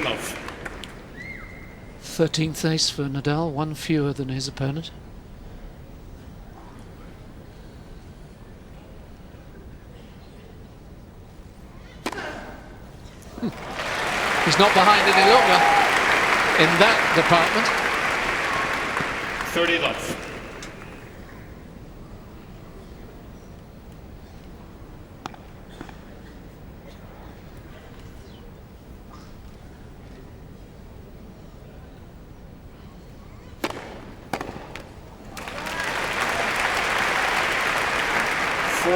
[SPEAKER 1] Love.
[SPEAKER 2] 13th ace for Nadal, 1 fewer than his opponent. He's not behind any longer in that department.
[SPEAKER 1] 30 love.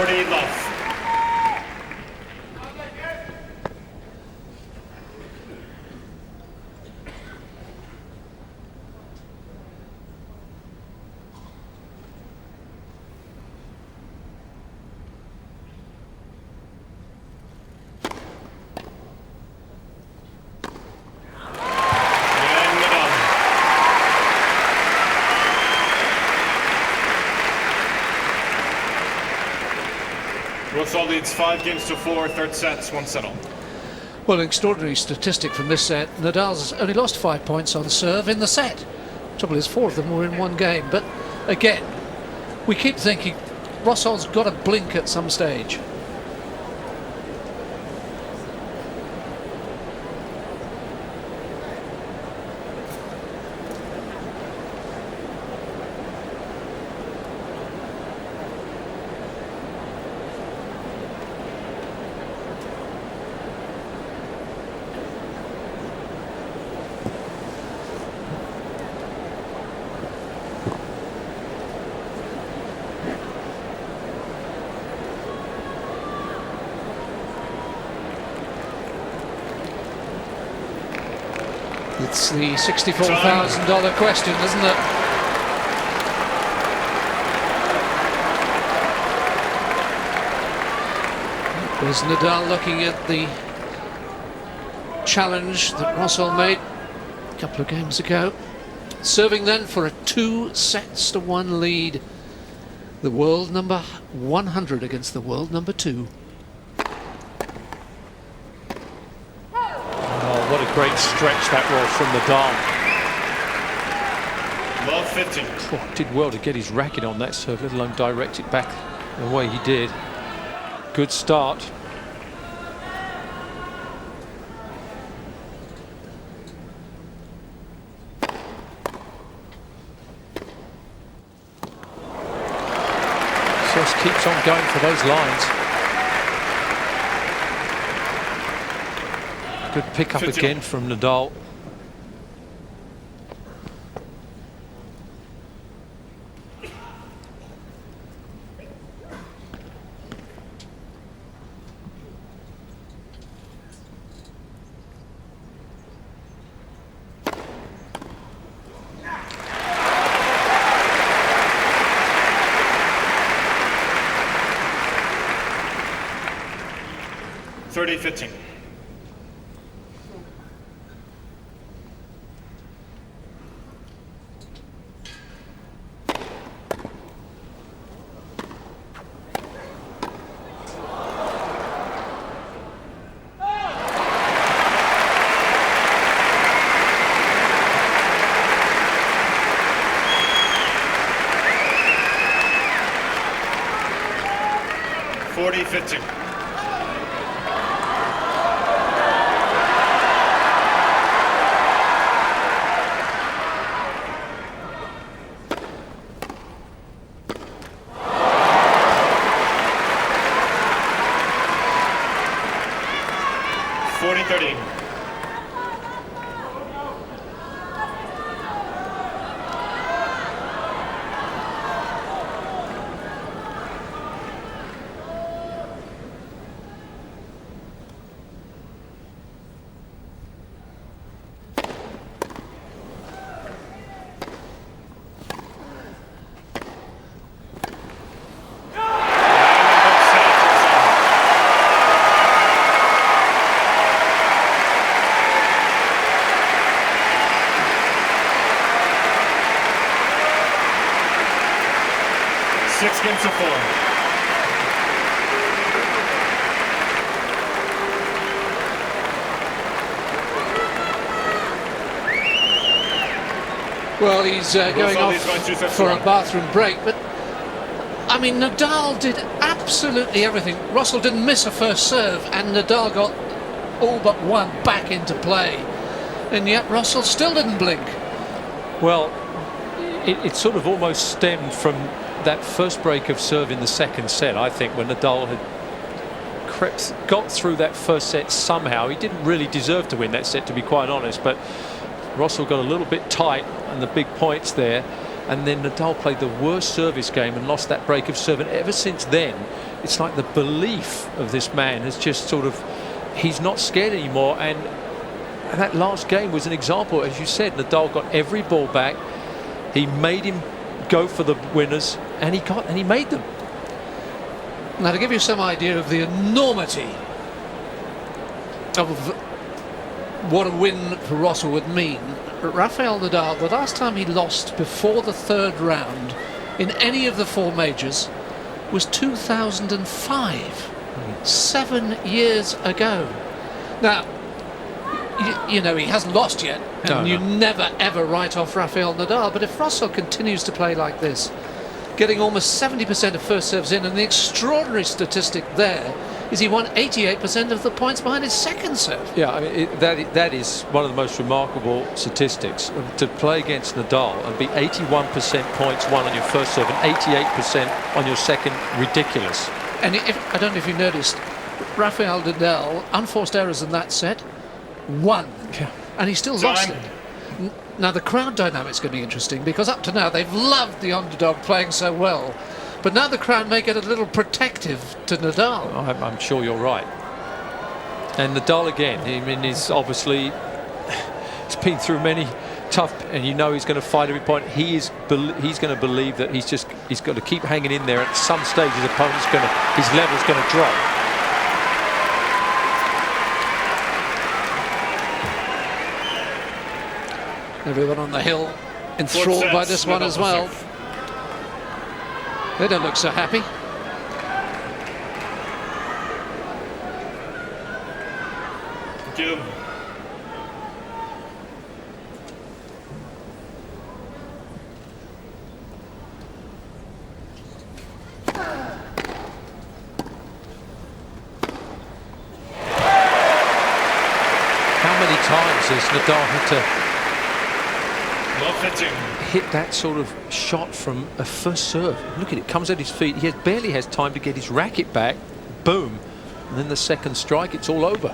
[SPEAKER 1] Love. Rosol leads 5 games to 4, third sets, 1 set all.
[SPEAKER 2] Well, an extraordinary statistic from this set. Nadal's only lost 5 points on serve in the set. Trouble is, 4 of them were in one game. But again, we keep thinking Rosol's got to blink at some stage. It's the $64,000 question, isn't it? There's Nadal looking at the challenge that Rosol made a couple of games ago. Serving then for a 2-1 lead. The world number 100 against the world number 2.
[SPEAKER 3] What a great stretch that was from Nadal.
[SPEAKER 1] Love 15.
[SPEAKER 3] Oh, did well to get his racket on that serve, let alone direct it back the way he did. Good start. Just keeps on going for those lines. Good pick up again from Nadal.
[SPEAKER 1] 30-15. $40-15. $40-13. Six games to 4.
[SPEAKER 2] Well, he's going
[SPEAKER 1] Rosol
[SPEAKER 2] off
[SPEAKER 1] is going 2 sets
[SPEAKER 2] for
[SPEAKER 1] to
[SPEAKER 2] a
[SPEAKER 1] 1.
[SPEAKER 2] bathroom break, but I mean, Nadal did absolutely everything. Rosol didn't miss a first serve, and Nadal got all but one back into play, and yet Rosol still didn't blink.
[SPEAKER 3] Well, it sort of almost stemmed from that first break of serve in the second set, I think, when Nadal had got through that first set somehow. He didn't really deserve to win that set, to be quite honest, but Rosol got a little bit tight on the big points there, and then Nadal played the worst service game and lost that break of serve, and ever since then it's like the belief of this man has just sort of, he's not scared anymore, and that last game was an example. As you said, Nadal got every ball back, he made him go for the winners, and he made them.
[SPEAKER 2] Now, to give you some idea of the enormity of what a win for Rosol would mean, Rafael Nadal, the last time he lost before the third round in any of the 4 majors was 2005, 7 years ago. Now, you know, he hasn't lost yet, and you never ever write off Rafael Nadal, but if Rosol continues to play like this, getting almost 70% of first serves in, and the extraordinary statistic there is he won 88% of the points behind his second serve.
[SPEAKER 3] Yeah, I mean, that is one of the most remarkable statistics. To play against Nadal and be 81% points won on your first serve and 88% on your second, ridiculous.
[SPEAKER 2] And I don't know if you noticed, Rafael Nadal, unforced errors in that set, won.
[SPEAKER 3] Yeah.
[SPEAKER 2] And he still lost it. Now, the crowd dynamic's going to be interesting, because up to now they've loved the underdog playing so well. But now the crowd may get a little protective to Nadal.
[SPEAKER 3] I'm sure you're right. And Nadal again, I mean, he's obviously he's been through many tough, and you know he's going to fight every point. He's going to believe that he's got to keep hanging in there. At some stage, his opponent's his level's going to drop.
[SPEAKER 2] Everyone on the hill enthralled by this one as well. They don't look so happy.
[SPEAKER 1] Thank you.
[SPEAKER 3] How many times has Nadal had to
[SPEAKER 1] Pitching.
[SPEAKER 3] hit that sort of shot from a first serve? Look at it, comes at his feet. He barely has time to get his racket back. Boom. And then the second strike, it's all over.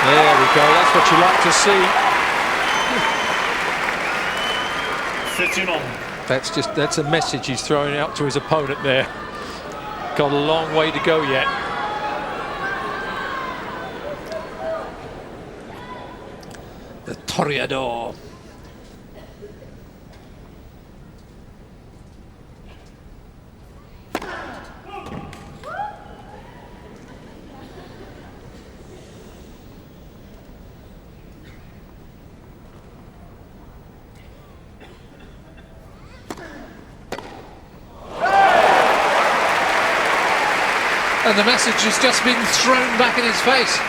[SPEAKER 3] There we go, that's what you like to see.
[SPEAKER 1] 15 on.
[SPEAKER 3] That's a message he's throwing out to his opponent there. Got a long way to go yet.
[SPEAKER 2] The Toreador. And the message has just been thrown back in his face.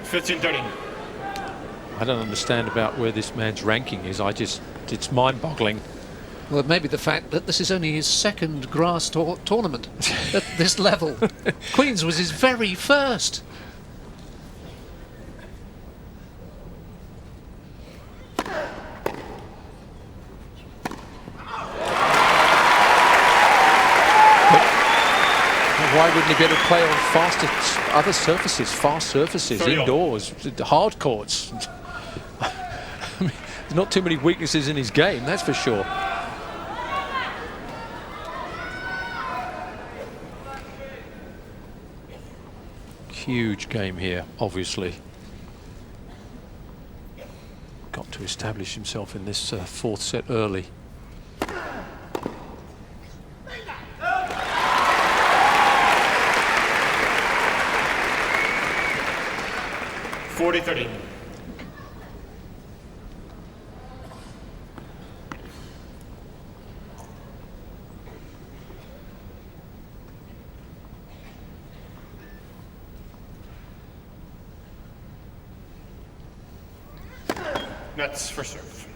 [SPEAKER 1] 15-13.
[SPEAKER 3] I don't understand about where this man's ranking is. It's mind-boggling.
[SPEAKER 2] Well, maybe the fact that this is only his second grass tournament at this level. Queen's was his very first.
[SPEAKER 3] Why wouldn't he be able to play on faster, other surfaces, fast surfaces,
[SPEAKER 1] 30 on.
[SPEAKER 3] indoors, hard courts? I mean, there's not too many weaknesses in his game, that's for sure. Huge game here, obviously. Got to establish himself in this fourth set early.
[SPEAKER 1] 40-13. Nets for serve.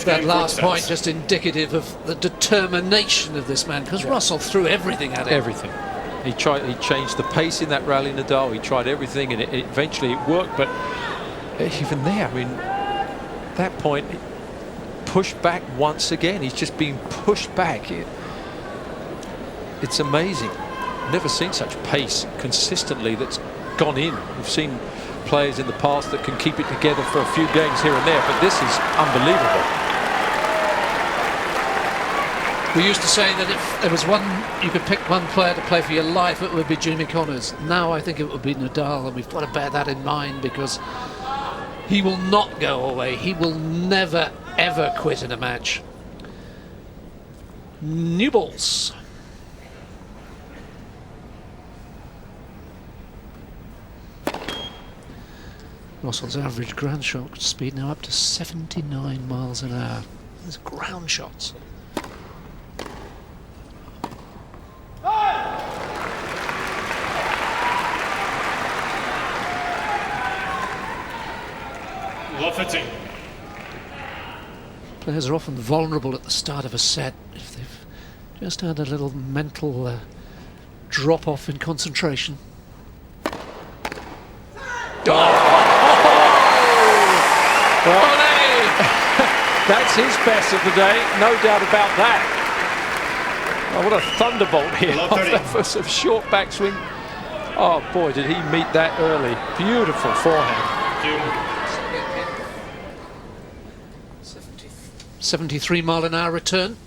[SPEAKER 2] That last point just indicative of the determination of this man, because Rosol threw everything at him.
[SPEAKER 3] Everything. He changed the pace in that rally, Nadal. He tried everything, and eventually it worked. But even there, I mean, that point, pushed back once again. He's just being pushed back. It's amazing. Never seen such pace consistently that's gone in. We've seen players in the past that can keep it together for a few games here and there, but this is unbelievable.
[SPEAKER 2] We used to say that if there was you could pick one player to play for your life, it would be Jimmy Connors. Now I think it would be Nadal, and we've got to bear that in mind, because he will not go away. He will never, ever quit in a match. New balls. Rosol's average ground shot speed now up to 79 miles an hour. There's ground shots.
[SPEAKER 1] Love 15.
[SPEAKER 2] Players are often vulnerable at the start of a set if they've just had a little mental drop off in concentration.
[SPEAKER 3] Well, that's his best of the day, no doubt about that. Oh, what a thunderbolt here. That was a short backswing. Oh boy, did he meet that early. Beautiful forehand.
[SPEAKER 2] 73 mile an hour return.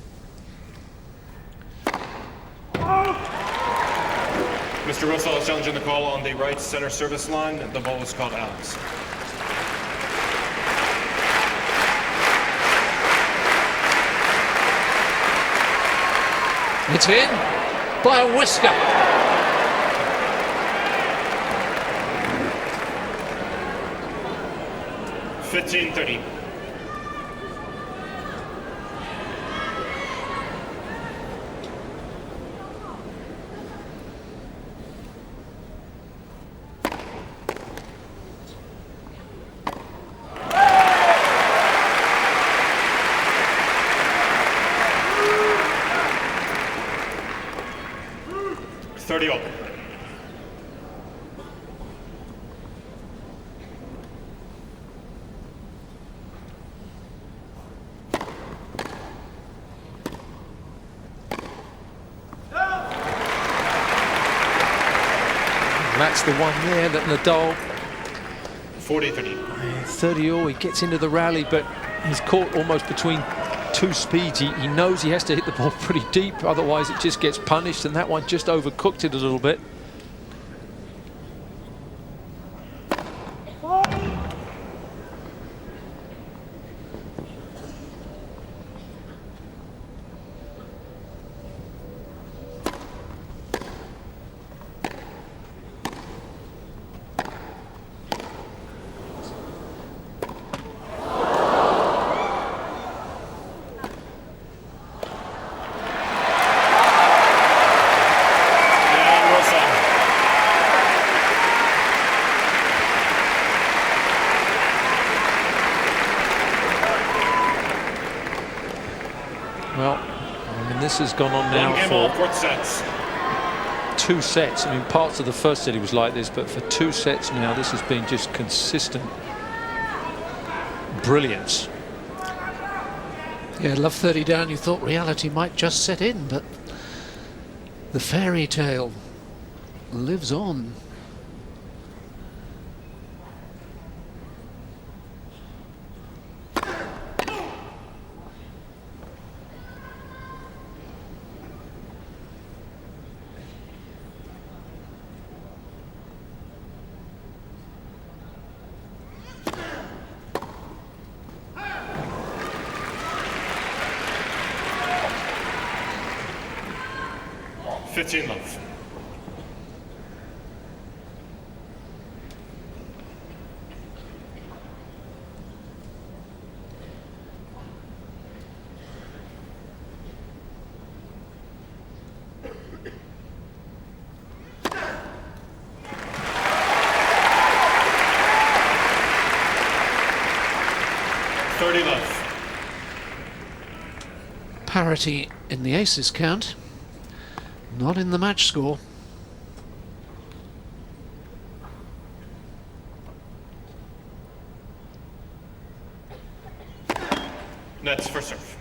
[SPEAKER 1] Mr. Rosol is challenging the call on the right center service line. The ball was called out.
[SPEAKER 2] It's in by a whisker.
[SPEAKER 3] that's the one there that Nadal,
[SPEAKER 1] 40-30.
[SPEAKER 3] 30-all, he gets into the rally, but he's caught almost between two speeds. He knows he has to hit the ball pretty deep, otherwise it just gets punished, and that one just overcooked it a little bit. Well, I mean, this has gone on now for 2 sets. I mean, parts of the first set he was like this, but for 2 sets now, this has been just consistent brilliance.
[SPEAKER 2] Yeah, love 30 down, you thought reality might just set in, but the fairy tale lives on.
[SPEAKER 1] Love.
[SPEAKER 2] Parity in the aces count, not in the match score.
[SPEAKER 1] Nets for serve.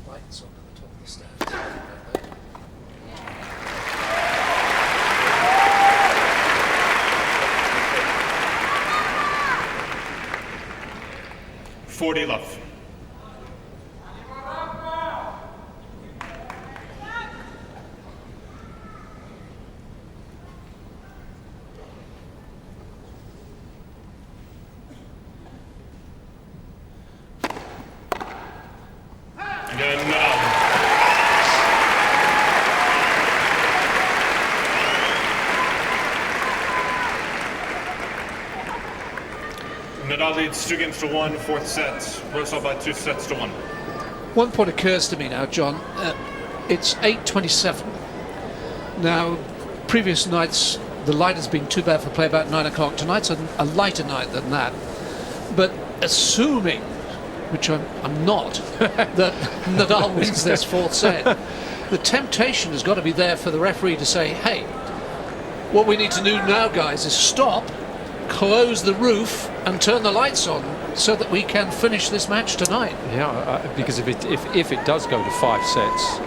[SPEAKER 2] Lights on the top of the stands.
[SPEAKER 1] 40 love. Again, Nadal leads 2-1, 4th set. Rosol by 2 sets to 1.
[SPEAKER 2] One point occurs to me now, John. It's 8:27. Now, previous nights, the light has been too bad for play about 9 o'clock. Tonight's a lighter night than that. But assuming, which I'm not, that Nadal wins this 4th set, the temptation has got to be there for the referee to say, hey, what we need to do now, guys, is stop, close the roof and turn the lights on so that we can finish this match tonight.
[SPEAKER 3] Yeah, because if it does go to 5 sets,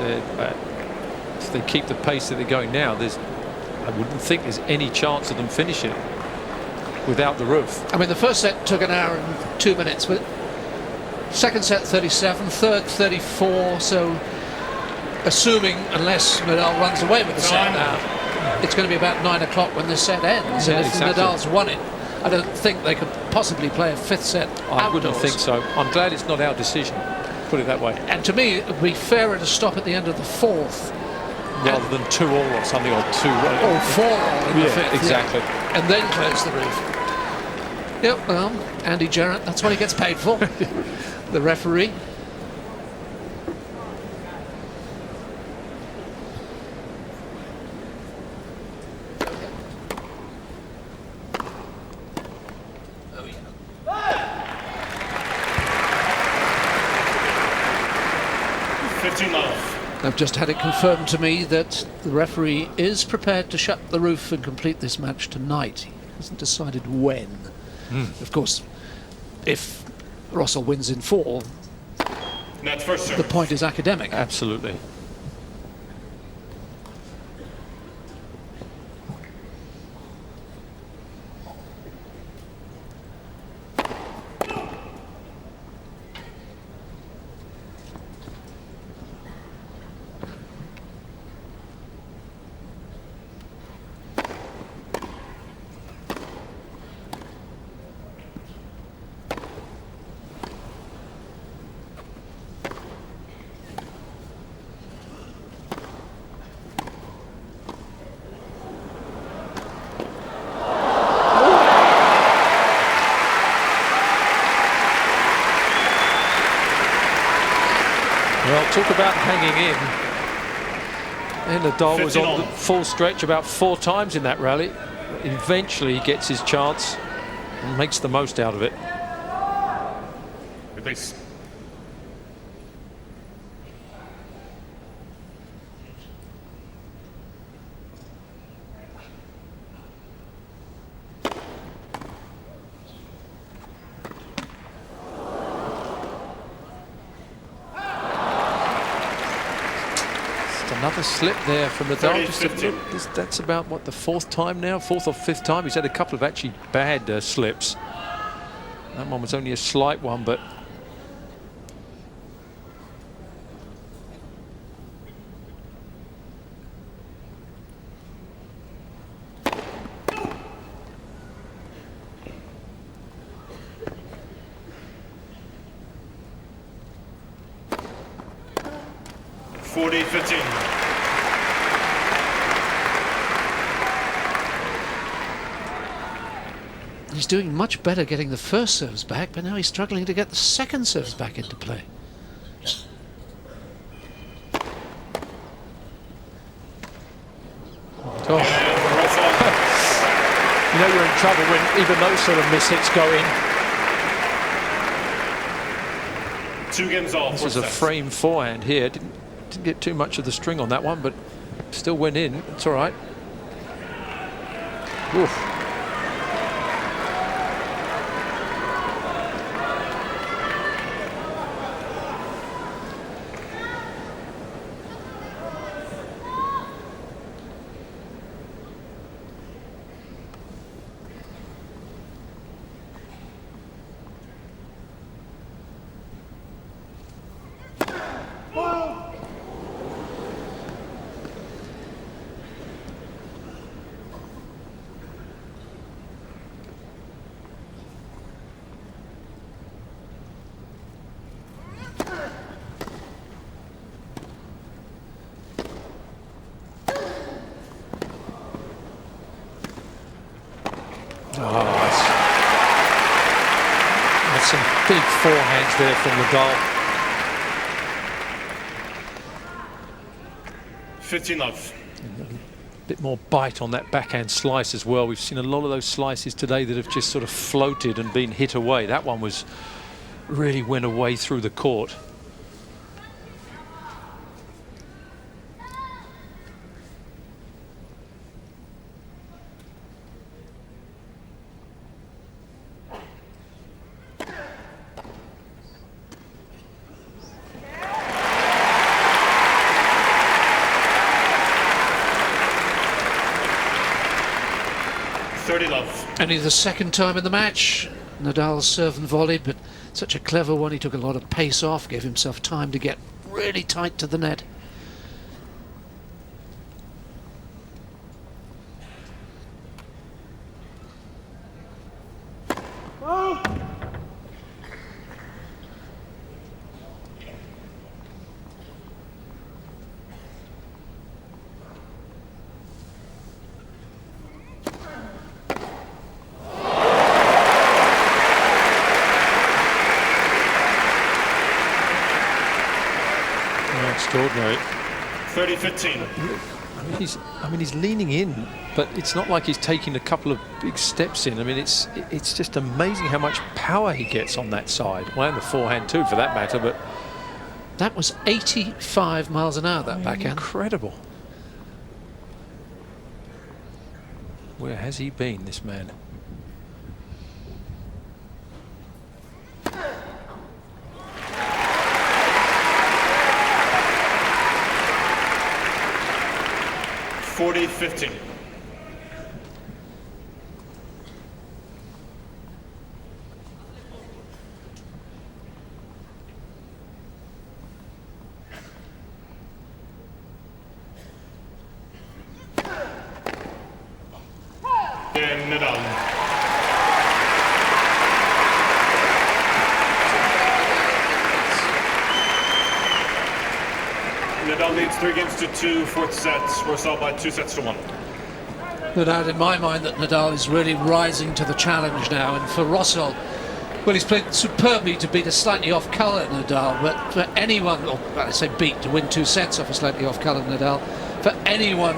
[SPEAKER 3] if they keep the pace that they're going now, I wouldn't think there's any chance of them finishing without the roof.
[SPEAKER 2] I mean, the first set took an hour and 2 minutes, but second set 37, third 34, so assuming, unless Nadal runs away with the set now, it's going to be about 9 o'clock when this set ends.
[SPEAKER 3] Yeah,
[SPEAKER 2] and if
[SPEAKER 3] exactly.
[SPEAKER 2] Nadal's won it, I don't think they could possibly play a 5th set
[SPEAKER 3] I wouldn't
[SPEAKER 2] outdoors.
[SPEAKER 3] think so. I'm glad it's not our decision, put it that way.
[SPEAKER 2] And to me, it would be fairer to stop at the end of the 4th
[SPEAKER 3] Rather than 2-all or something, or 2-1.
[SPEAKER 2] or 4-all in the 5th.
[SPEAKER 3] Exactly.
[SPEAKER 2] Yeah. And then close the roof. Yep, well, Andy Jarrett, that's what he gets paid for. The referee.
[SPEAKER 1] Love.
[SPEAKER 2] I've just had it confirmed to me that the referee is prepared to shut the roof and complete this match tonight. He hasn't decided when. Of course, if Rosol wins in 4,
[SPEAKER 1] Net first serve.
[SPEAKER 2] the point is academic.
[SPEAKER 3] Absolutely. Well, talk about hanging in. And Nadal was on the full stretch about 4 times in that rally. Eventually he gets his chance and makes the most out of it.
[SPEAKER 1] Release.
[SPEAKER 3] Another slip there from Nadal.
[SPEAKER 1] 30-15.
[SPEAKER 3] That's about, what, the 4th time now? 4th or 5th time? He's had a couple of actually bad slips. That one was only a slight one, but...
[SPEAKER 2] He's doing much better getting the first serves back, but now he's struggling to get the second serves back into play.
[SPEAKER 3] Oh. You know you're in trouble when even those sort of mishits go in.
[SPEAKER 1] 2 games off.
[SPEAKER 3] This was a frame forehand here. Didn't get too much of the string on that one, but still went in. It's all right. Oof. Oh, that's some big forehands there from Nadal.
[SPEAKER 1] 15 love.
[SPEAKER 3] A bit more bite on that backhand slice as well. We've seen a lot of those slices today that have just sort of floated and been hit away. That one was really went away through the court.
[SPEAKER 2] Only the second time in the match. Nadal served and volleyed, but such a clever one. He took a lot of pace off, gave himself time to get really tight to the net.
[SPEAKER 3] Extraordinary.
[SPEAKER 1] 30-15.
[SPEAKER 3] I mean, he's leaning in, but it's not like he's taking a couple of big steps in. I mean, it's just amazing how much power he gets on that side. Well, and the forehand too, for that matter. But
[SPEAKER 2] That was 85 miles an hour, that backhand.
[SPEAKER 3] Incredible. Where has he been, this man?
[SPEAKER 1] (40-15). Nadal. Nadal leads 3-2, fourth set. Rosol by 2-1.
[SPEAKER 2] No doubt in my mind that Nadal is really rising to the challenge now, and for Rosol, well, he's played superbly to beat a slightly off-colour Nadal, but for anyone, or I say beat, to win 2 sets off a slightly off-colour Nadal, for anyone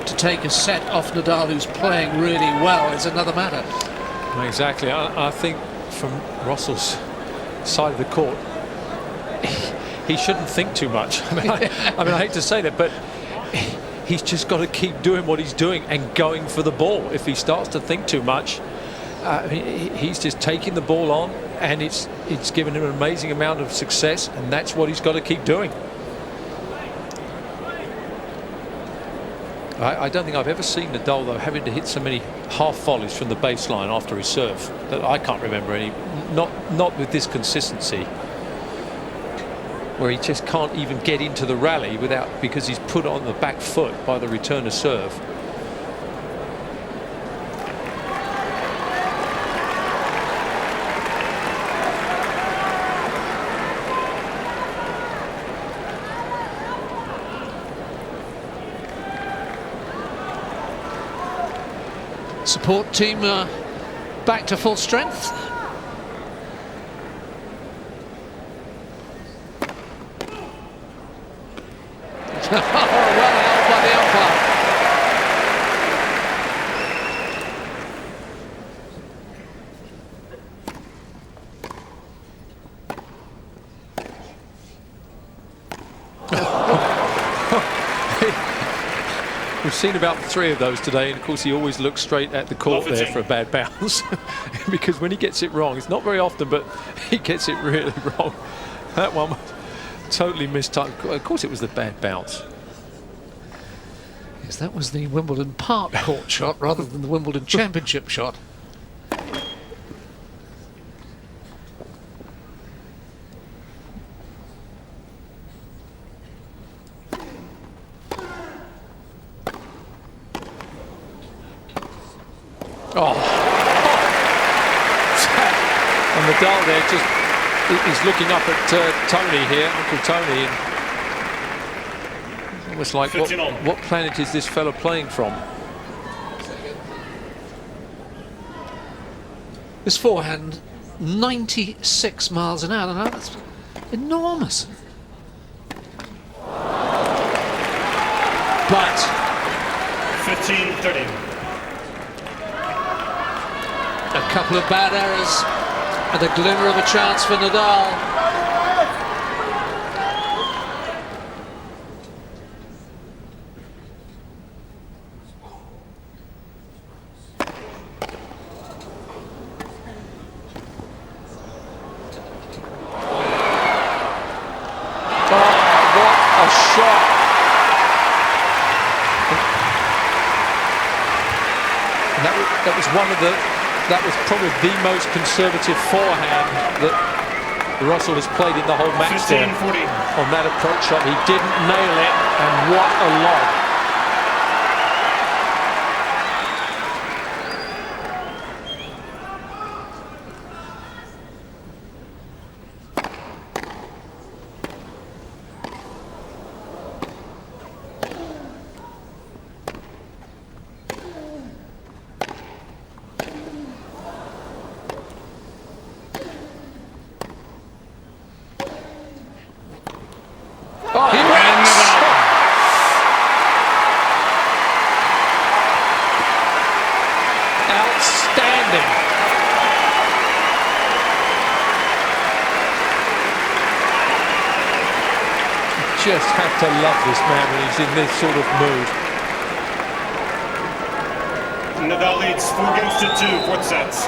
[SPEAKER 2] to take a set off Nadal who's playing really well is another matter.
[SPEAKER 3] Exactly. I think from Rosol's side of the court, he shouldn't think too much. I mean, I hate to say that, but he's just got to keep doing what he's doing and going for the ball. If he starts to think too much, he's just taking the ball on, and it's given him an amazing amount of success, and that's what he's got to keep doing. I don't think I've ever seen Nadal, though, having to hit so many half volleys from the baseline after his serve that I can't remember any. Not with this consistency, where he just can't even get into the rally because he's put on the back foot by the return of serve.
[SPEAKER 2] Support team back to full strength. Well held by the umpire.
[SPEAKER 3] We've seen about 3 of those today, and of course he always looks straight at the court there for a bad bounce. Because when he gets it wrong, it's not very often, but he gets it really wrong. That one was totally mistimed. Of course it was the bad bounce.
[SPEAKER 2] Yes, that was the Wimbledon Park court shot rather than the Wimbledon Championship shot.
[SPEAKER 3] Oh, and Nadal there just is looking up at Tony here, Uncle Tony, and almost like, what planet is this fella playing from?
[SPEAKER 2] This forehand, 96 miles an hour. Now that's enormous. But
[SPEAKER 1] 15-13.
[SPEAKER 2] a couple of bad errors and a glimmer of a chance for Nadal.
[SPEAKER 3] Oh, what a shot! And that was one of the. That was probably the most conservative forehand that Rosol has played in the whole match there.
[SPEAKER 1] 15-40.
[SPEAKER 3] On that approach shot, he didn't nail it, and what a lob. just have to love this man when he's in this sort of mood.
[SPEAKER 1] Nadal leads 4 games to 2, fourth sets.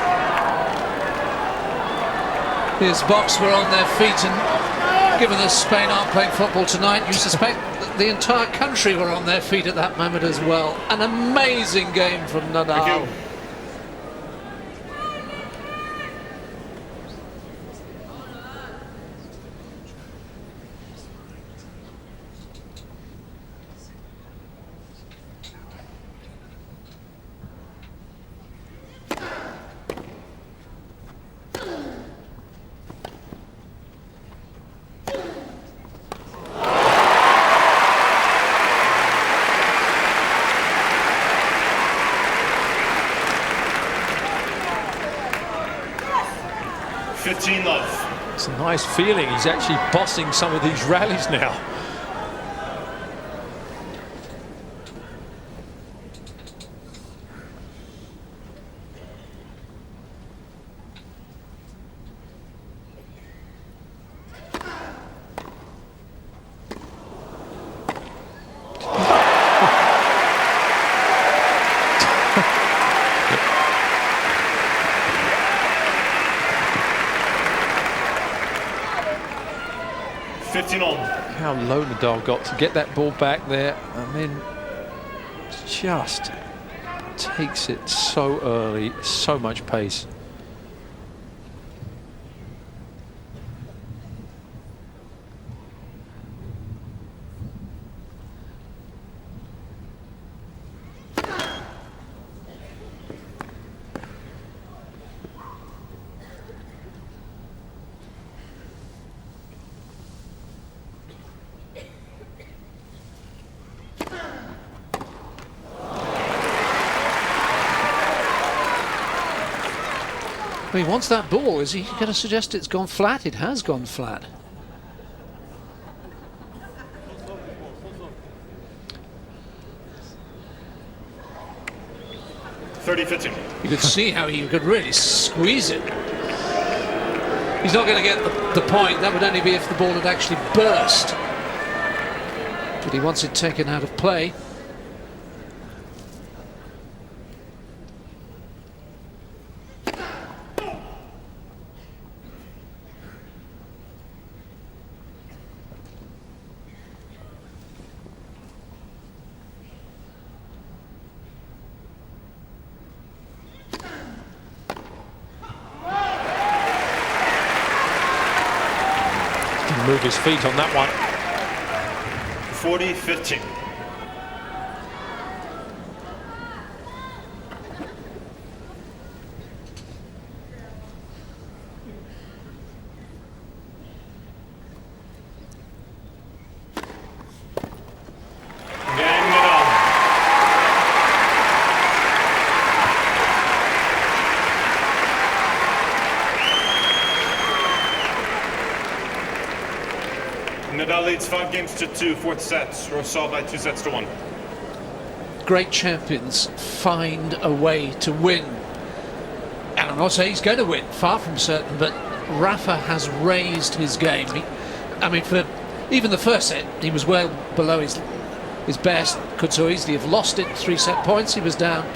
[SPEAKER 2] His box were on their feet, and given that Spain aren't playing football tonight, you suspect that the entire country were on their feet at that moment as well. An amazing game from Nadal.
[SPEAKER 1] Thank you. Love.
[SPEAKER 3] It's a nice feeling. He's actually bossing some of these rallies now. How low Nadal got to get that ball back there. I mean, just takes it so early, so much pace.
[SPEAKER 2] He wants that ball. Is he going to suggest it's gone flat? It has gone flat. You could see how he could really squeeze it. He's not going to get the point. That would only be if the ball had actually burst. But he wants it taken out of play.
[SPEAKER 3] Move his feet on that one.
[SPEAKER 1] 40-15. Nadal leads 5 games to 2, fourth sets. Rosol by 2 sets to 1.
[SPEAKER 2] Great champions find a way to win. And I'm not saying he's going to win, far from certain, but Rafa has raised his game. I mean, for even the first set, he was well below his best. Could so easily have lost it. 3 set points, he was down.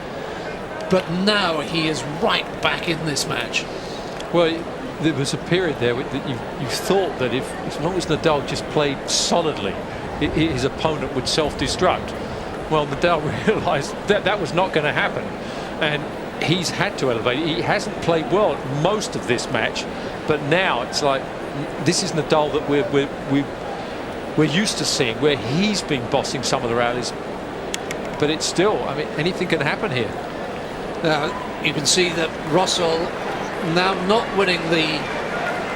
[SPEAKER 2] But now he is right back in this match.
[SPEAKER 3] Well, there was a period there that you thought that if as long as Nadal just played solidly, his opponent would self-destruct. Well, Nadal realised that that was not going to happen, and he's had to elevate. He hasn't played well most of this match, but now it's like this is Nadal that we're used to seeing, where he's been bossing some of the rallies. But it's still, I mean, anything can happen here.
[SPEAKER 2] Now you can see that Rosol now not winning the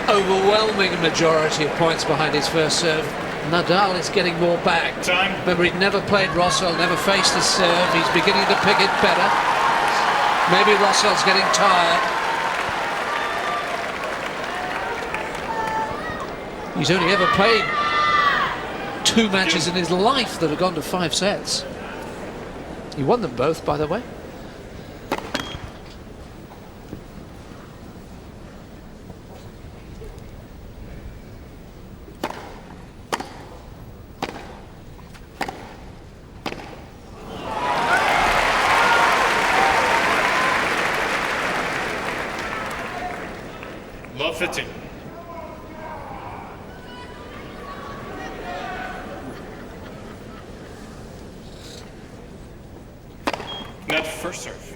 [SPEAKER 2] overwhelming majority of points behind his first serve. Nadal is getting more back.
[SPEAKER 1] Time.
[SPEAKER 2] Remember, he'd never played Rosol, never faced his serve. He's beginning to pick it better. Maybe Rosol's getting tired. He's only ever played 2 matches in his life that have gone to 5 sets. He won them both, by the way.
[SPEAKER 1] 12-15. Net first serve.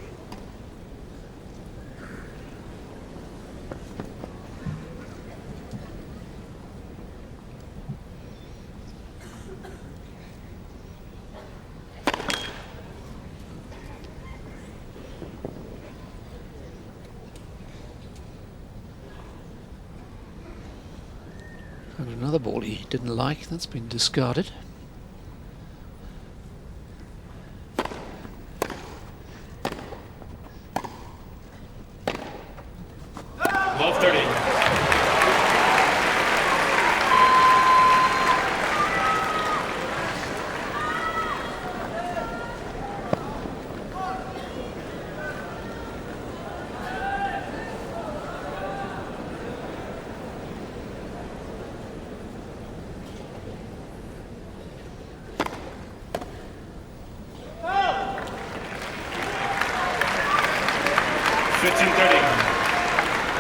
[SPEAKER 2] And another ball he didn't like, that's been discarded.
[SPEAKER 1] Love 30.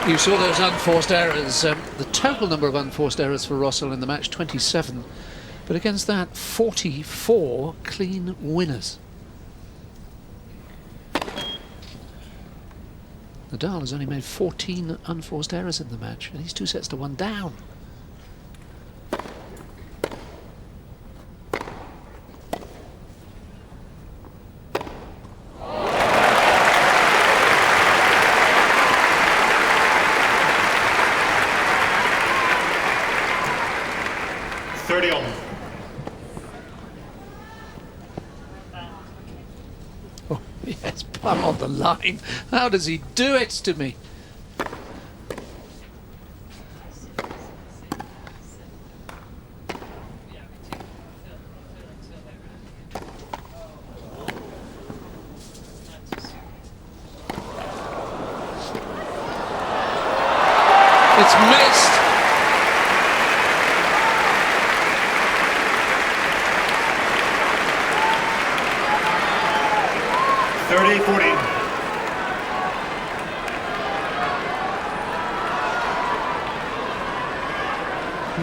[SPEAKER 2] You saw those unforced errors. The total number of unforced errors for Rosol in the match, 27. But against that, 44 clean winners. Nadal has only made 14 unforced errors in the match, and he's 2 sets to 1 down. Oh, yes, palm on the line. How does he do it to me? It's missed.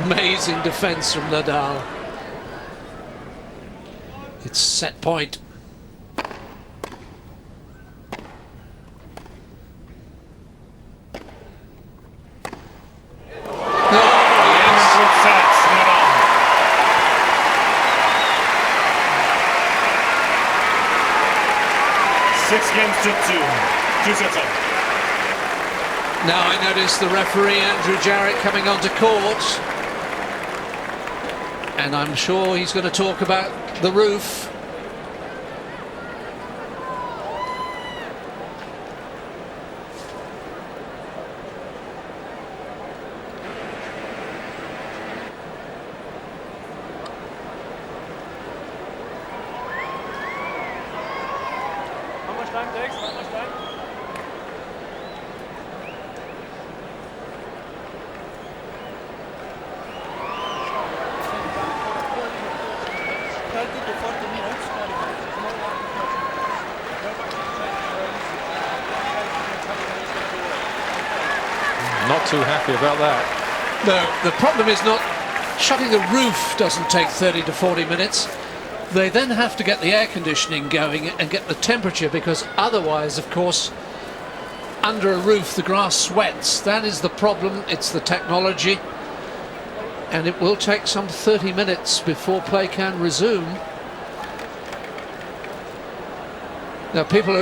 [SPEAKER 2] Amazing defense from Nadal. It's set point.
[SPEAKER 1] Six games to 2 sets up.
[SPEAKER 2] Now I notice the referee Andrew Jarrett coming onto court, and I'm sure he's going to talk about the roof.
[SPEAKER 3] Not too happy about that.
[SPEAKER 2] No, the problem is not shutting the roof doesn't take 30 to 40 minutes. They then have to get the air conditioning going and get the temperature, because otherwise, of course, under a roof the grass sweats. That is the problem. It's the technology, and it will take some 30 minutes before play can resume. Now people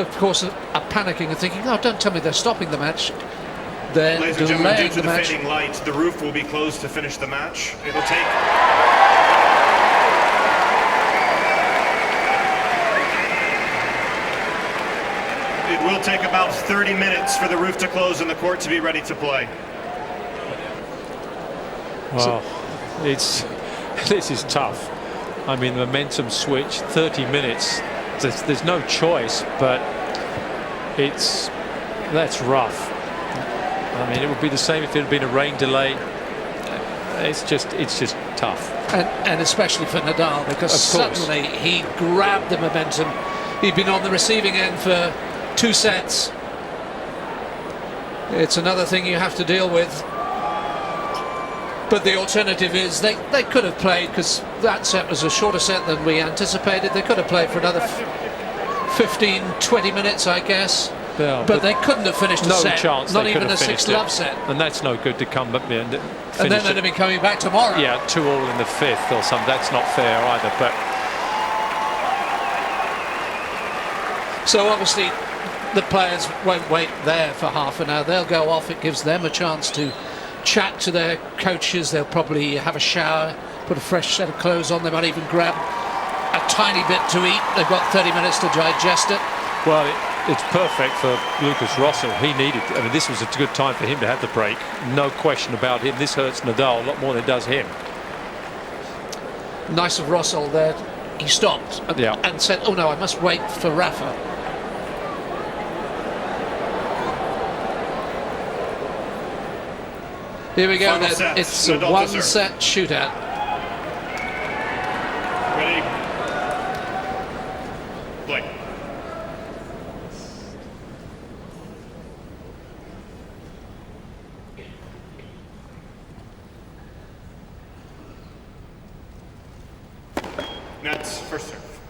[SPEAKER 2] of course are panicking and thinking, oh, don't tell me they're stopping the match. They're
[SPEAKER 1] Ladies and gentlemen, due
[SPEAKER 2] delaying
[SPEAKER 1] to
[SPEAKER 2] the
[SPEAKER 1] the
[SPEAKER 2] match.
[SPEAKER 1] fading light, the roof will be closed to finish the match. It'll take... It will take about 30 minutes for the roof to close and the court to be ready to play.
[SPEAKER 3] Well, this is tough. I mean, the momentum switch, 30 minutes. There's no choice, but that's rough. I mean, it would be the same if it had been a rain delay. It's just tough.
[SPEAKER 2] And especially for Nadal, because suddenly he grabbed the momentum. He'd been on the receiving end for 2 sets. It's another thing you have to deal with. But the alternative is they could have played, because that set was a shorter set than we anticipated. They could have played for another 15, 20 minutes, I guess.
[SPEAKER 3] Yeah,
[SPEAKER 2] but they couldn't have finished a
[SPEAKER 3] no
[SPEAKER 2] set.
[SPEAKER 3] chance.
[SPEAKER 2] Not
[SPEAKER 3] They
[SPEAKER 2] even
[SPEAKER 3] could
[SPEAKER 2] a
[SPEAKER 3] have finished
[SPEAKER 2] 6-love
[SPEAKER 3] it.
[SPEAKER 2] set.
[SPEAKER 3] And that's no good to come and
[SPEAKER 2] And then
[SPEAKER 3] finish
[SPEAKER 2] they'd
[SPEAKER 3] it.
[SPEAKER 2] have been coming back tomorrow.
[SPEAKER 3] Yeah, 2-all in the 5th or something. That's not fair either. But
[SPEAKER 2] So obviously the players won't wait there for half an hour. They'll go off. It gives them a chance to chat to their coaches. They'll probably have a shower, put a fresh set of clothes on. They might even grab a tiny bit to eat. They've got 30 minutes to digest it.
[SPEAKER 3] well, it's perfect for Lukas Rosol. He needed. I mean, this was a good time for him to have the break. No question about him. This hurts Nadal a lot more than it does him.
[SPEAKER 2] Nice of Rosol there. He stopped and,
[SPEAKER 3] Yeah.
[SPEAKER 2] and said, "Oh no, I must wait for Rafa." Here we go.
[SPEAKER 1] Final
[SPEAKER 2] Then.
[SPEAKER 1] set.
[SPEAKER 2] It's a
[SPEAKER 1] Nadal to
[SPEAKER 2] one-set shootout.
[SPEAKER 1] Ready? Play. Nets first serve.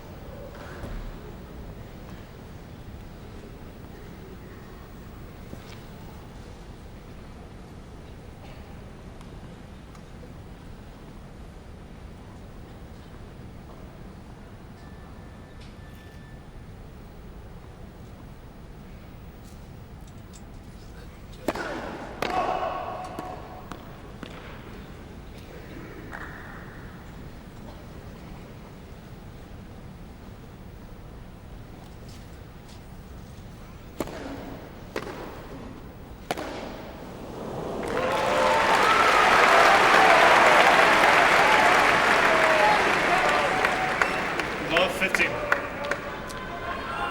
[SPEAKER 1] Love 15.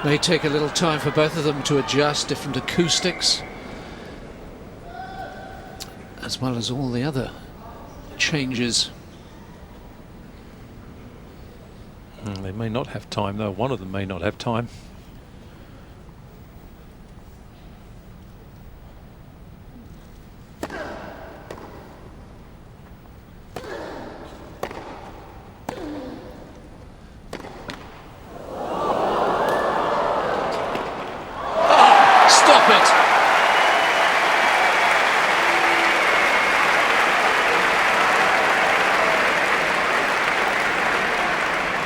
[SPEAKER 2] May take a little time for both of them to adjust, different acoustics, as well as all the other changes.
[SPEAKER 3] They may not have time, though. One of them may not have time.
[SPEAKER 2] Stop it!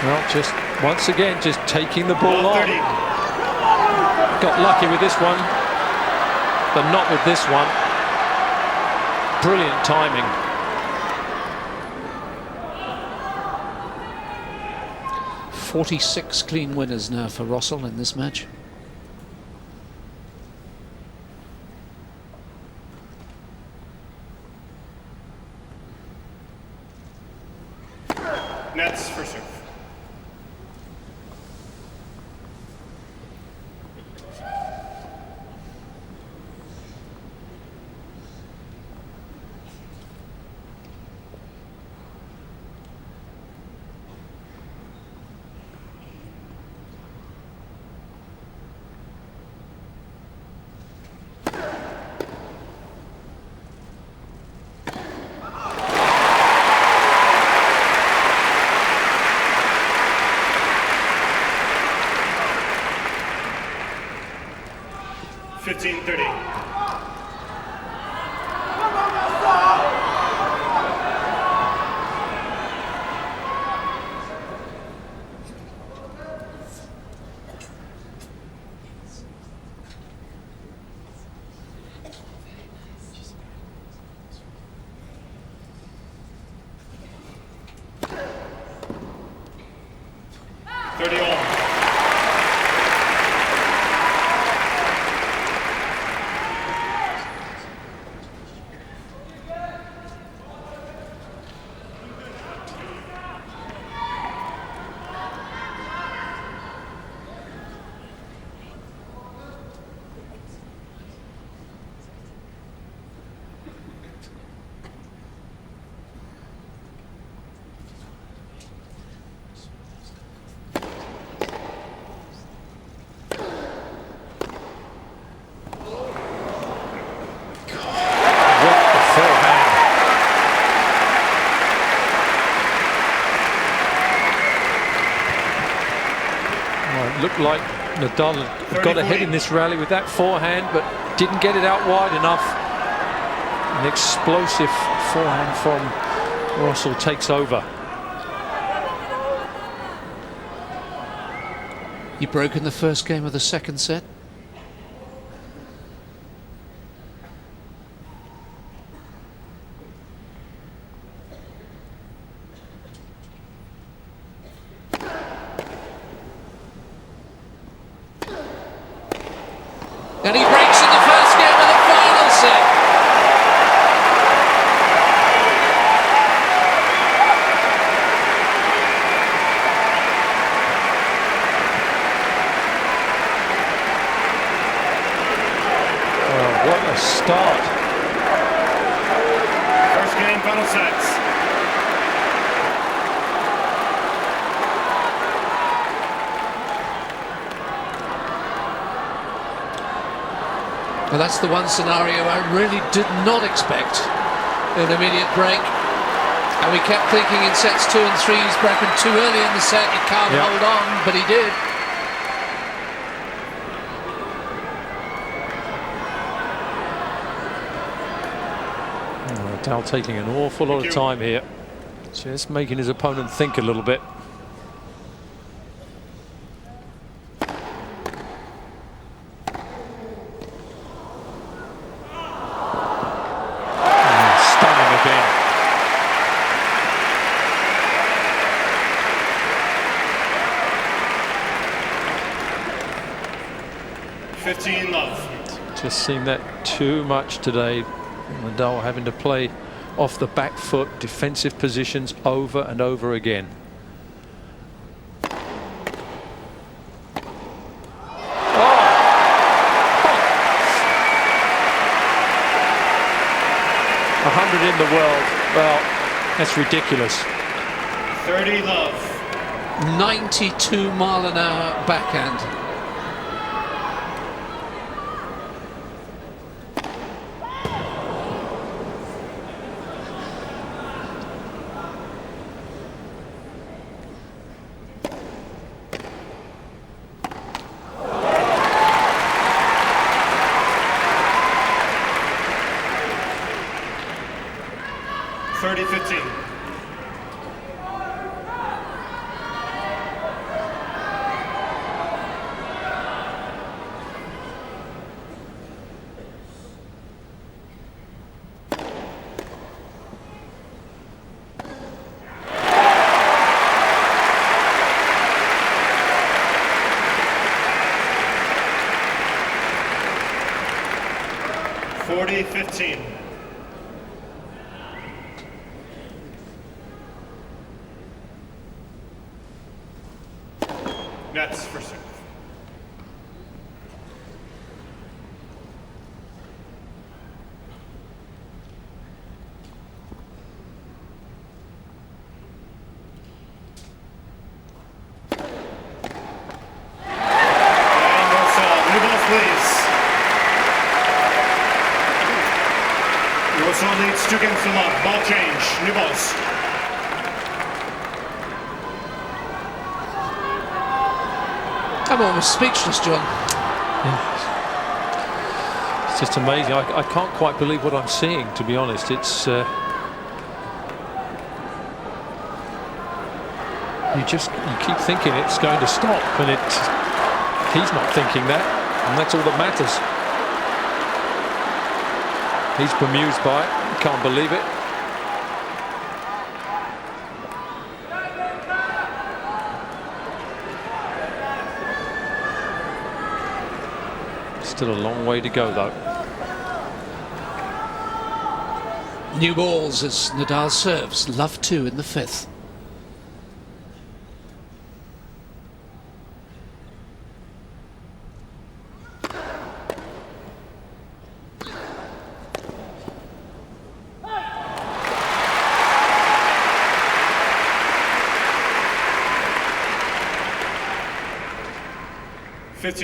[SPEAKER 3] Well, just once again, just taking the ball
[SPEAKER 1] Love
[SPEAKER 3] on.
[SPEAKER 1] 30.
[SPEAKER 3] Got lucky with this one, but not with this one. Brilliant timing.
[SPEAKER 2] "46 clean winners now for Rosol in this match.
[SPEAKER 1] Nets first serve.
[SPEAKER 3] looked like Nadal had got ahead in this rally with that forehand, but didn't get it out wide enough. An explosive forehand from Rosol takes over.
[SPEAKER 2] He broke in the first game of the second set. And he breaks in the first game of the final set.
[SPEAKER 3] Oh, what a start.
[SPEAKER 1] First game, final sets.
[SPEAKER 2] Well, that's the one scenario I really did not expect. An immediate break. And we kept thinking in sets 2 and 3, he's broken too early in the set, he can't hold on, but he did.
[SPEAKER 3] Nadal taking an awful lot of time here. Just making his opponent think a little bit. Stunning again.
[SPEAKER 1] Love.
[SPEAKER 3] Just seen that too much today. Nadal having to play off the back foot, defensive positions over and over again. Oh! 100 in the world. Well, that's ridiculous.
[SPEAKER 1] 30 love.
[SPEAKER 2] 92-mile-an-hour backhand.
[SPEAKER 1] $40-15. Nets for serve. Rosol leads 2 games to love. Ball change. New balls.
[SPEAKER 2] I'm almost speechless, John.
[SPEAKER 3] Yeah. It's just amazing. I can't quite believe what I'm seeing, to be honest. It's you keep thinking it's going to stop, and he's not thinking that, and that's all that matters. He's bemused by it. Can't believe it. Still a long way to go, though.
[SPEAKER 2] New balls as Nadal serves. Love 2 in the 5th.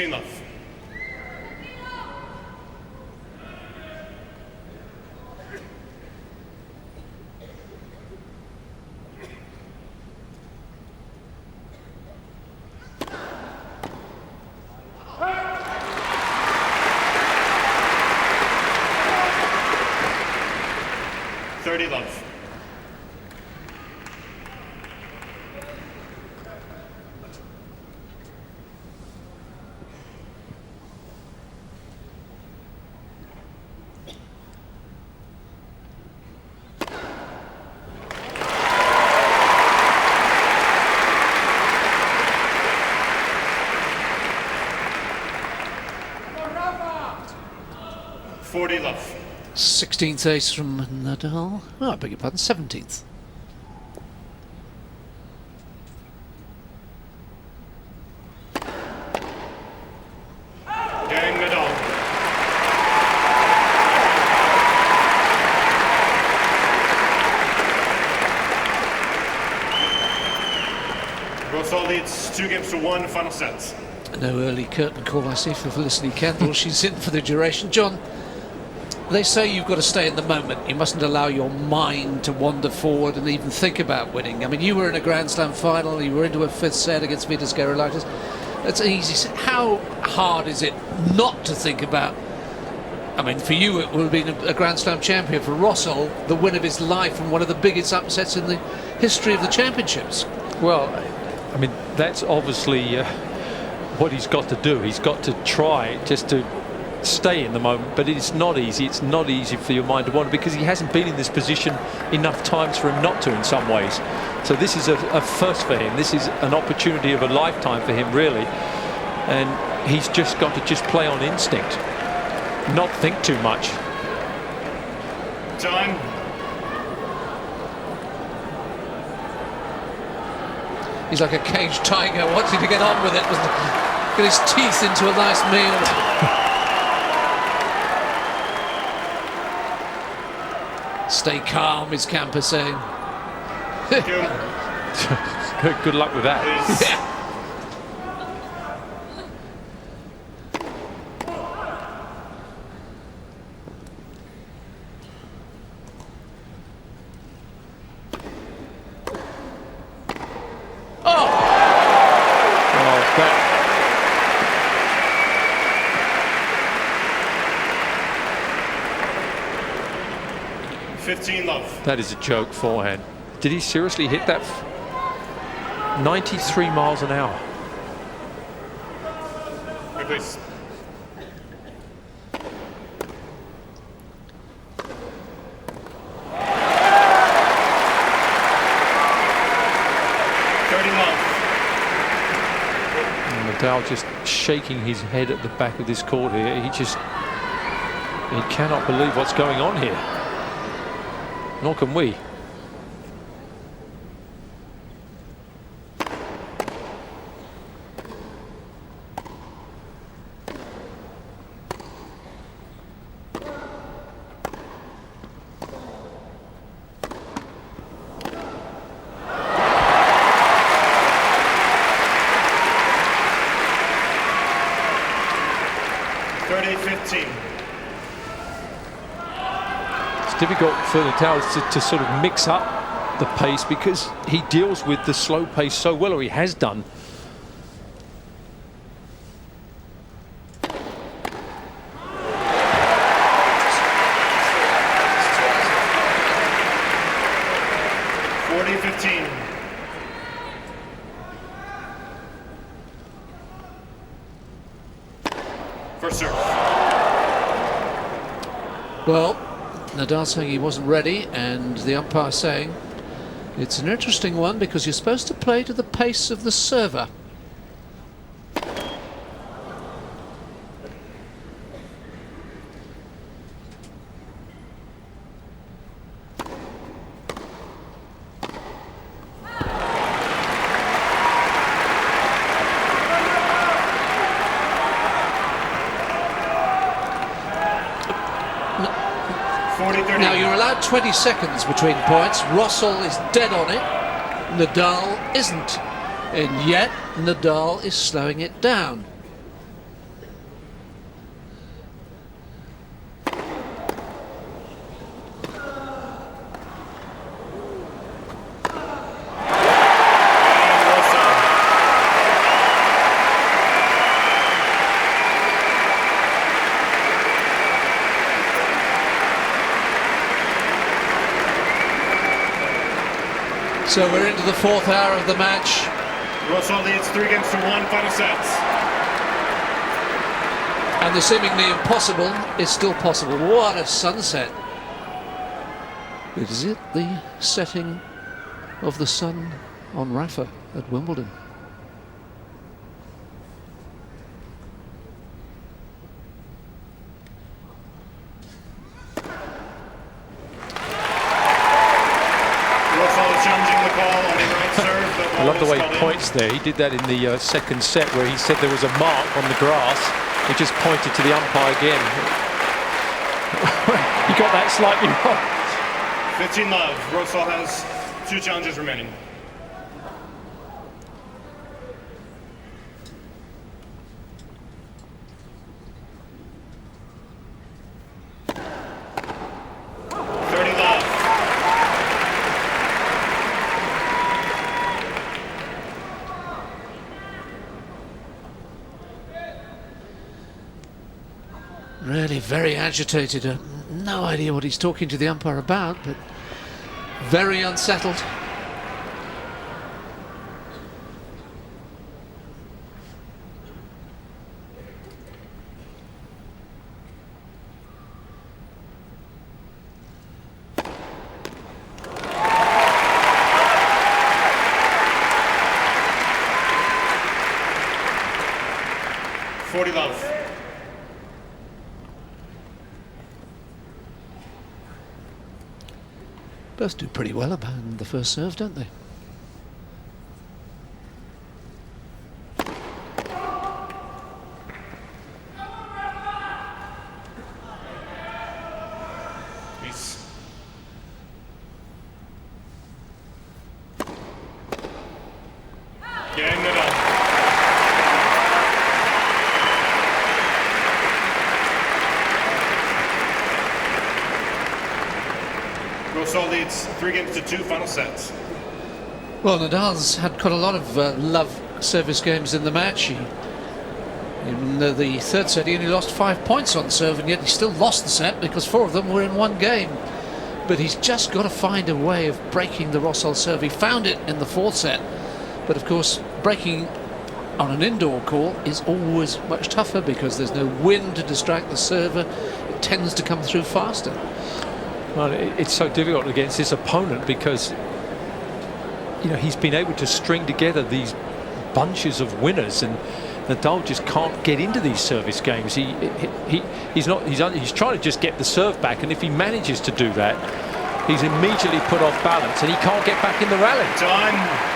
[SPEAKER 1] Love. 30 love.
[SPEAKER 4] Come on, Rafa!
[SPEAKER 1] 40 love.
[SPEAKER 2] 16th ace from Nadal. Oh, I beg your pardon, 17th.
[SPEAKER 1] Game Nadal. Rosol leads 2-1, final set.
[SPEAKER 2] No early curtain call, I see, for Felicity Kendall. She's in for the duration. John, they say you've got to stay in the moment. You mustn't allow your mind to wander forward and even think about winning. I mean, you were in a Grand Slam final. You were into a 5th set against Vitas Gerulaitis. That's easy. How hard is it not to think about? I mean, for you, it would have been a Grand Slam champion. For Rosol, the win of his life and one of the biggest upsets in the history of the championships.
[SPEAKER 3] Well, I mean, that's obviously what he's got to do. He's got to try just to stay in the moment, but it's not easy. It's not easy for your mind to wander because he hasn't been in this position enough times for him not to in some ways. So this is a first for him. This is an opportunity of a lifetime for him, really. And he's just got to just play on instinct, not think too much.
[SPEAKER 1] Time.
[SPEAKER 2] He's like a caged tiger wanting to get on with it. Get his teeth into a nice meal. Stay calm, is Camper saying.
[SPEAKER 1] Thank you.
[SPEAKER 3] Good luck with that.
[SPEAKER 1] Please.
[SPEAKER 2] Yeah.
[SPEAKER 3] Oh, that
[SPEAKER 1] 15 love.
[SPEAKER 3] That is a joke forehand. Did he seriously hit that? 93 miles an hour.
[SPEAKER 1] Here, please.
[SPEAKER 3] Nadal just shaking his head at the back of this court here. He cannot believe what's going on here. Nor can we. It's difficult for Nadal to sort of mix up the pace because he deals with the slow pace so well, or he has done.
[SPEAKER 1] First serve.
[SPEAKER 2] Well, Nadal saying he wasn't ready, and the umpire saying it's an interesting one because you're supposed to play to the pace of the server. Now you're allowed 20 seconds between points. Rosol is dead on it. Nadal isn't. And yet Nadal is slowing it down. So we're into the fourth hour of the match.
[SPEAKER 1] Rosol leads 3-1, final sets.
[SPEAKER 2] And the seemingly impossible is still possible. What a sunset. Is it the setting of the sun on Rafa at Wimbledon?
[SPEAKER 1] Rosol is challenging the call on the right serve.
[SPEAKER 3] I love the way he points there. He did that in the second set where he said there was a mark on the grass. He just pointed to the umpire again. He got that slightly wrong.
[SPEAKER 1] 15-love. Rosol has 2 challenges remaining.
[SPEAKER 2] Really very agitated. No idea what he's talking to the umpire about, but very unsettled.
[SPEAKER 1] Love.
[SPEAKER 2] Both do pretty well about the first serve, don't they?
[SPEAKER 1] Peace. Game Nadal. Rosol leads 3-2, final sets.
[SPEAKER 2] Well, Nadal's had quite a lot of love service games in the match. In the third set, he only lost 5 points on serve, and yet he still lost the set because 4 of them were in one game. But he's just got to find a way of breaking the Rosol serve. He found it in the fourth set, but of course, breaking on an indoor court is always much tougher because there's no wind to distract the server. It tends to come through faster.
[SPEAKER 3] Well, it's so difficult against this opponent because, you know, he's been able to string together these bunches of winners, and Nadal just can't get into these service games. He's trying to just get the serve back, and if he manages to do that, he's immediately put off balance, and he can't get back in the rally.
[SPEAKER 1] Time.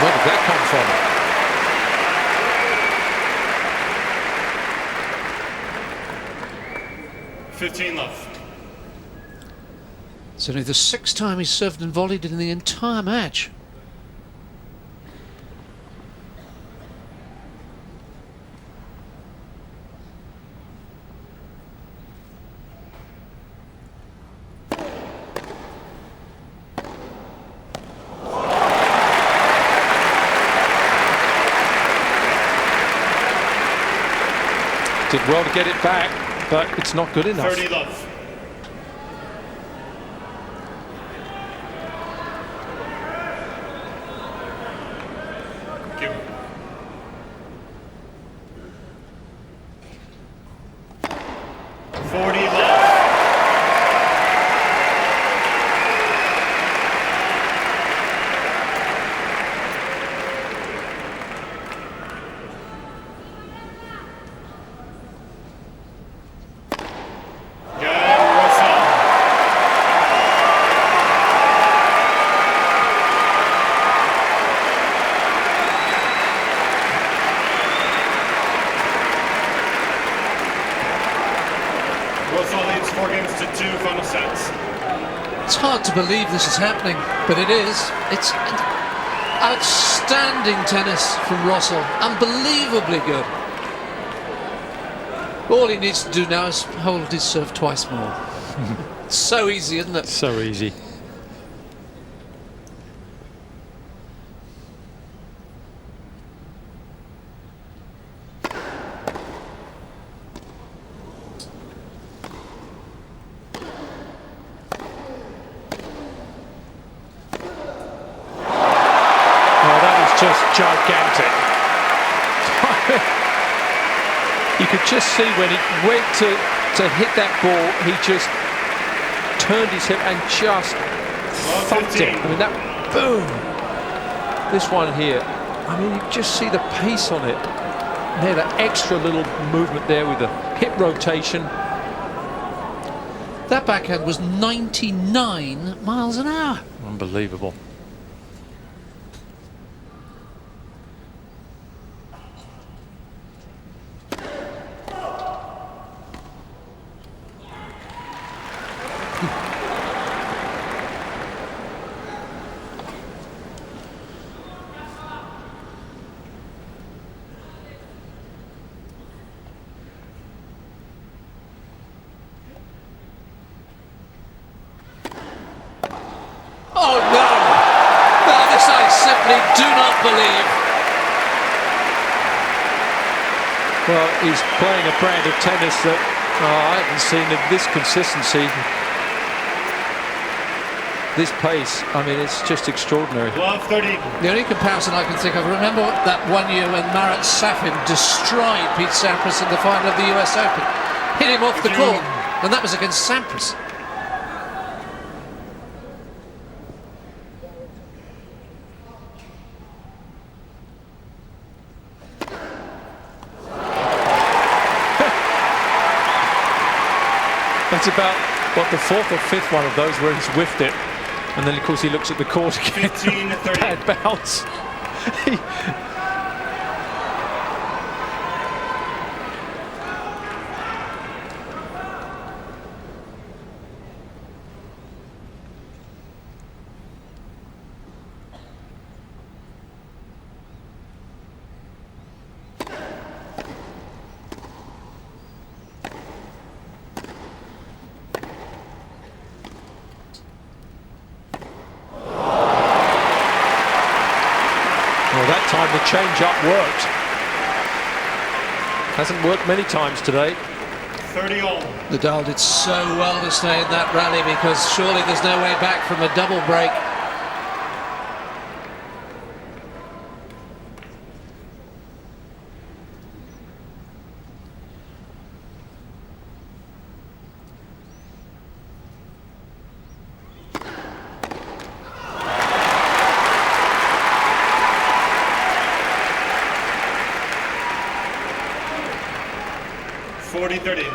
[SPEAKER 3] Where did that come from?
[SPEAKER 1] 15-love.
[SPEAKER 2] It's only the 6th time he's served and volleyed in the entire match.
[SPEAKER 3] Did well to get it back, but it's not good enough.
[SPEAKER 1] 30-love. Give. 40-love. Rosol leads 4-2, final sets.
[SPEAKER 2] It's hard to believe this is happening, but it is. It's outstanding tennis from Rosol. Unbelievably good. All he needs to do now is hold his serve twice more. So easy, isn't it?
[SPEAKER 3] So easy. Just gigantic. You could just see when he went to hit that ball, he just turned his hip and just thumped it. I mean, that boom. This one here, I mean, you just see the pace on it. There, that extra little movement there with the hip rotation.
[SPEAKER 2] That backhand was 99 miles an hour.
[SPEAKER 3] Unbelievable.
[SPEAKER 2] Oh no! No, this I simply do not believe.
[SPEAKER 3] Well, he's playing a brand of tennis that I haven't seen of this consistency, this pace. I mean, it's just extraordinary.
[SPEAKER 1] Love 30.
[SPEAKER 2] The only comparison I can think of, remember that one year when Marat Safin destroyed Pete Sampras in the final of the US Open, hit him off the court, and that was against Sampras.
[SPEAKER 3] That's about, what, the fourth or fifth one of those where he's whiffed it. And then, of course, he looks at the court again.
[SPEAKER 1] 15-30.
[SPEAKER 3] Bad bounce. Well, that time the change-up worked. Hasn't worked many times today.
[SPEAKER 1] 30 all.
[SPEAKER 2] Nadal did so well to stay in that rally because surely there's no way back from a double break.
[SPEAKER 1] $40-30.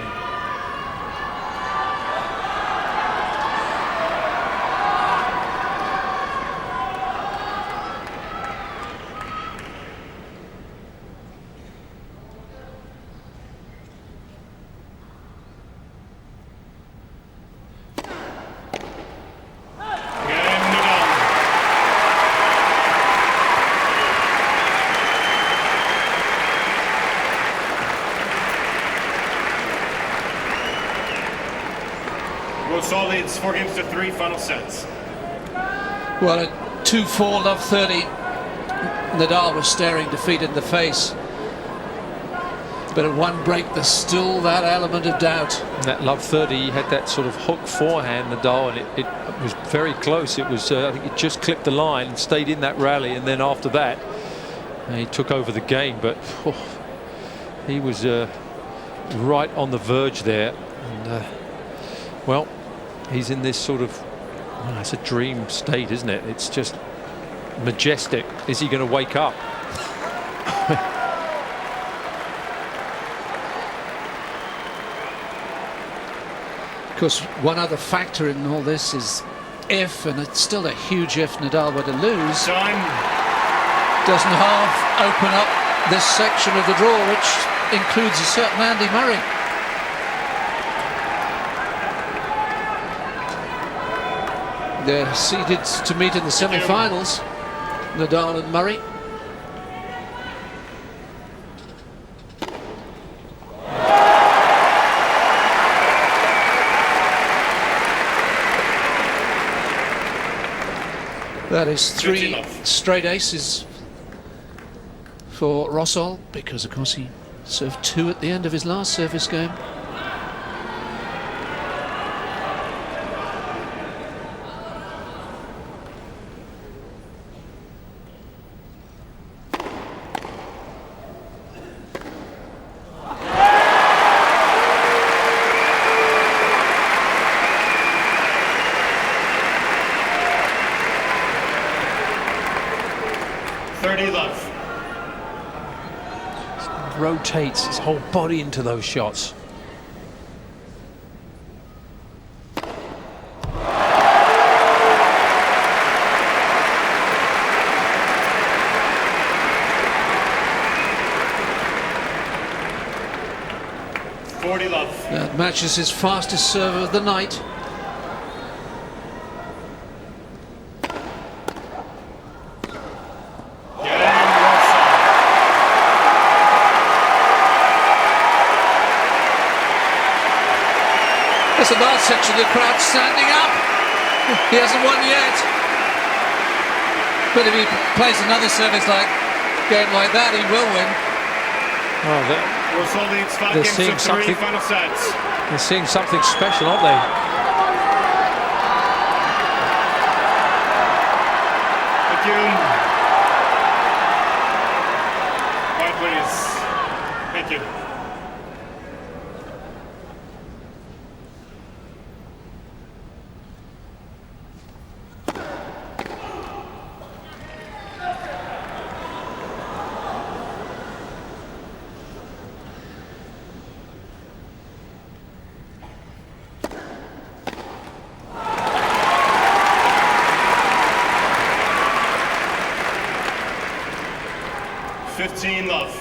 [SPEAKER 1] Rosol leads 4-3 final sets.
[SPEAKER 2] Well, at 2-4, love 30, Nadal was staring defeat in the face. But at one break, there's still that element of doubt.
[SPEAKER 3] That love 30, he had that sort of hook forehand, Nadal, and it was very close. It was, I think it just clipped the line and stayed in that rally, and then after that, he took over the game. But he was right on the verge there. And, well, he's in this sort of, well, it's a dream state, isn't it? It's just majestic. Is he going to wake up?
[SPEAKER 2] Of course, one other factor in all this is if, and it's still a huge if, Nadal were to lose,
[SPEAKER 1] Time.
[SPEAKER 2] doesn't half open up this section of the draw, which includes a certain Andy Murray. They're seeded to meet in the semi-finals, Nadal and Murray. That is 3
[SPEAKER 1] 13-love.
[SPEAKER 2] straight aces for Rosol, because of course he served 2 at the end of his last service game.
[SPEAKER 3] Rotates his whole body into those shots.
[SPEAKER 2] That matches his fastest serve of the night. There's a large section of the crowd standing up. He hasn't won yet. But if he plays another game like that, he will win.
[SPEAKER 3] Oh,
[SPEAKER 1] Rosol leads 5 games to 3 final sets.
[SPEAKER 3] They're seeing something special, aren't they?
[SPEAKER 1] Thank you. Quiet, please. Thank you. Love.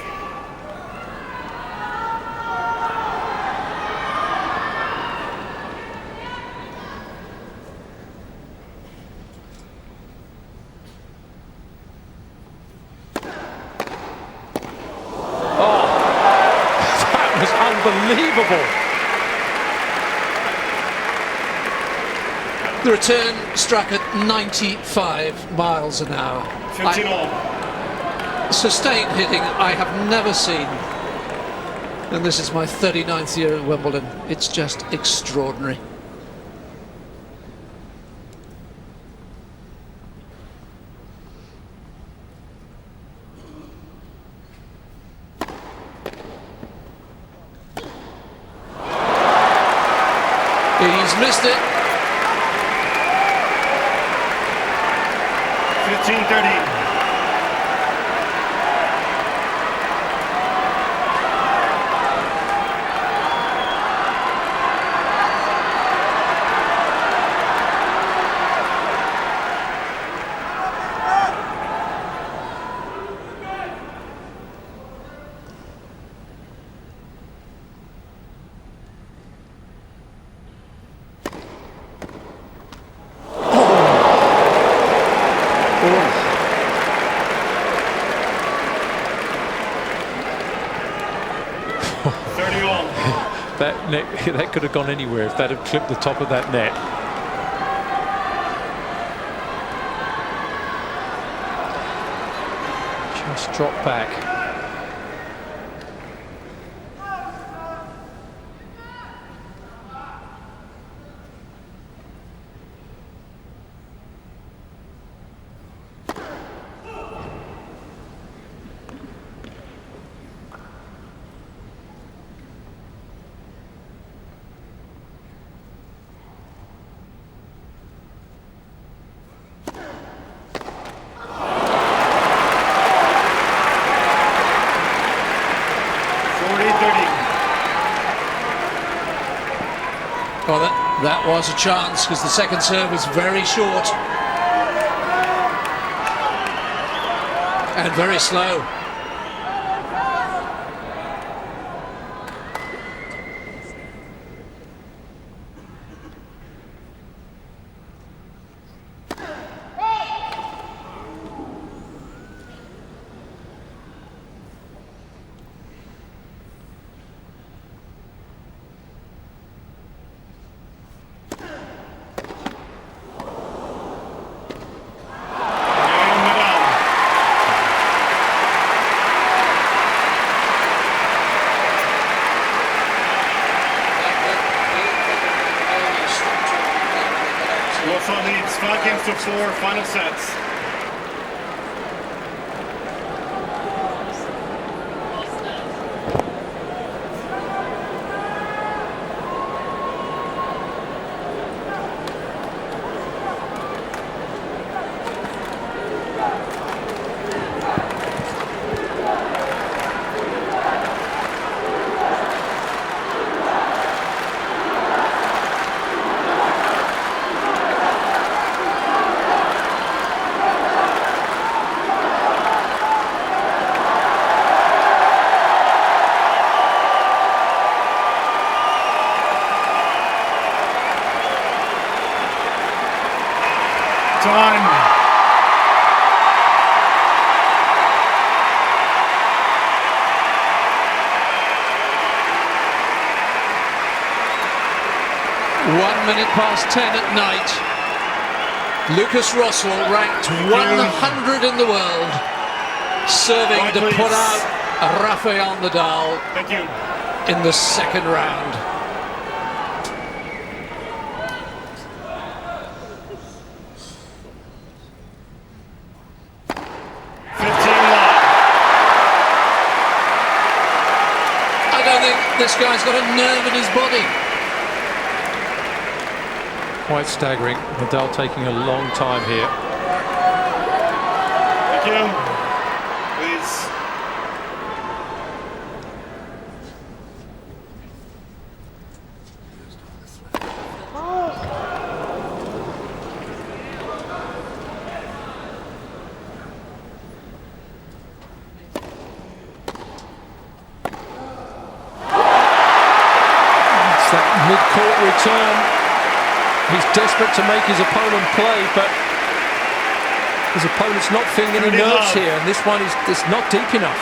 [SPEAKER 3] Oh, that was unbelievable.
[SPEAKER 2] The return struck at 95 miles an hour.
[SPEAKER 1] 15 all.
[SPEAKER 2] Sustained hitting I have never seen, and this is my 39th year at Wimbledon. It's just extraordinary. He's missed it.
[SPEAKER 1] 15-13.
[SPEAKER 3] That could have gone anywhere if that had clipped the top of that net. Just drop back.
[SPEAKER 2] Well, that was a chance, because the second serve was very short and very slow.
[SPEAKER 1] best of 4 final sets. Time.
[SPEAKER 2] One minute past 10 at night. Lukas Rosol, ranked 100 in the world, serving
[SPEAKER 1] Right,
[SPEAKER 2] to
[SPEAKER 1] please.
[SPEAKER 2] put out Rafael Nadal
[SPEAKER 1] Thank you.
[SPEAKER 2] in the second round. I don't think this guy's got a nerve in his body.
[SPEAKER 3] Quite staggering. Nadal taking a long time here.
[SPEAKER 1] Thank you. Please.
[SPEAKER 3] It's that mid-court return. He's desperate to make his opponent play, but his opponent's not feeling any
[SPEAKER 1] Really
[SPEAKER 3] nerves
[SPEAKER 1] hard.
[SPEAKER 3] here, and this one is not deep enough.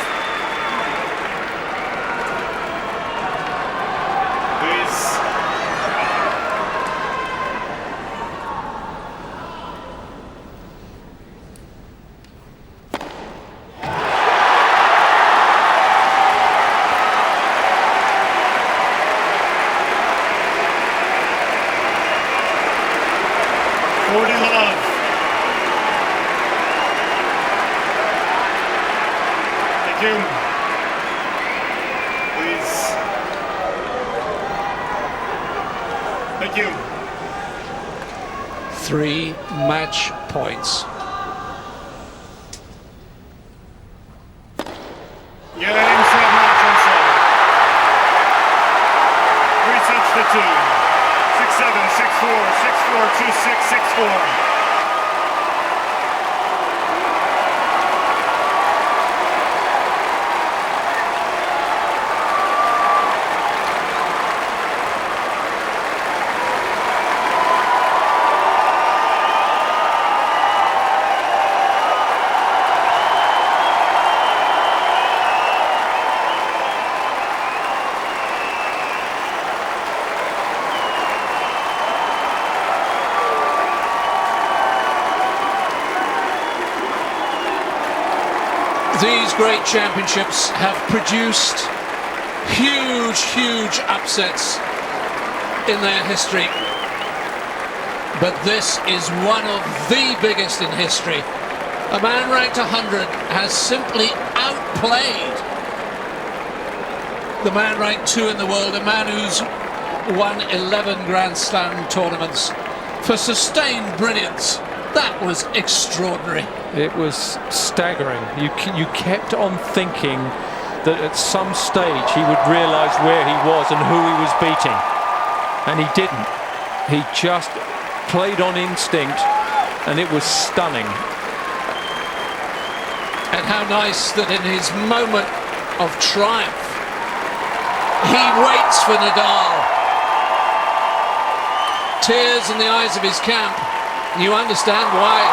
[SPEAKER 1] Please. Love. Thank you. Please. Thank you.
[SPEAKER 2] 3 match points.
[SPEAKER 1] Game, set, match, and so. 3 sets to 2. 6-7, 6-4, 6-4, 2-6, 6-4.
[SPEAKER 2] These great championships have produced huge upsets in their history. But this is one of the biggest in history. A man ranked 100 has simply outplayed the man ranked 2 in the world, a man who's won 11 Grand Slam tournaments for sustained brilliance. That was extraordinary.
[SPEAKER 3] It was staggering. You kept on thinking that at some stage he would realise where he was and who he was beating. And he didn't. He just played on instinct, and it was stunning.
[SPEAKER 2] And how nice that in his moment of triumph, he waits for Nadal. Tears in the eyes of his camp. You understand why.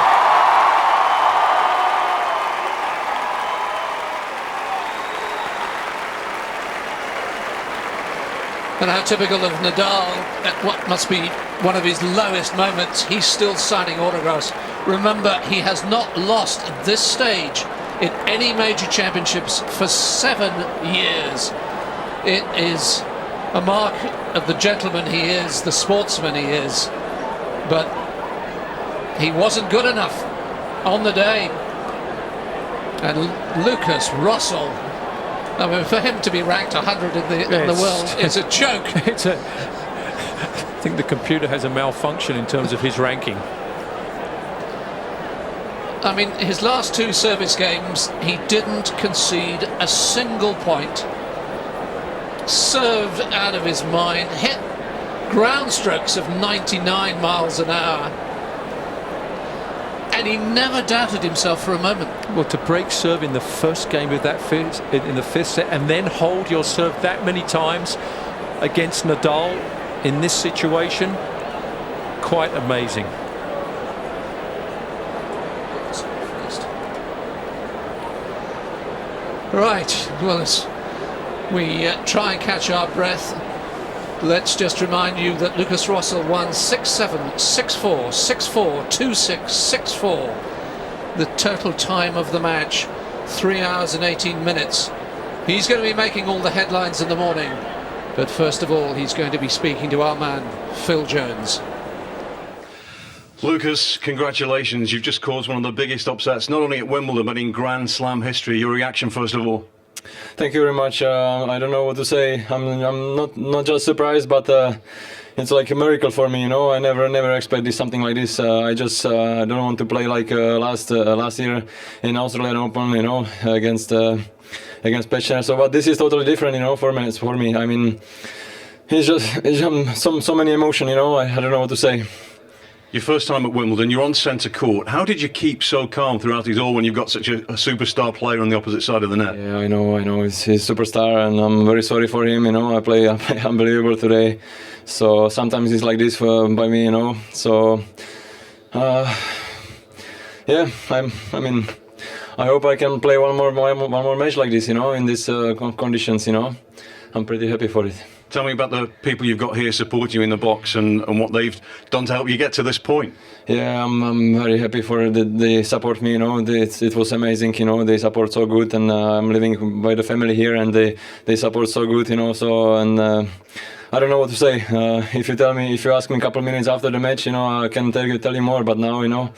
[SPEAKER 2] And how typical of Nadal, at what must be one of his lowest moments, he's still signing autographs. Remember, he has not lost at this stage in any major championships for 7 years. It is a mark of the gentleman he is, the sportsman he is. But he wasn't good enough on the day. And Lukas Rosol, I mean, for him to be ranked 100 in the world is a joke.
[SPEAKER 3] I think the computer has a malfunction in terms of his ranking.
[SPEAKER 2] I mean, his last 2 service games, he didn't concede a single point. Served out of his mind, hit ground strokes of 99 miles an hour. And he never doubted himself for a moment.
[SPEAKER 3] Well, to break serve in the first game of that in the 5th set, and then hold your serve that many times against Nadal in this situation, quite amazing.
[SPEAKER 2] Right, well, as we try and catch our breath, let's just remind you that Lukas Rosol won 6-7, 6-4, 6-4, 2-6, 6-4. The total time of the match, 3 hours and 18 minutes. He's going to be making all the headlines in the morning. But first of all, he's going to be speaking to our man, Phil Jones.
[SPEAKER 6] Lukas, congratulations. You've just caused one of the biggest upsets, not only at Wimbledon, but in Grand Slam history. Your reaction, first of all?
[SPEAKER 7] Thank you very much. I don't know what to say. I'm not just surprised, but it's like a miracle for me. You know, I never expected something like this. I just don't want to play like last year in Australian Open. You know, against Pechner. So, but this is totally different. You know, for me. I mean, it's just so many emotion. You know, I don't know what to say.
[SPEAKER 6] Your first time at Wimbledon, you're on centre court. How did you keep so calm throughout it all when you've got such a superstar player on the opposite side of the net?
[SPEAKER 7] Yeah, I know. He's a superstar, and I'm very sorry for him. You know, I play unbelievable today. So sometimes it's like this by me. You know. So yeah, I mean, I hope I can play one more match like this. You know, in these conditions. You know, I'm pretty happy for it.
[SPEAKER 6] Tell me about the people you've got here supporting you in the box and what they've done to help you get to this point.
[SPEAKER 7] Yeah, I'm very happy for they support me. You know, it was amazing. You know, they support so good, and I'm living by the family here, and they support so good. You know, so and I don't know what to say. If you ask me a couple of minutes after the match, you know, I can tell you more. But now, you know,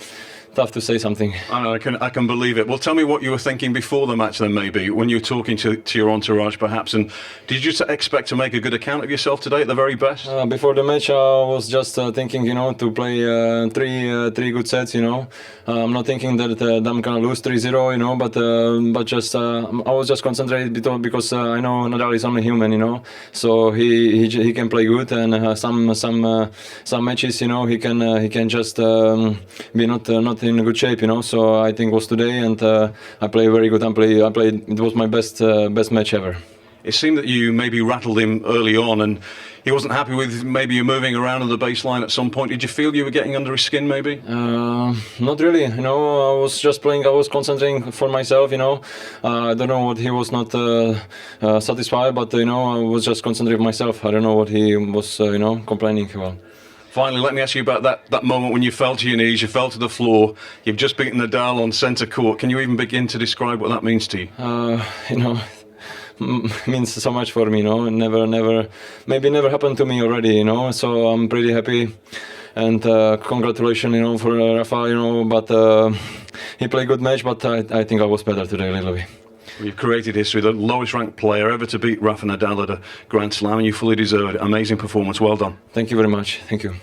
[SPEAKER 7] tough to say something.
[SPEAKER 6] I can believe it. Well, tell me what you were thinking before the match then, maybe, when you were talking to your entourage perhaps, and did you expect to make a good account of yourself today at the very best?
[SPEAKER 7] Before the match I was just thinking, you know, to play three good sets, you know. I'm not thinking that I'm gonna lose 3-0, you know, but just I was just concentrated because I know Nadal is only human, you know, so he can play good, and some matches, you know, he can just be not in good shape, you know. So I think it was today, and I played very good. I played. It was my best match ever.
[SPEAKER 6] It seemed that you maybe rattled him early on, and he wasn't happy with maybe you moving around on the baseline at some point. Did you feel you were getting under his skin, maybe?
[SPEAKER 7] Not really. You know, I was just playing. I was concentrating for myself. You know, I don't know what he was not satisfied, but you know, I was just concentrating myself. I don't know what he was, you know, complaining about.
[SPEAKER 6] Finally, let me ask you about that moment when you fell to your knees, you fell to the floor, you've just beaten Nadal on centre court. Can you even begin to describe what that means to you?
[SPEAKER 7] You know, means so much for me, you know. Never happened to me already, you know. So I'm pretty happy, and congratulations, you know, for Rafael, you know. But he played a good match, but I think I was better today a little bit.
[SPEAKER 6] You've created history, the lowest ranked player ever to beat Rafael Nadal at a Grand Slam, and you fully deserve it. Amazing performance, well done.
[SPEAKER 7] Thank you very much. Thank you.